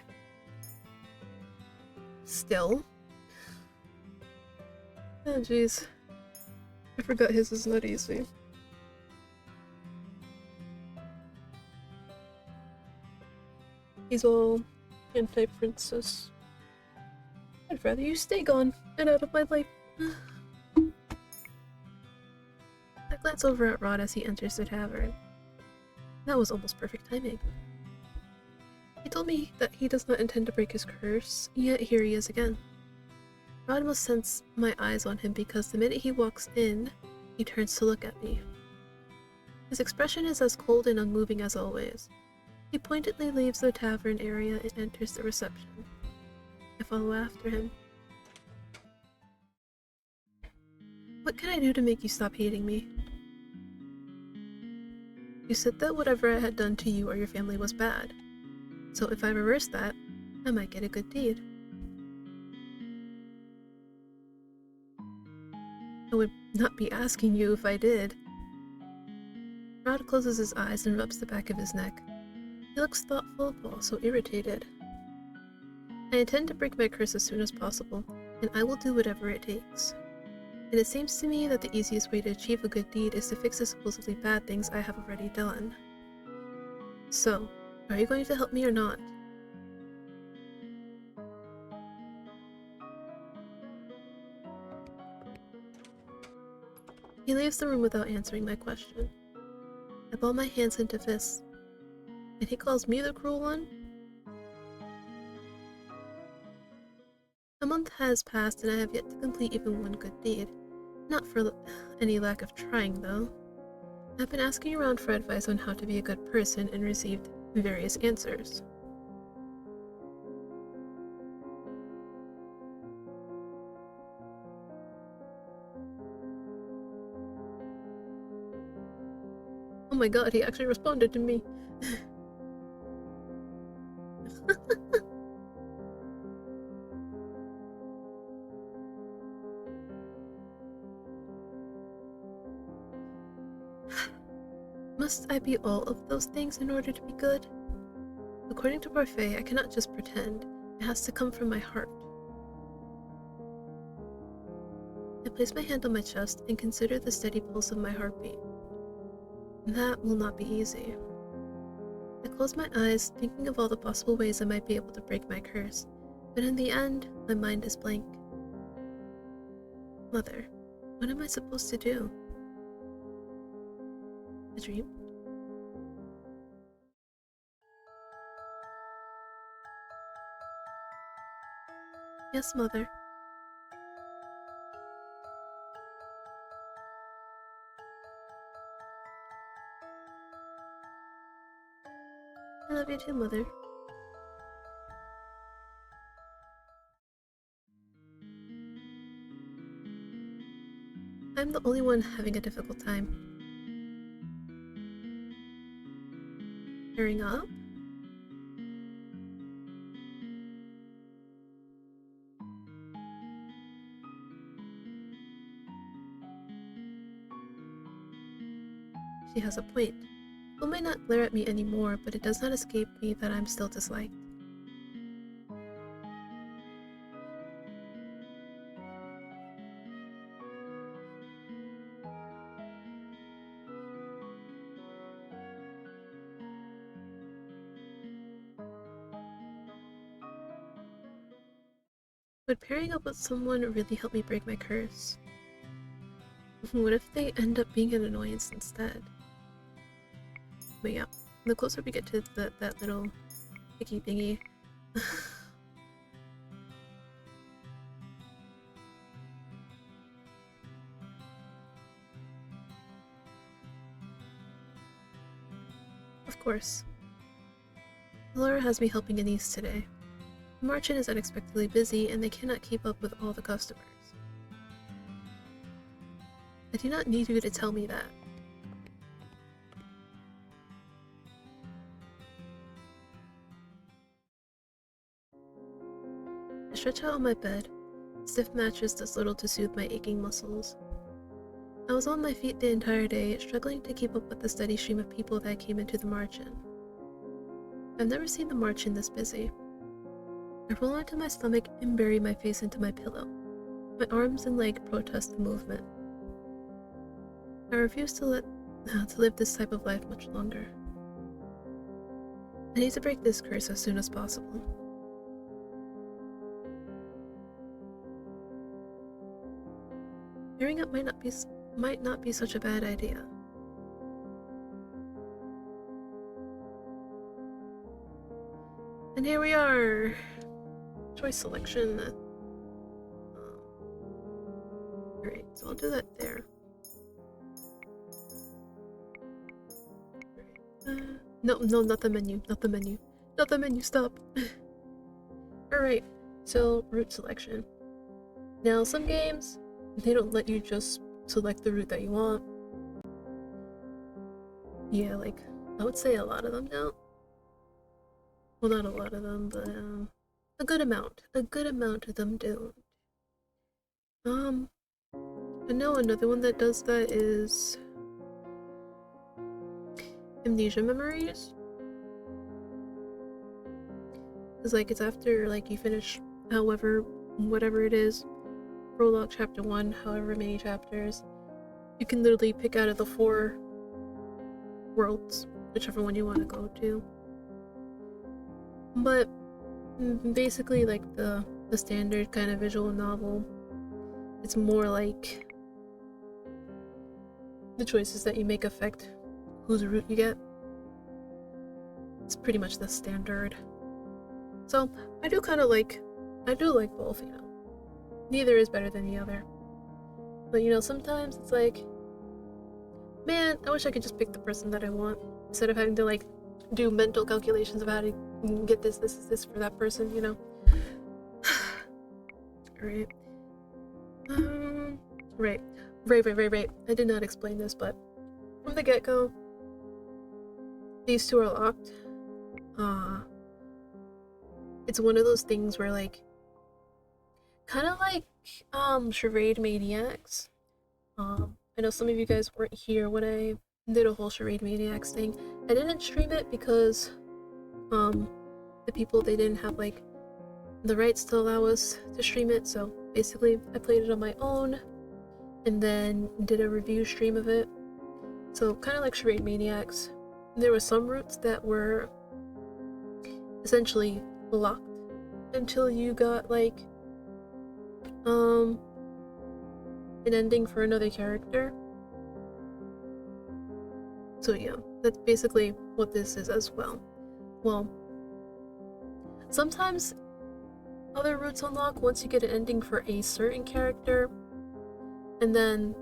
Still? Oh jeez. I forgot his is not easy. He's all anti-princess. I'd rather you stay gone and out of my life. I glance over at Rod as he enters the tavern. That was almost perfect timing. He told me that he does not intend to break his curse, yet here he is again. Rod must sense my eyes on him because the minute he walks in, he turns to look at me. His expression is as cold and unmoving as always. He pointedly leaves the tavern area and enters the reception. I follow after him. What can I do to make you stop hating me? You said that whatever I had done to you or your family was bad. So if I reverse that, I might get a good deed. I would not be asking you if I did. Rod closes his eyes and rubs the back of his neck. He looks thoughtful but also irritated. I intend to break my curse as soon as possible, and I will do whatever it takes. And it seems to me that the easiest way to achieve a good deed is to fix the supposedly bad things I have already done. So, are you going to help me or not? He leaves the room without answering my question. I ball my hands into fists, And he calls me the cruel one? A month has passed and I have yet to complete even one good deed. Not for any lack of trying, though. I've been asking around for advice on how to be a good person and received various answers. Oh my god, he actually responded to me. Must I be all of those things in order to be good? According to Parfait, I cannot just pretend. It has to come from my heart. I place my hand on my chest and consider the steady pulse of my heartbeat. That will not be easy. I close my eyes, thinking of all the possible ways I might be able to break my curse, but in the end, my mind is blank. Mother, what am I supposed to do? A dream? Yes, Mother. I love you too, Mother. I'm the only one having a difficult time. Tearing up? She has a point. People may not glare at me anymore, but it does not escape me that I'm still disliked. Would pairing up with someone really help me break my curse? What if they end up being an annoyance instead? But yeah, the closer we get to that little icky thingy. Of course. Laura has me helping Anise today. The march-in is unexpectedly busy and they cannot keep up with all the customers. I do not need you to tell me that. I stretch out on my bed. Stiff mattress does little to soothe my aching muscles. I was on my feet the entire day, struggling to keep up with the steady stream of people that came into the march-in. I've never seen the march-in this busy. I roll onto my stomach and bury my face into my pillow. My arms and leg protest the movement. I refuse to live this type of life much longer. I need to break this curse as soon as possible. Pairing up might not be such a bad idea. And here we are! Choice selection. Alright, so I'll do that there. No, not the menu, not the menu. Not the menu, stop! Alright, so route selection. Now, some games, they don't let you just select the route that you want. Yeah, like, I would say a lot of them don't. Well, not a lot of them, but, a good amount of them don't. I know another one that does that is Amnesia Memories. Cause like it's after like you finish whatever it is, prologue chapter 1, however many chapters, you can literally pick out of the 4 worlds, whichever one you want to go to. But basically like the standard kind of visual novel, it's more like the choices that you make affect whose route you get. It's pretty much the standard. So I do like both, you know. Neither is better than the other. But you know, sometimes it's like, man, I wish I could just pick the person that I want instead of having to like do mental calculations of how to get this for that person, you know. Right. Right. I did not explain this, but from the get-go, these two are locked. It's one of those things where like, kind of like Charade Maniacs. I know some of you guys weren't here when I did a whole Charade Maniacs thing. I didn't stream it because the people, they didn't have like the rights to allow us to stream it, so basically I played it on my own and then did a review stream of it. So kind of like Charade Maniacs. There were some routes that were essentially locked until you got like an ending for another character. So yeah, that's basically what this is as well. Well, sometimes other routes unlock once you get an ending for a certain character, and then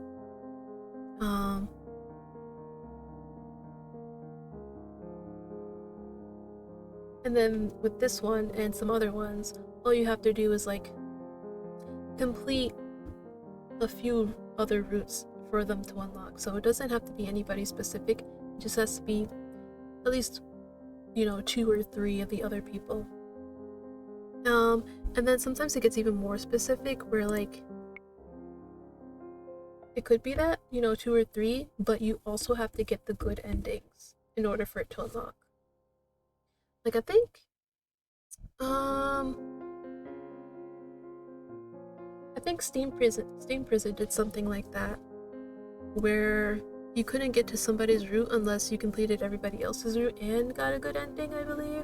with this one and some other ones, all you have to do is like complete a few other routes for them to unlock. So it doesn't have to be anybody specific, it just has to be at least, you know, 2 or 3 of the other people. And then sometimes it gets even more specific where like it could be that, you know, 2 or 3, but you also have to get the good endings in order for it to unlock. Like I think Steam Prison did something like that, where you couldn't get to somebody's route unless you completed everybody else's route and got a good ending, I believe.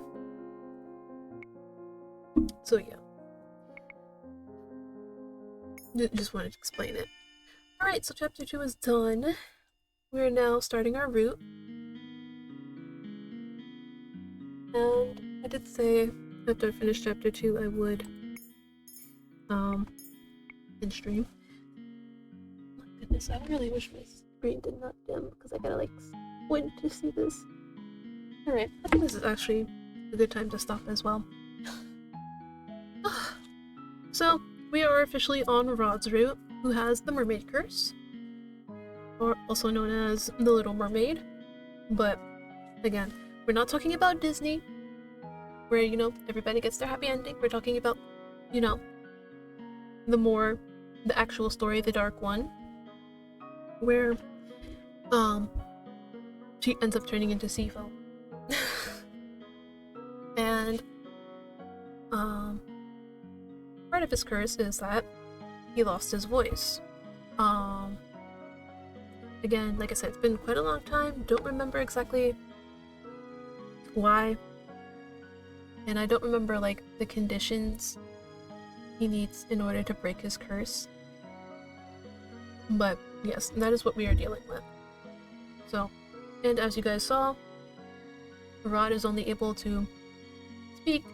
So yeah. Just wanted to explain it. Alright, so chapter 2 is done. We're now starting our route. And I did say after I finished chapter 2 I would in stream. My goodness, I really wish my screen did not dim because I gotta like squint to see this. Alright, I think this is actually a good time to stop as well. So, we are officially on Rod's route, who has the mermaid curse, or also known as the Little Mermaid. But again, we're not talking about Disney, where, you know, everybody gets their happy ending. We're talking about, you know, the actual story, the dark one, where she ends up turning into sea foam. And part of his curse is that he lost his voice. Again, like I said, it's been quite a long time. Don't remember exactly why, and I don't remember like the conditions he needs in order to break his curse. But yes, that is what we are dealing with. So, and as you guys saw, Rod is only able to speak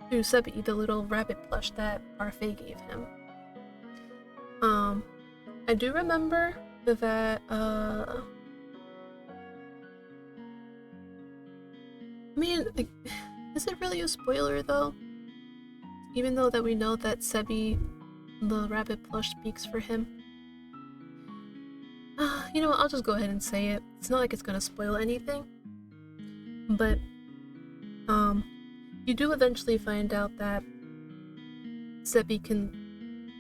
through Sebi, the little rabbit plush that Parfait gave him. I do remember that I mean, like, is it really a spoiler though? Even though that we know that Sebi, the rabbit plush, speaks for him. You know what, I'll just go ahead and say it. It's not like it's gonna spoil anything. But, you do eventually find out that Sebi can,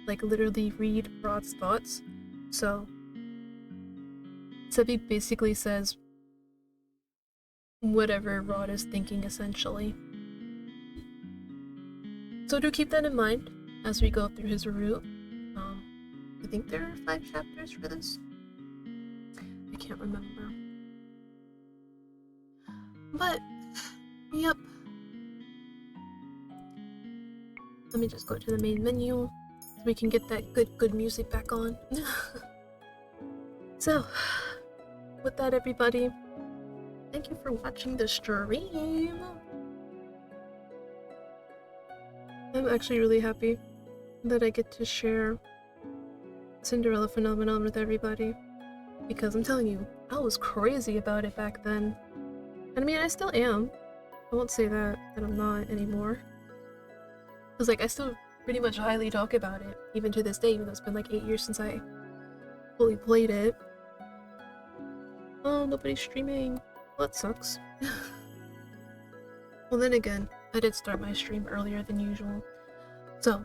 like, literally read Rod's thoughts. So, Sebi basically says whatever Rod is thinking, essentially. So do keep that in mind as we go through his route. I think there are 5 chapters for this. I can't remember. But, yep. Let me just go to the main menu so we can get that good music back on. So, with that, everybody, thank you for watching the stream. I'm actually really happy that I get to share Cinderella Phenomenon with everybody, because I'm telling you, I was crazy about it back then. And I mean, I still am. I won't say that I'm not anymore. Because, like, I still pretty much highly talk about it, even to this day, even though it's been like 8 years since I fully played it. Oh, nobody's streaming. Well, that sucks. Well, then again, I did start my stream earlier than usual. So,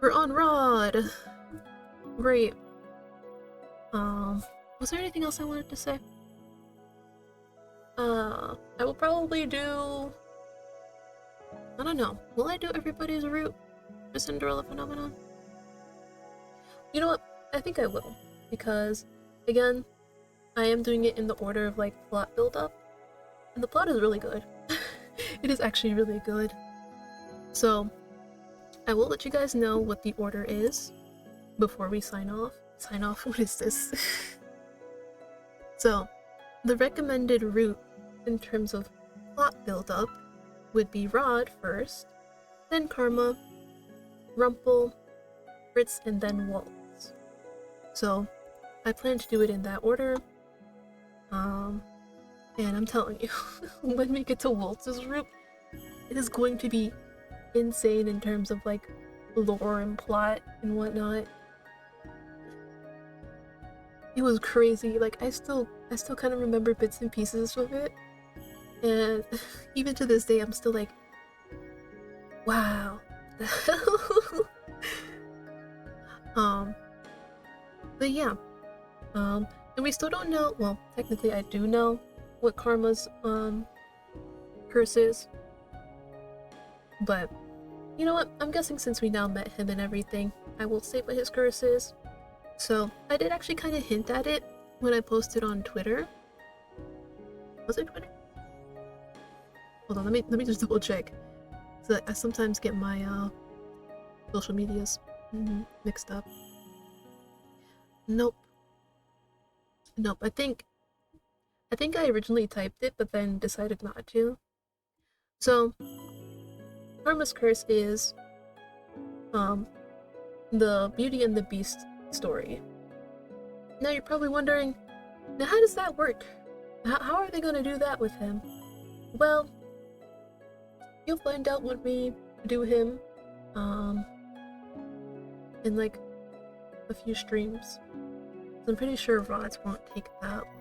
we're on Rod! Great. Was there anything else I wanted to say? I will probably do... I don't know. Will I do everybody's route for Cinderella Phenomenon? You know what? I think I will. Because, again, I am doing it in the order of, like, plot build-up. And the plot is really good. It is actually really good. So, I will let you guys know what the order is before we sign off. Sign off? What is this? So, the recommended route in terms of plot build-up would be Rod first, then Karma, Rumpel, Fritz, and then Waltz. So, I plan to do it in that order. And I'm telling you, when we get to Waltz's route, it is going to be insane in terms of like lore and plot and whatnot. It was crazy. Like I still kind of remember bits and pieces of it, and even to this day, I'm still like, wow. But yeah, and we still don't know. Well, technically, I do know what Karma's curse is, but you know what? I'm guessing since we now met him and everything, I will say what his curse is. So I did actually kind of hint at it when I posted on Twitter. Was it Twitter? Hold on, let me just double check. So I sometimes get my social medias mixed up. Nope. I think I originally typed it, but then decided not to. So, Karma's curse is the Beauty and the Beast story. Now you're probably wondering, now how does that work? How are they gonna do that with him? Well, you'll find out when we do him in like a few streams. I'm pretty sure Rods won't take that long.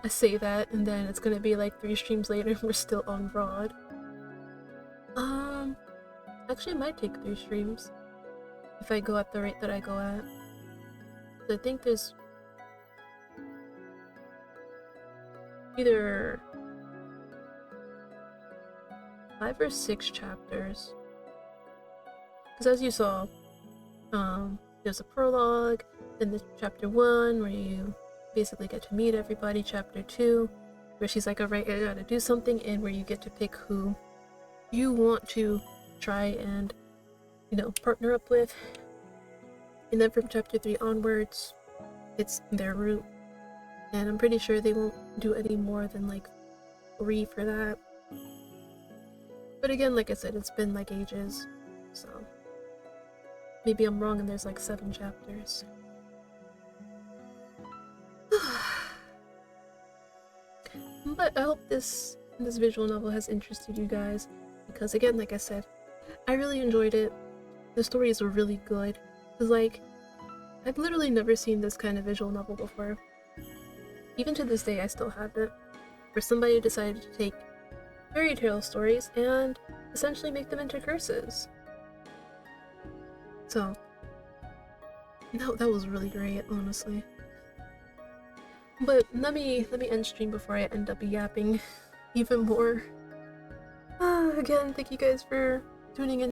I say that, and then it's gonna be like 3 streams later and we're still on Rod. Actually it might take 3 streams if I go at the rate that I go at. So I think there's either 5 or 6 chapters. Because as you saw, there's a prologue, then there's chapter 1 where you basically get to meet everybody, chapter 2 where she's like, alright, I gotta do something, and where you get to pick who you want to try and, you know, partner up with. And then from chapter 3 onwards, it's their route. And I'm pretty sure they won't do any more than like 3 for that. But again, like I said, it's been like ages, so maybe I'm wrong and there's like 7 chapters. But I hope this visual novel has interested you guys, because again, like I said, I really enjoyed it. The stories were really good. Cause like, I've literally never seen this kind of visual novel before. Even to this day, I still haven't. Where somebody decided to take fairy tale stories and essentially make them into curses. So, that was really great, honestly. But let me end stream before I end up yapping even more. Again, thank you guys for tuning in.